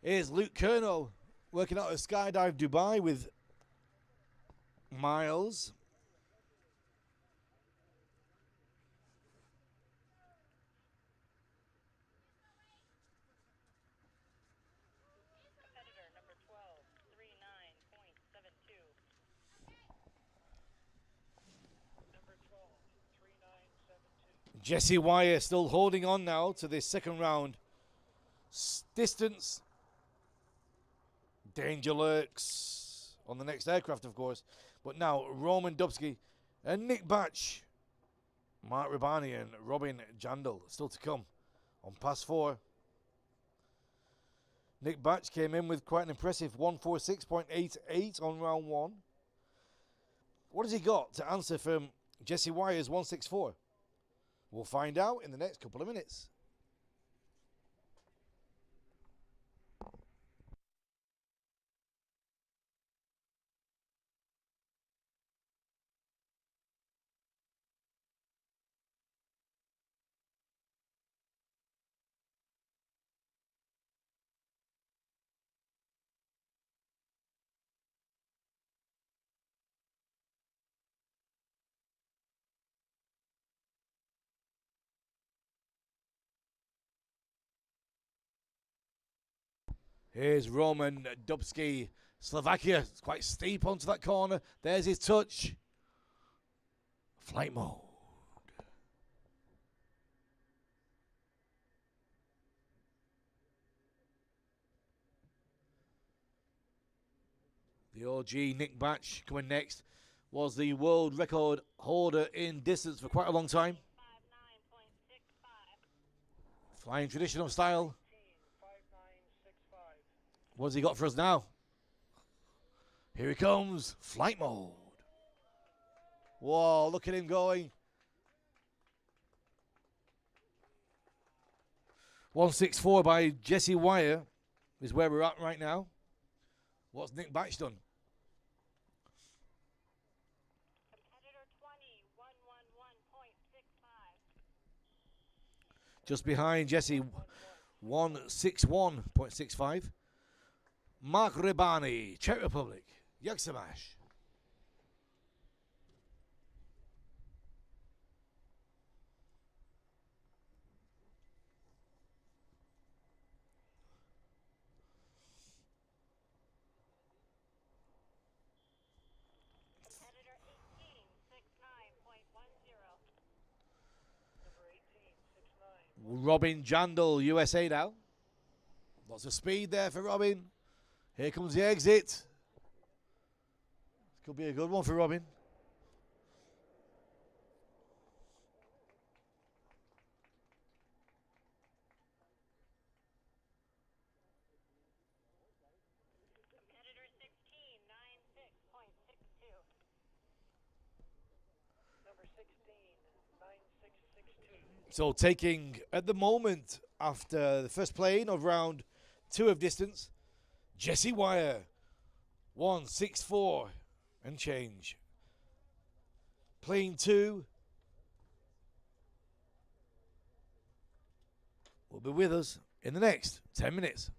Here's Luke Kerno working out at Skydive Dubai with Miles. Competitor number 12, 39.72. Number 12, 3972. Jesse Wire still holding on now to this second round. Distance. Danger lurks on the next aircraft, of course. But now Roman Dubsky and Nick Batch, Mark Rabani and Robin Jandal still to come on pass 4. Nick Batch came in with quite an impressive 146.88 on round 1. What has he got to answer from Jesse Wire's 164? We'll find out in the next couple of minutes. Here's Roman Dubsky, Slovakia. It's quite steep onto that corner. There's his touch. Flight mode. The OG Nick Batch coming next was the world record holder in distance for quite a long time. 59.65. Flying traditional style. 5965. What's he got for us now? Here he comes. Flight mode. Whoa, look at him going. 164 by Jesse Wire is where we're at right now. What's Nick Batch done? Competitor 20, 111.65. Just behind Jesse, 161.65. Mark Rebani, Czech Republic, Yaksamash. Robin Jandal, USA now. Lots of speed there for Robin. Here comes the exit. This could be a good one for Robin. Competitor 16, 96.62. Number 16, 9662. So taking, at the moment, after the first plane of round 2 of distance, Jesse Wire, 164 and change. Plane 2 will be with us in the next 10 minutes.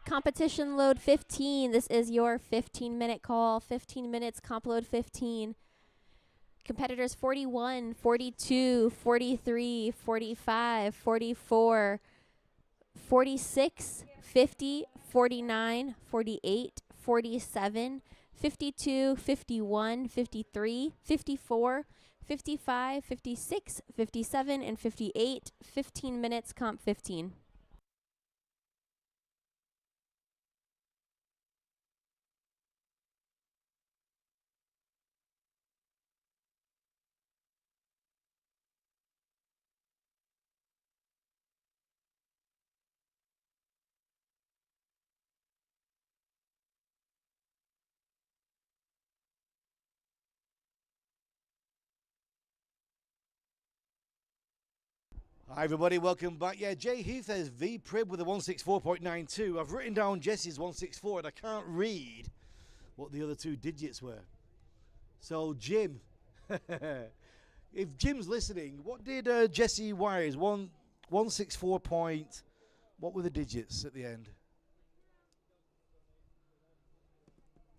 Competition load 15. This is your 15-minute call. 15 minutes, comp load 15. Competitors 41, 42, 43, 45, 44, 46, 50, 49, 48, 47, 52, 51, 53, 54, 55, 56, 57, and 58. 15 minutes, comp 15. Hi everybody, welcome back. Yeah, Jay Heath says V Prib with a 164.92. I've written down Jesse's 164 and I can't read what the other two digits were. So Jim, if Jim's listening, what did Jesse Wires 164 point? What were the digits at the end?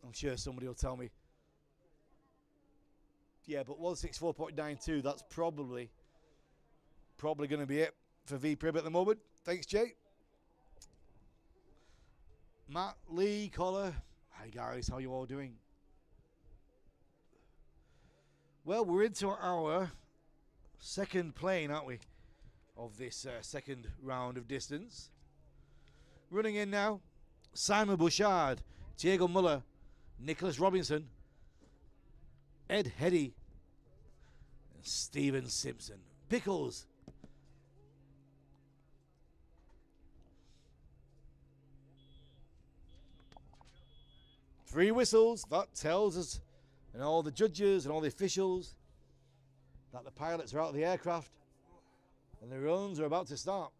I'm sure somebody will tell me. Yeah, but 164.92. That's probably going to be it for V Prib at the moment. Thanks, Jay. Matt, Lee, Collar. Hi guys, how you all doing? Well, we're into our second plane, aren't we, of this second round of distance. Running in now, Simon Bouchard, Diego Muller, Nicholas Robinson, Ed Heddy, and Stephen Simpson. Pickles. Three whistles, that tells us, and all the judges and all the officials, that the pilots are out of the aircraft and the runs are about to start.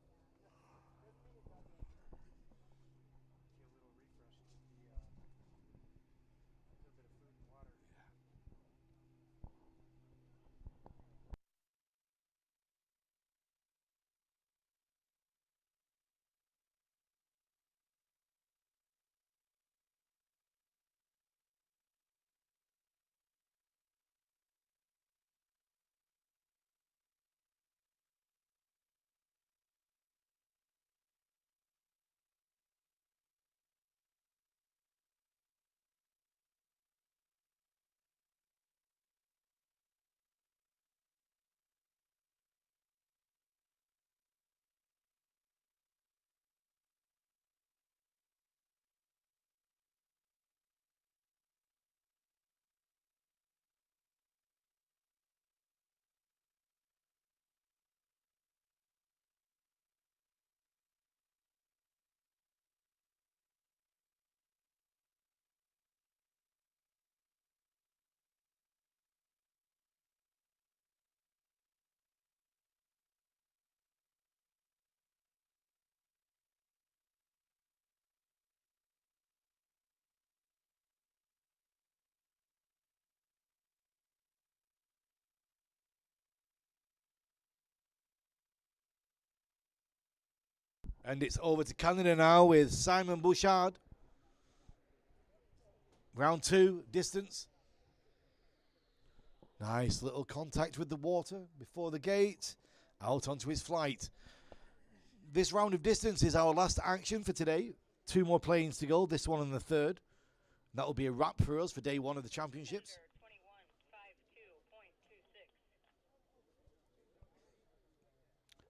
And it's over to Canada now with Simon Bouchard. Round two, distance. Nice little contact with the water before the gate. Out onto his flight. This round of distance is our last action for today. Two more planes to go, this one and the third. That will be a wrap for us for day one of the championships.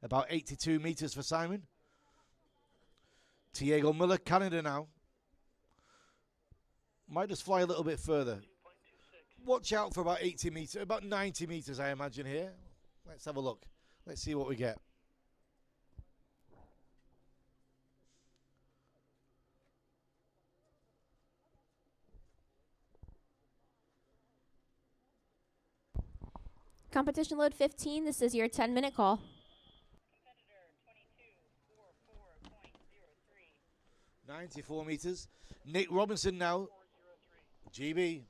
About 82 meters for Simon. Diego Miller, Canada now. Might just fly a little bit further. Watch out for about 80 meters, about 90 meters, I imagine here. Let's have a look. Let's see what we get. Competition load 15. This is your 10-minute call. 94 meters. Nick Robinson now. GB.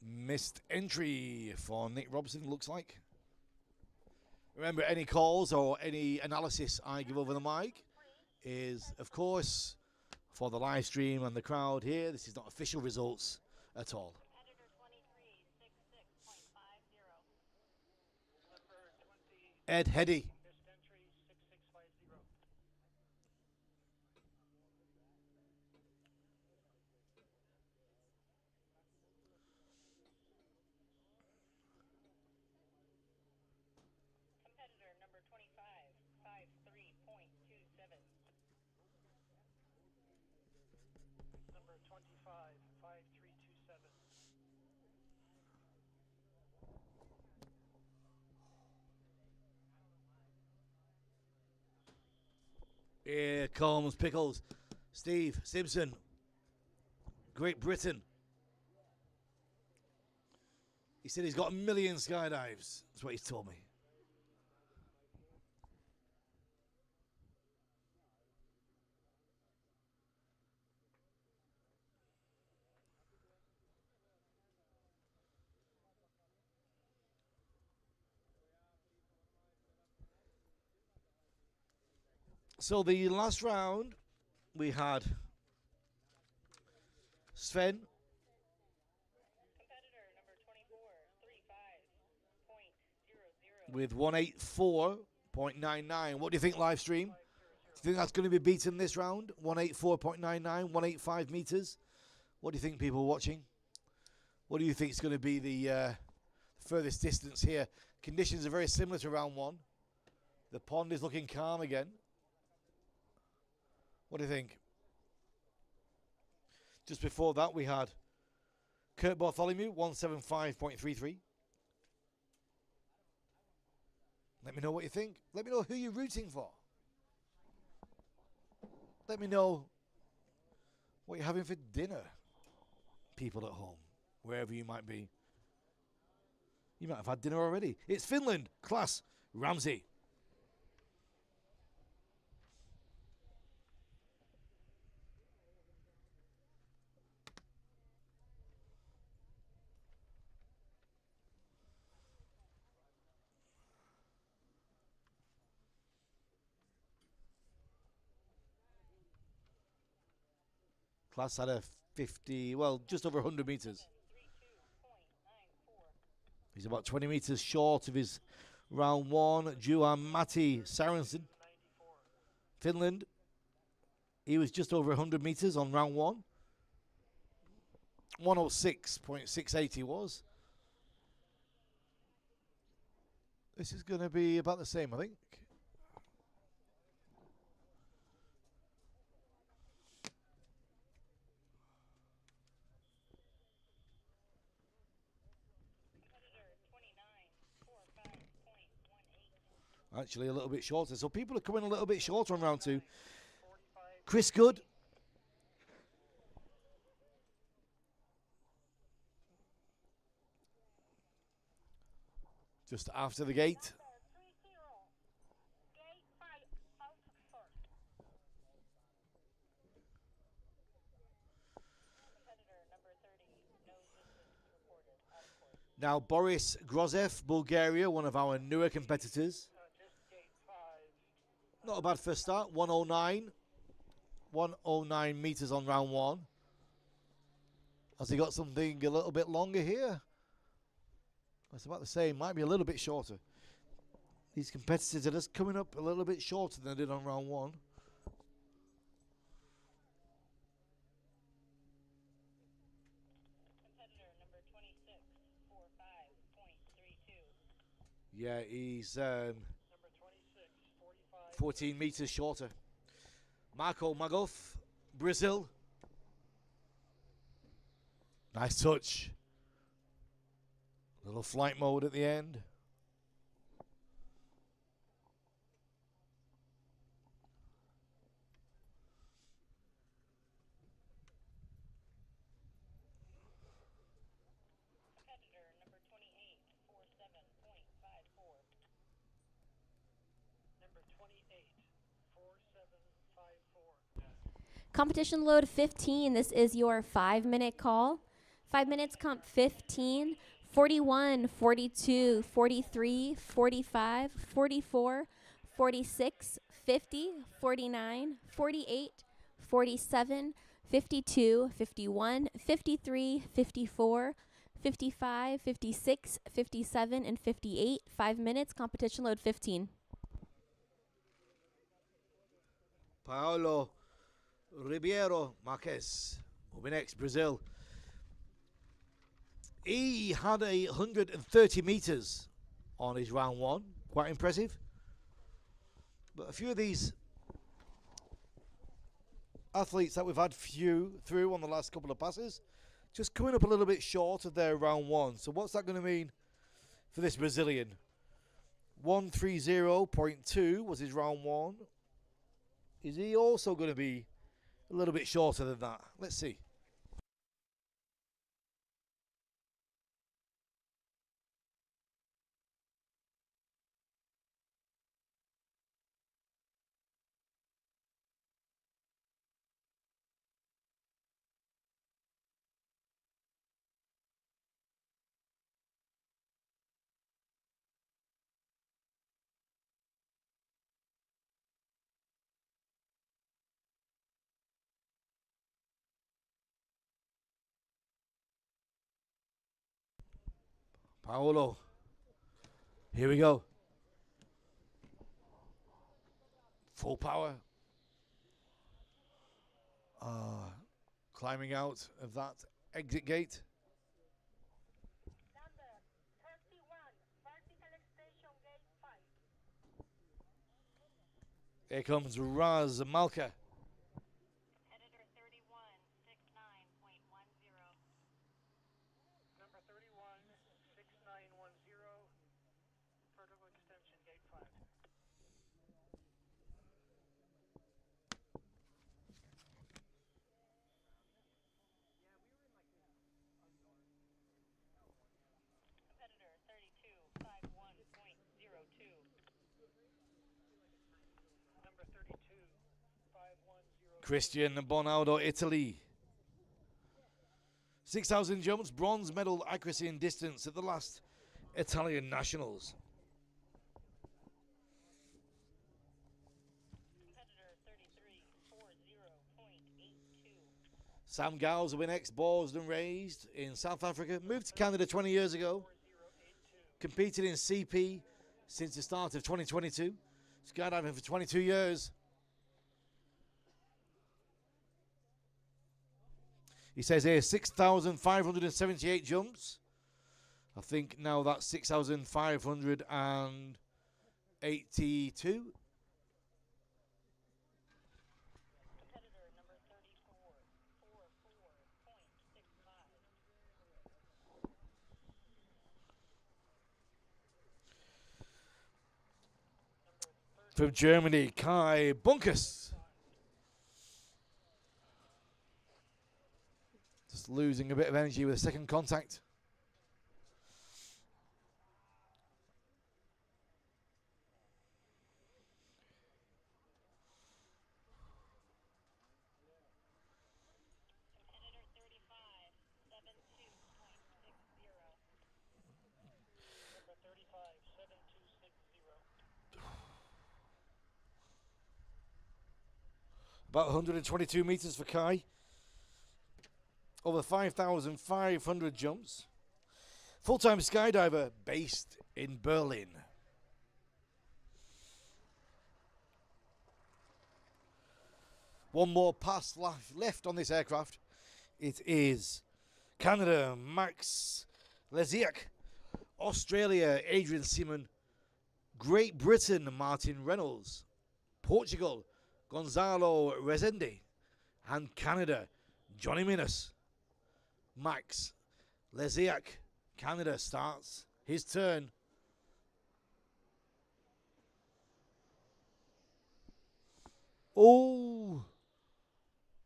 Missed entry for Nick Robinson, looks like. Remember, any calls or any analysis I give over the mic is, of course, for the live stream and the crowd here. This is not official results at all. Competitor 2366.50. Number 20, Ed Heddy. missed entry 6650. Competitor number 2553.27. Number 25, 5327. Here comes Pickles. Steve Simpson. Great Britain. He said he's got 1 million skydives. That's what he's told me. So the last round, we had Sven Competitor number 2435.00. with 184.99. What do you think, live stream? Do you think that's going to be beaten this round? 184.99, 185 meters. What do you think, people watching? What do you think is going to be the furthest distance here? Conditions are very similar to round one. The pond is looking calm again. What do you think? Just before that, we had Kurt Bartholomew, 175.33. Let me know what you think. Let me know who you're rooting for. Let me know what you're having for dinner, people at home, wherever you might be. You might have had dinner already. It's Finland, class, Ramsey. Class had a 50, well, just over 100 meters. 32.94. He's about 20 meters short of his round one. Juhan Matti Sarensen, 94. Finland. He was just over 100 meters on round one. 106.68 he was. This is going to be about the same, I think. Competitor 2945.18. Actually, a little bit shorter. So people are coming a little bit shorter on round two. 45. Chris Good. Just after the gate. Number 30. Gate 5 out first. Competitor number 30. No distance reported. Out of course. Now, Boris Grozev, Bulgaria, one of our newer competitors. Just gate 5. Not a bad first start. 109. 109 meters on round one. Has he got something a little bit longer here? It's about the same. Might be a little bit shorter. These competitors are just coming up a little bit shorter than they did on round one. Competitor number 2645.32. Yeah, he's Number 26, 45. 14 meters shorter. Marco Magoff, Brazil. Nice touch. Little flight mode at the end. Competitor number 2847.54. Number 28, 4754. Competition load 15. This is your 5-minute call. 5 minutes, comp 15, 41, 42, 43, 45, 44, 46, 50, 49, 48, 47, 52, 51, 53, 54, 55, 56, 57, and 58. 5 minutes. Competition load 15. Paolo Ribeiro Marquez will be next, Brazil. He had 130 meters on his round one. Quite impressive. But a few of these athletes that we've had through on the last couple of passes just coming up a little bit short of their round one. So what's that going to mean for this Brazilian? 130.2 was his round one. Is he also going to be a little bit shorter than that? Let's see. Paolo. Here we go. Full power. Climbing out of that exit gate. Number 31, vertical extension gate 5. Here comes Raz Malka. Competitor 31, 69.10. Number 31, 6910, vertical extension, gate 5. Competitor 32, 51.02. Number 32, 510. Christian Bonaldo, Italy. 6,000 jumps, bronze medal accuracy and distance at the last Italian Nationals. Competitor 33, 40.82. Sam Gowes will win X balls and raised in South Africa. Moved to Canada 20 years ago. 4082. Competed in CP since the start of 2022. Skydiving for 22 years. He says here 6,578 jumps. I think now that's 6,582. Competitor number 34, 44.65. From Germany, Kai Bunkus. Just losing a bit of energy with a second contact. Competitor 35, 72.60. Number 35, 7260. About 122 meters for Kai. Over 5,500 jumps. Full-time skydiver based in Berlin. One more pass left on this aircraft. It is Canada, Max Lesiak. Australia, Adrian Seaman. Great Britain, Martin Reynolds. Portugal, Gonzalo Rezende. And Canada, Johnny Minus. Max Lesiak, Canada, starts his turn. Oh,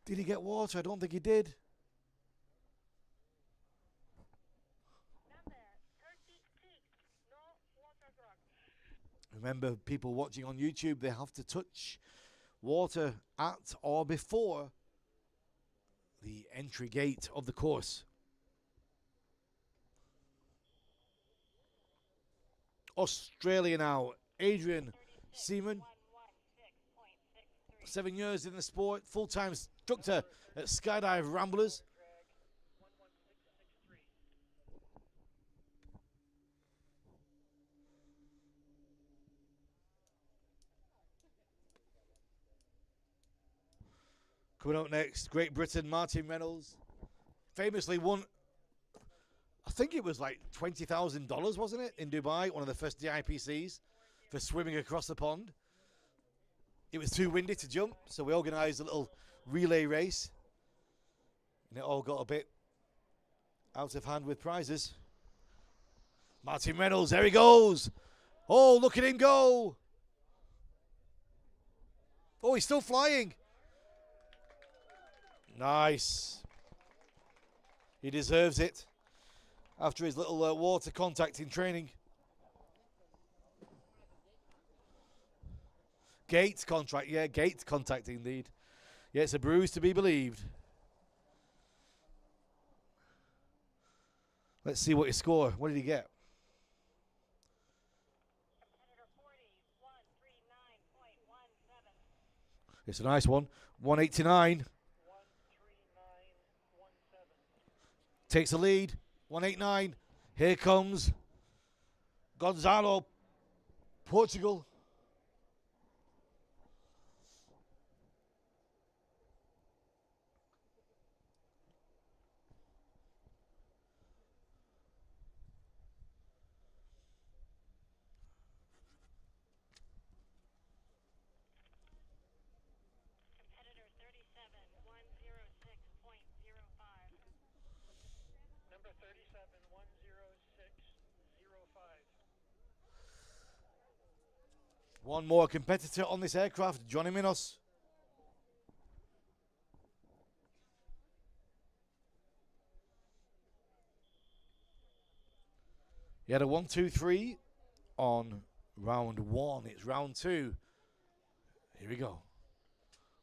did he get water? I don't think he did. Number 36, no water drop. Remember, people watching on YouTube, they have to touch water at or before the entry gate of the course. Australia now. Adrian Seaman, 7 years in the sport, full-time instructor at Skydive Ramblers. Coming up next, Great Britain, Martin Reynolds. Famously won, I think it was like $20,000, wasn't it, in Dubai, one of the first DIPCs for swimming across the pond. It was too windy to jump, so we organised a little relay race. And it all got a bit out of hand with prizes. Martin Reynolds, there he goes. Oh, look at him go. Oh, he's still flying. Nice. He deserves it after his little water contact in training. Gate contact, yeah, gate contact indeed. Yeah, it's a bruise to be believed. Let's see what he scored. What did he get? It's a nice one. 189. Takes the lead. 189. Here comes Gonzalo, Portugal. Competitor 37-106.05. Number 37-106.05. One more competitor on this aircraft, Johnny Minos. He had a 1-2-3 on round one. It's round two. Here we go.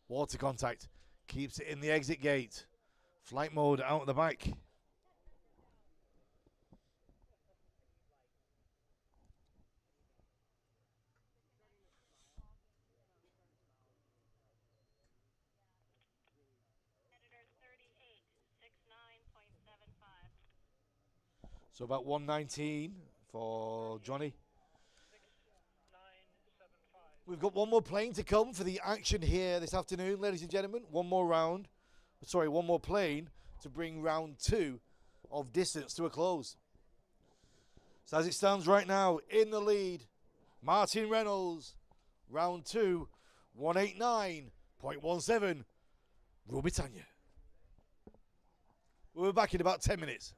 Water contact. Keeps it in the exit gate. Flight mode out the back. Competitor 38-69.75. So about 119 for Johnny. 6975. We've got one more plane to come for the action here this afternoon, ladies and gentlemen. One more round. Sorry, one more plane to bring round two of distance to a close. So as it stands right now, in the lead, Martin Reynolds. Round two, 189.17, Rule Britannia. We'll be back in about 10 minutes.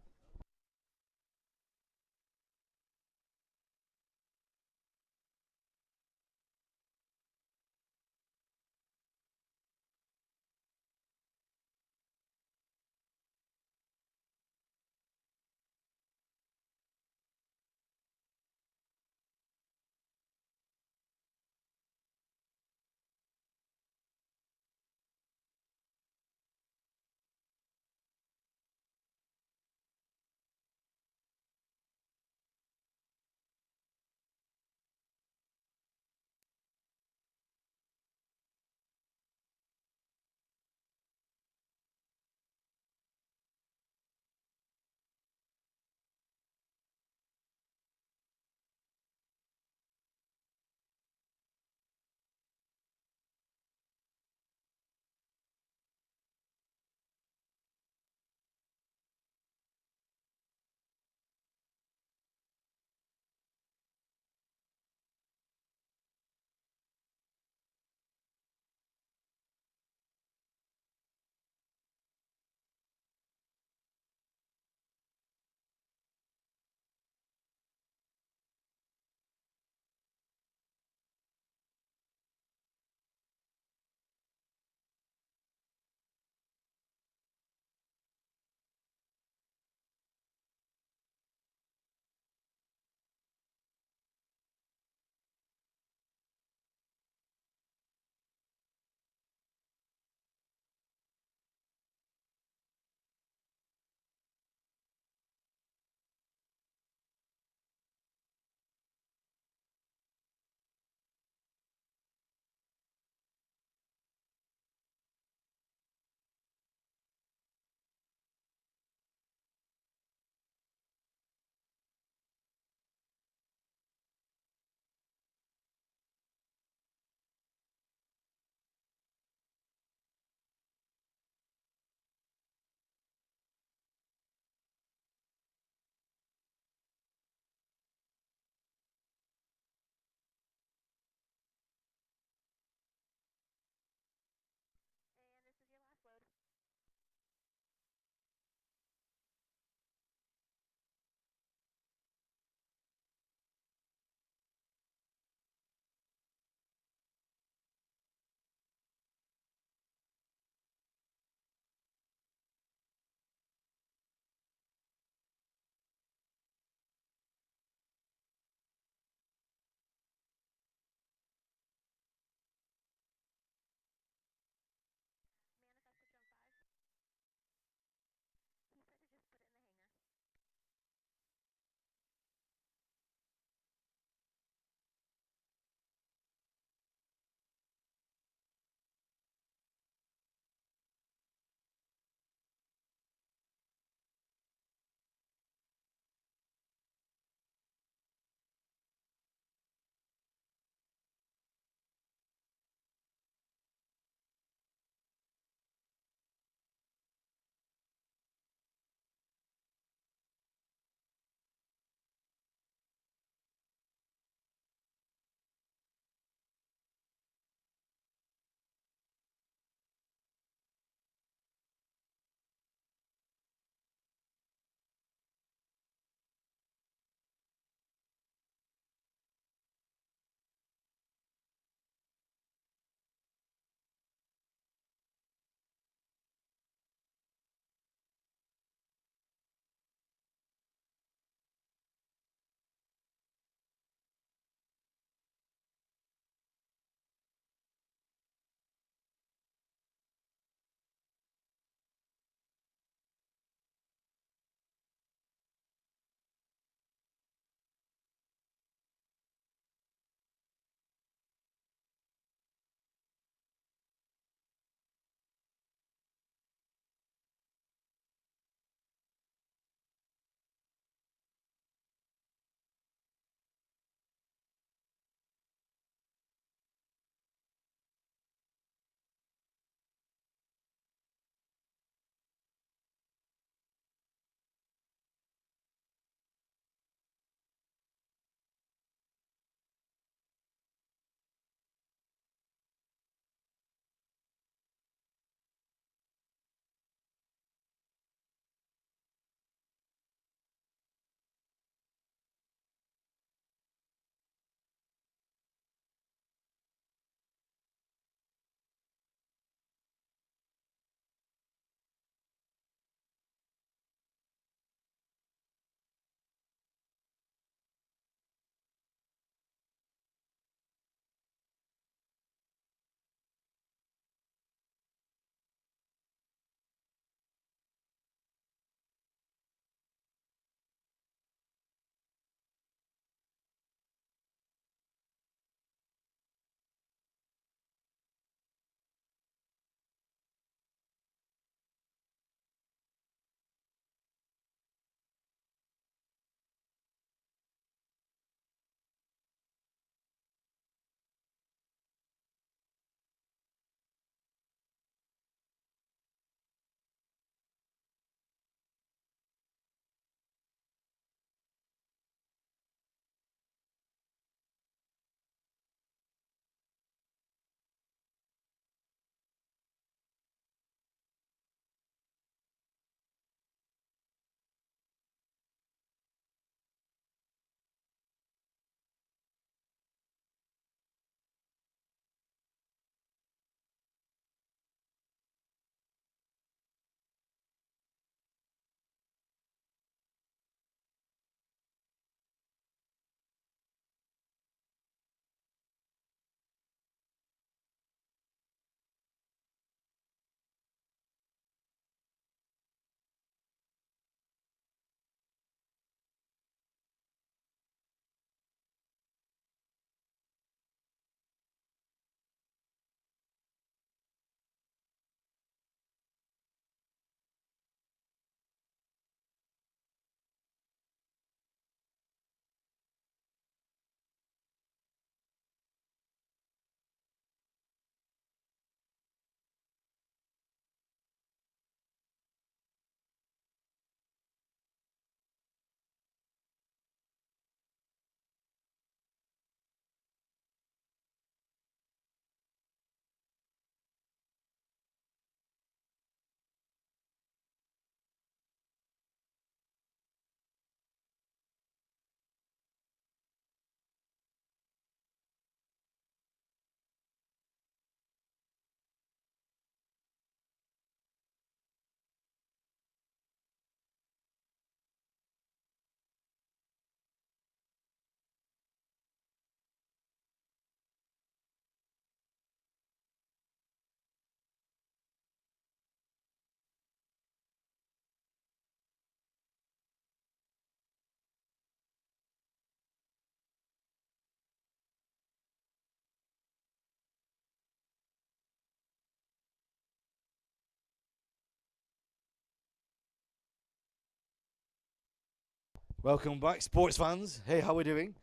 Welcome back, sports fans. Hey, how we doing?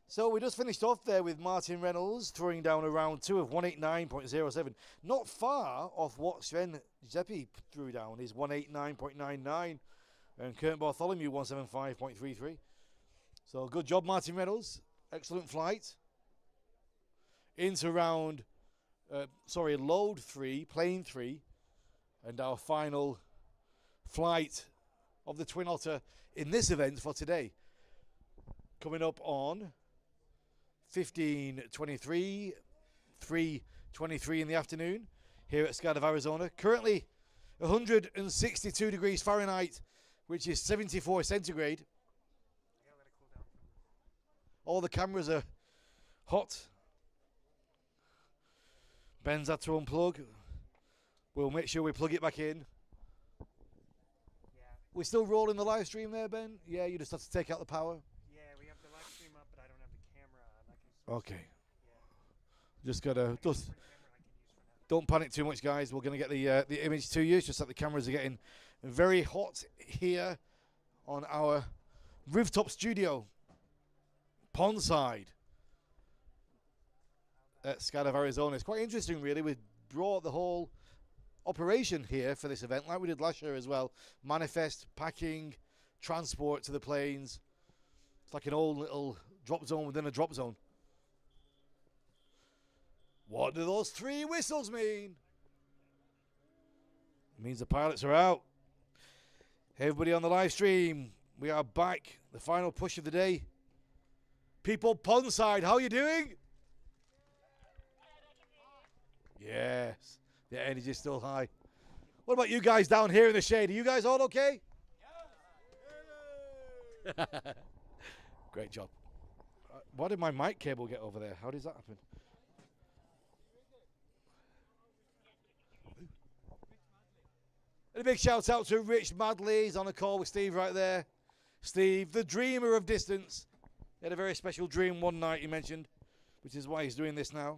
So we just finished off there with Martin Reynolds throwing down a round 2 of 189.07. Not far off what Sven Giuseppe threw down, is 189.99. And Kurt Bartholomew 175.33. So good job, Martin Reynolds. Excellent flight. Into round, load 3, plane 3. And our final flight of the Twin Otter in this event for today. Coming up on 15:23, 3:23 in the afternoon here at Skydive, Arizona. Currently 162 degrees Fahrenheit, which is 74 centigrade. All the cameras are hot. Ben's had to unplug. We'll make sure we plug it back in. We're still rolling the live stream there, Ben? Yeah, you just have to take out the power. Yeah, we have the live stream up, but I don't have the camera on. Okay. Just gotta don't panic too much, guys. We're gonna get the image to you. It's just that the cameras are getting very hot here on our rooftop studio, pondside at Skydive, Arizona. It's quite interesting, really. We brought the whole operation here for this event, like we did last year as well. Manifest, packing, transport to the planes. It's like an old little drop zone within a drop zone. What do those 3 whistles mean? It means the pilots are out. Hey, everybody on the live stream, we are back. The final push of the day. People pondside, how are you doing? Yes. The energy is still high. What about you guys down here in the shade? Are you guys all okay? Yes. Great job. Why did my mic cable get over there? How does that happen? And a big shout out to Rich Madley. He's on a call with Steve right there. Steve, the dreamer of distance. He had a very special dream one night, he mentioned, which is why he's doing this now.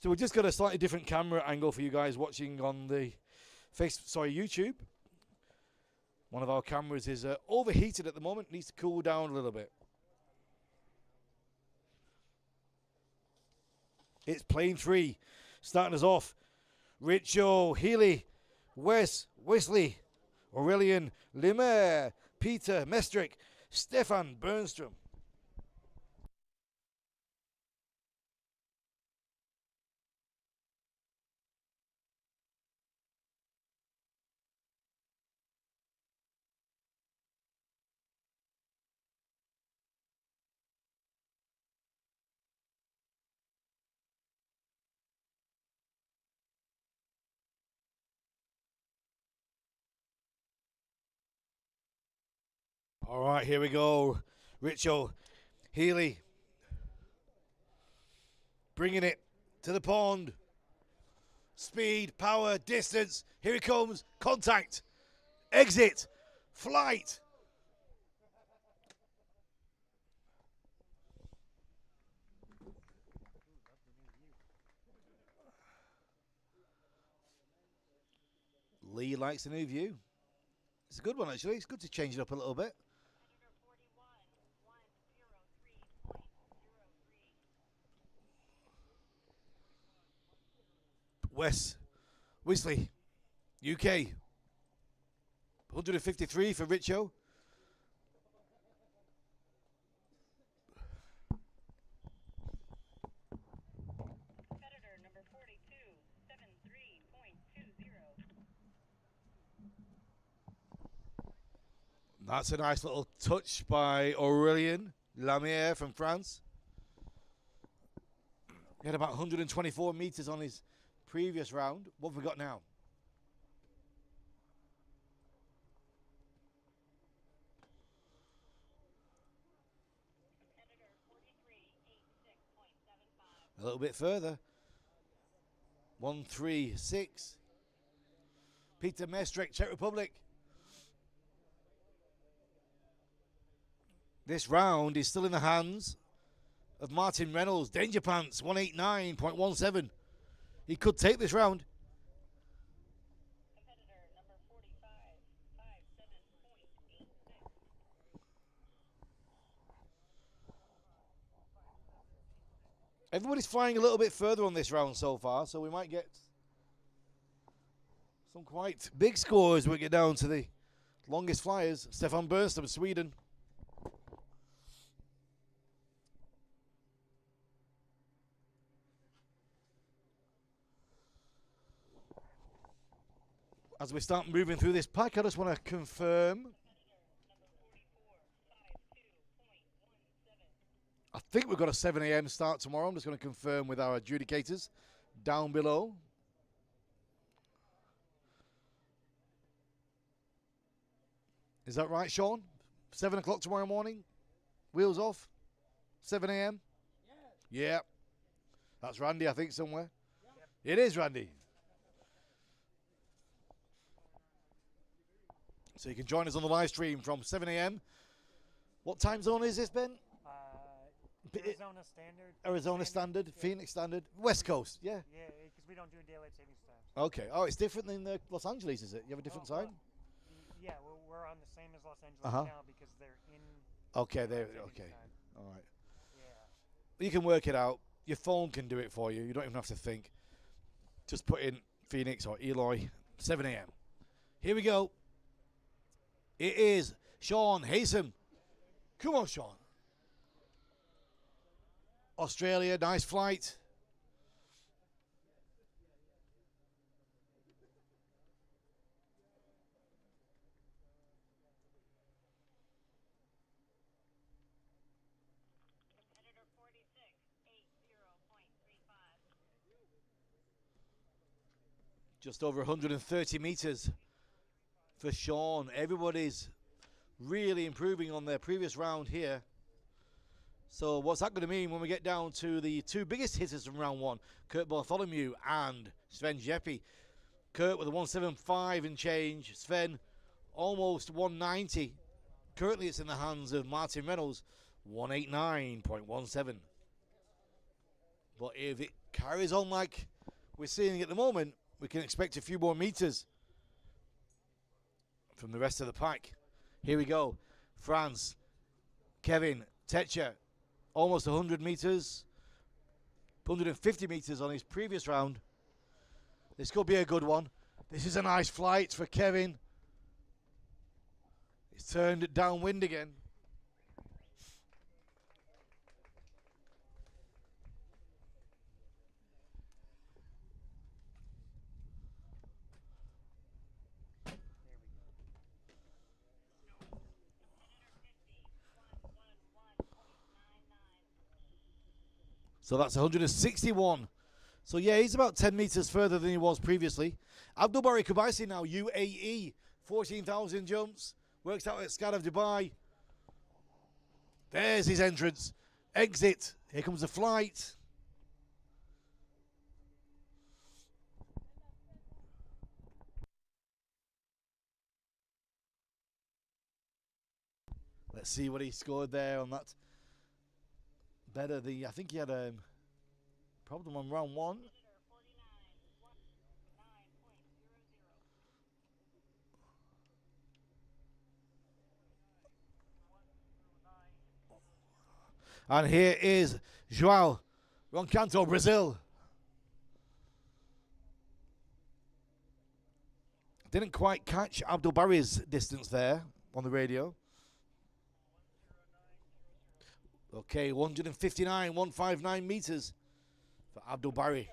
So we're just got a slightly different camera angle for you guys watching on the YouTube. One of our cameras is overheated at the moment, needs to cool down a little bit. It's plane 3, starting us off. Richo, Healy, Wes, Wesley, Aurelian, Limer, Peter, Mestrick, Stefan Bernstrom. All right, here we go. Richo, Healy, bringing it to the pond. Speed, power, distance. Here it comes. Contact. Exit. Flight. Lee likes the new view. It's a good one, actually. It's good to change it up a little bit. Wes Weasley, UK. 153 for Richo. Competitor number 42, 73.20. That's a nice little touch by Aurelien Lamiere from France. He had about 124 meters on his previous round. What have we got now? A little bit further. 136. Peter Mestrick, Czech Republic. This round is still in the hands of Martin Reynolds. Danger Pants, 189.17. He could take this round. Competitor number 45, 57.86. Everybody's flying a little bit further on this round so far, so we might get some quite big scores when we get down to the longest flyers. Stefan Bernström, Sweden. As we start moving through this pack, I just want to confirm. I think we've got a 7 a.m. start tomorrow. I'm just going to confirm with our adjudicators down below. Is that right, Sean? 7 o'clock tomorrow morning? Wheels off? 7 a.m.? Yeah. That's Randy, I think, somewhere. It is Randy. So you can join us on the live stream from 7 a.m. What time zone is this, Ben? Arizona Standard. Arizona Standard, yeah. Phoenix Standard, West Coast, yeah. Yeah, because we don't do daylight savings time. Okay. Oh, it's different than Los Angeles, is it? You have a different time? Yeah, we're on the same as Los Angeles Uh-huh. now because they're in. Okay, there. savings Okay, time. all right. Yeah. You can work it out. Your phone can do it for you. You don't even have to think. Just put in Phoenix or Eloy, 7 a.m. Here we go. It is Sean Haysom. Come on, Sean. Australia, nice flight. Competitor 46, 80.35. Just over 130 meters for Sean. Everybody's really improving on their previous round here. So what's that going to mean when we get down to the two biggest hitters from round one, Kurt Bartholomew and Sven Jeppe? Kurt with a 175 and change. Sven almost 190. Currently it's in the hands of Martin Reynolds, 189.17. But if it carries on like we're seeing at the moment, we can expect a few more meters from the rest of the pack. Here we go. France, Kevin Techer, almost 100 meters, 150 meters on his previous round. This could be a good one. This is a nice flight for Kevin. He's turned downwind again. So that's 161. So yeah, he's about 10 meters further than he was previously. Abdulbari Kubaisi now, UAE, 14,000 jumps. Works out at Skydive Dubai. There's his entrance. Exit. Here comes the flight. Let's see what he scored there on that. Better the, I think he had a problem on round one. And here is João Roncanto, Brazil. Didn't quite catch Abdulbari's distance there on the radio. Okay, 159, 159 meters for Abdulbari.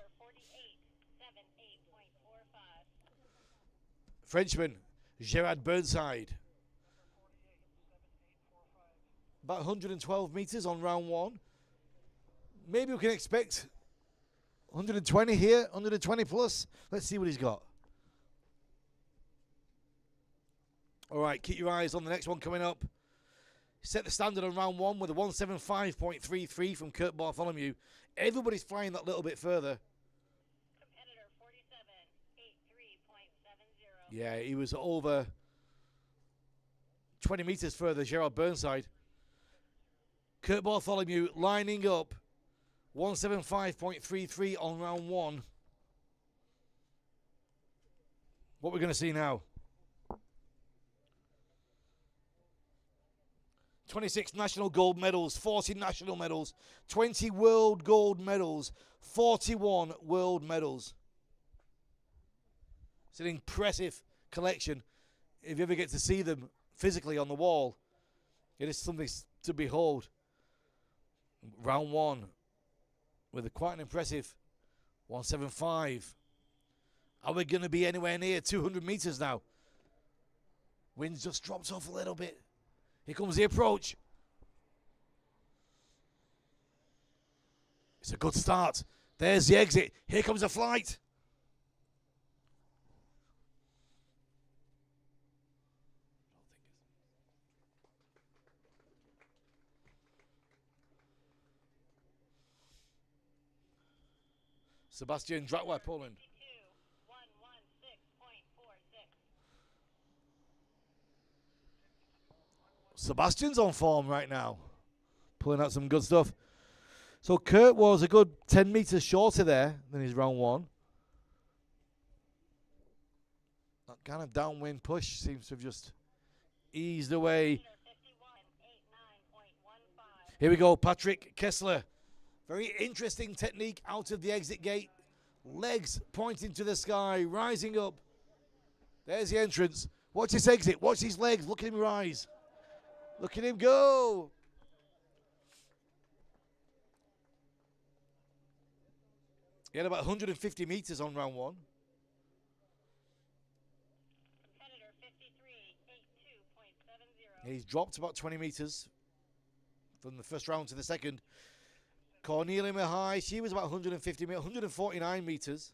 Frenchman, Gerard Burnside. About 112 meters on round one. Maybe we can expect 120 here, 120 plus. Let's see what he's got. All right, keep your eyes on the next one coming up. Set the standard on round one with a 175.33 from Kurt Bartholomew. Everybody's flying that little bit further. Competitor 47, 83.70. Yeah, he was over 20 meters further, Gerard Burnside. Kurt Bartholomew lining up 175.33 on round one. What we're going to see now. 26 national gold medals, 40 national medals, 20 world gold medals, 41 world medals. It's an impressive collection. If you ever get to see them physically on the wall, it is something to behold. Round one with a quite an impressive 175. Are we going to be anywhere near 200 meters now? Wind's just dropped off a little bit. Here comes the approach. It's a good start. There's the exit. Here comes the flight. Sebastian Dratwa, Poland. 116.46. Sebastian's on form right now. Pulling out some good stuff. So Kurt was a good 10 meters shorter there than his round one. That kind of downwind push seems to have just eased away. 51, 89.15. Here we go, Patrick Kessler. Very interesting technique out of the exit gate. Legs pointing to the sky, rising up. There's the entrance. Watch this exit. Watch his legs. Look at him rise. Look at him go. He had about 150 meters on round one. Competitor 53, 82.70. He's dropped about 20 meters from the first round to the second. Cornelia Mihai, she was about 150 meters, 149 meters.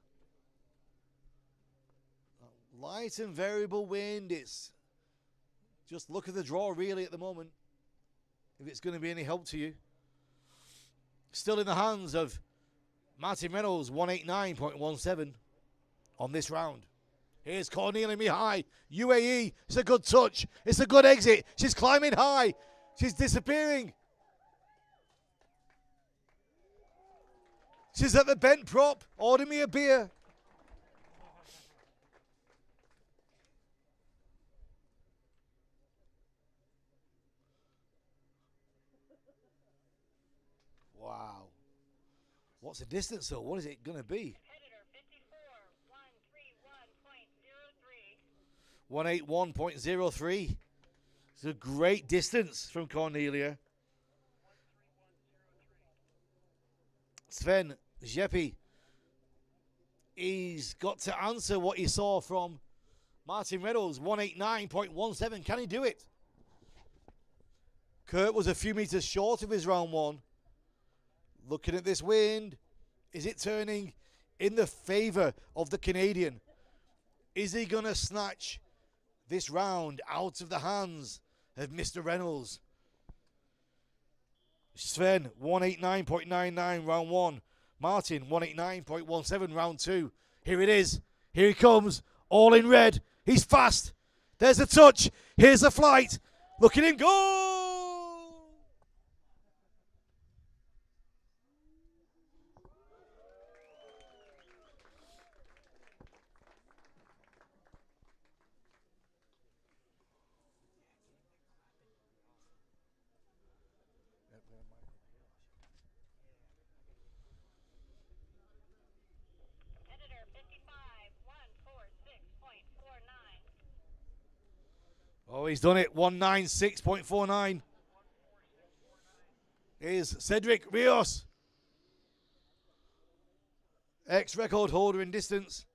Light and variable wind. It's just look at the draw really at the moment, if it's going to be any help to you. Still in the hands of Martin Reynolds, 189.17 on this round. Here's Cornelia Mihai, UAE. It's a good touch. It's a good exit. She's climbing high. She's disappearing. She's at the bent prop. Order me a beer. Wow. What's the distance though? What is it going to be? Competitor 54, 131.03. 181.03. It's a great distance from Cornelia. Sven Jeppe, he's got to answer what he saw from Martin Reynolds, 189.17. Can he do it? Kurt was a few meters short of his round one. Looking at this wind, is it turning in the favor of the Canadian? Is he going to snatch this round out of the hands of Mr. Reynolds? Sven, 189.99 round one. Martin, 189.17 round two. Here it is. Here he comes. All in red. He's fast. There's a touch. Here's the flight. Look at him go. Competitor 55, 146.49. Oh, he's done it. 196.49. Here's Cedric Rios, ex-record holder in distance.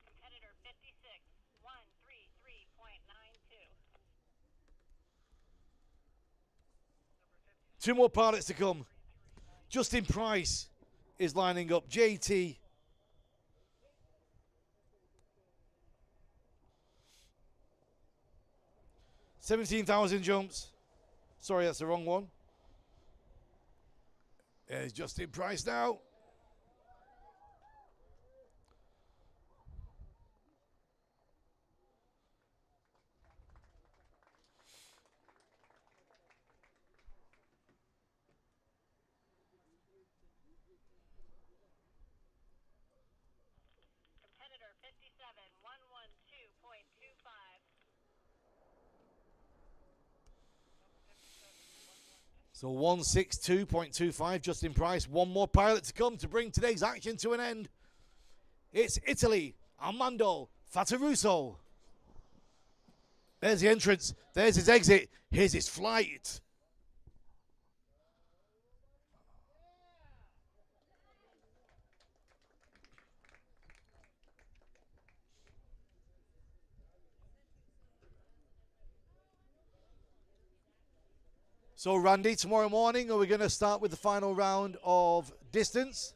Competitor 56, 133.92. Two more pilots to come. Justin Price is lining up. JT. $17,000 jumps. Sorry, that's the wrong one. There's Justin Price now. So 162.25, Justin Price. One more pilot to come to bring today's action to an end. It's Italy, Armando Fataruso. There's the entrance. There's his exit. Here's his flight. So, Randy, tomorrow morning, are we going to start with the final round of distance?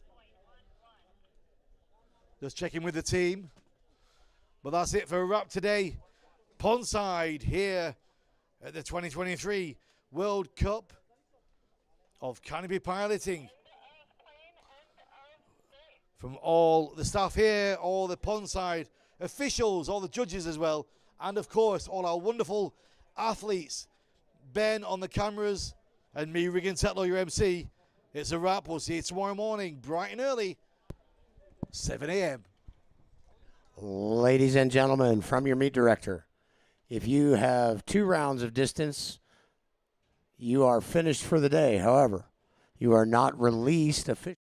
Just checking with the team. But that's it for a wrap today. Pondside here at the 2023 World Cup of Canopy Piloting. From all the staff here, all the Pondside officials, all the judges as well, and of course all our wonderful athletes. Ben on the cameras and me, Regan Tetlow, your MC. It's a wrap. We'll see you tomorrow morning, bright and early, 7 a.m. Ladies and gentlemen, from your meet director, if you have 2 rounds of distance, you are finished for the day. However, you are not released officially.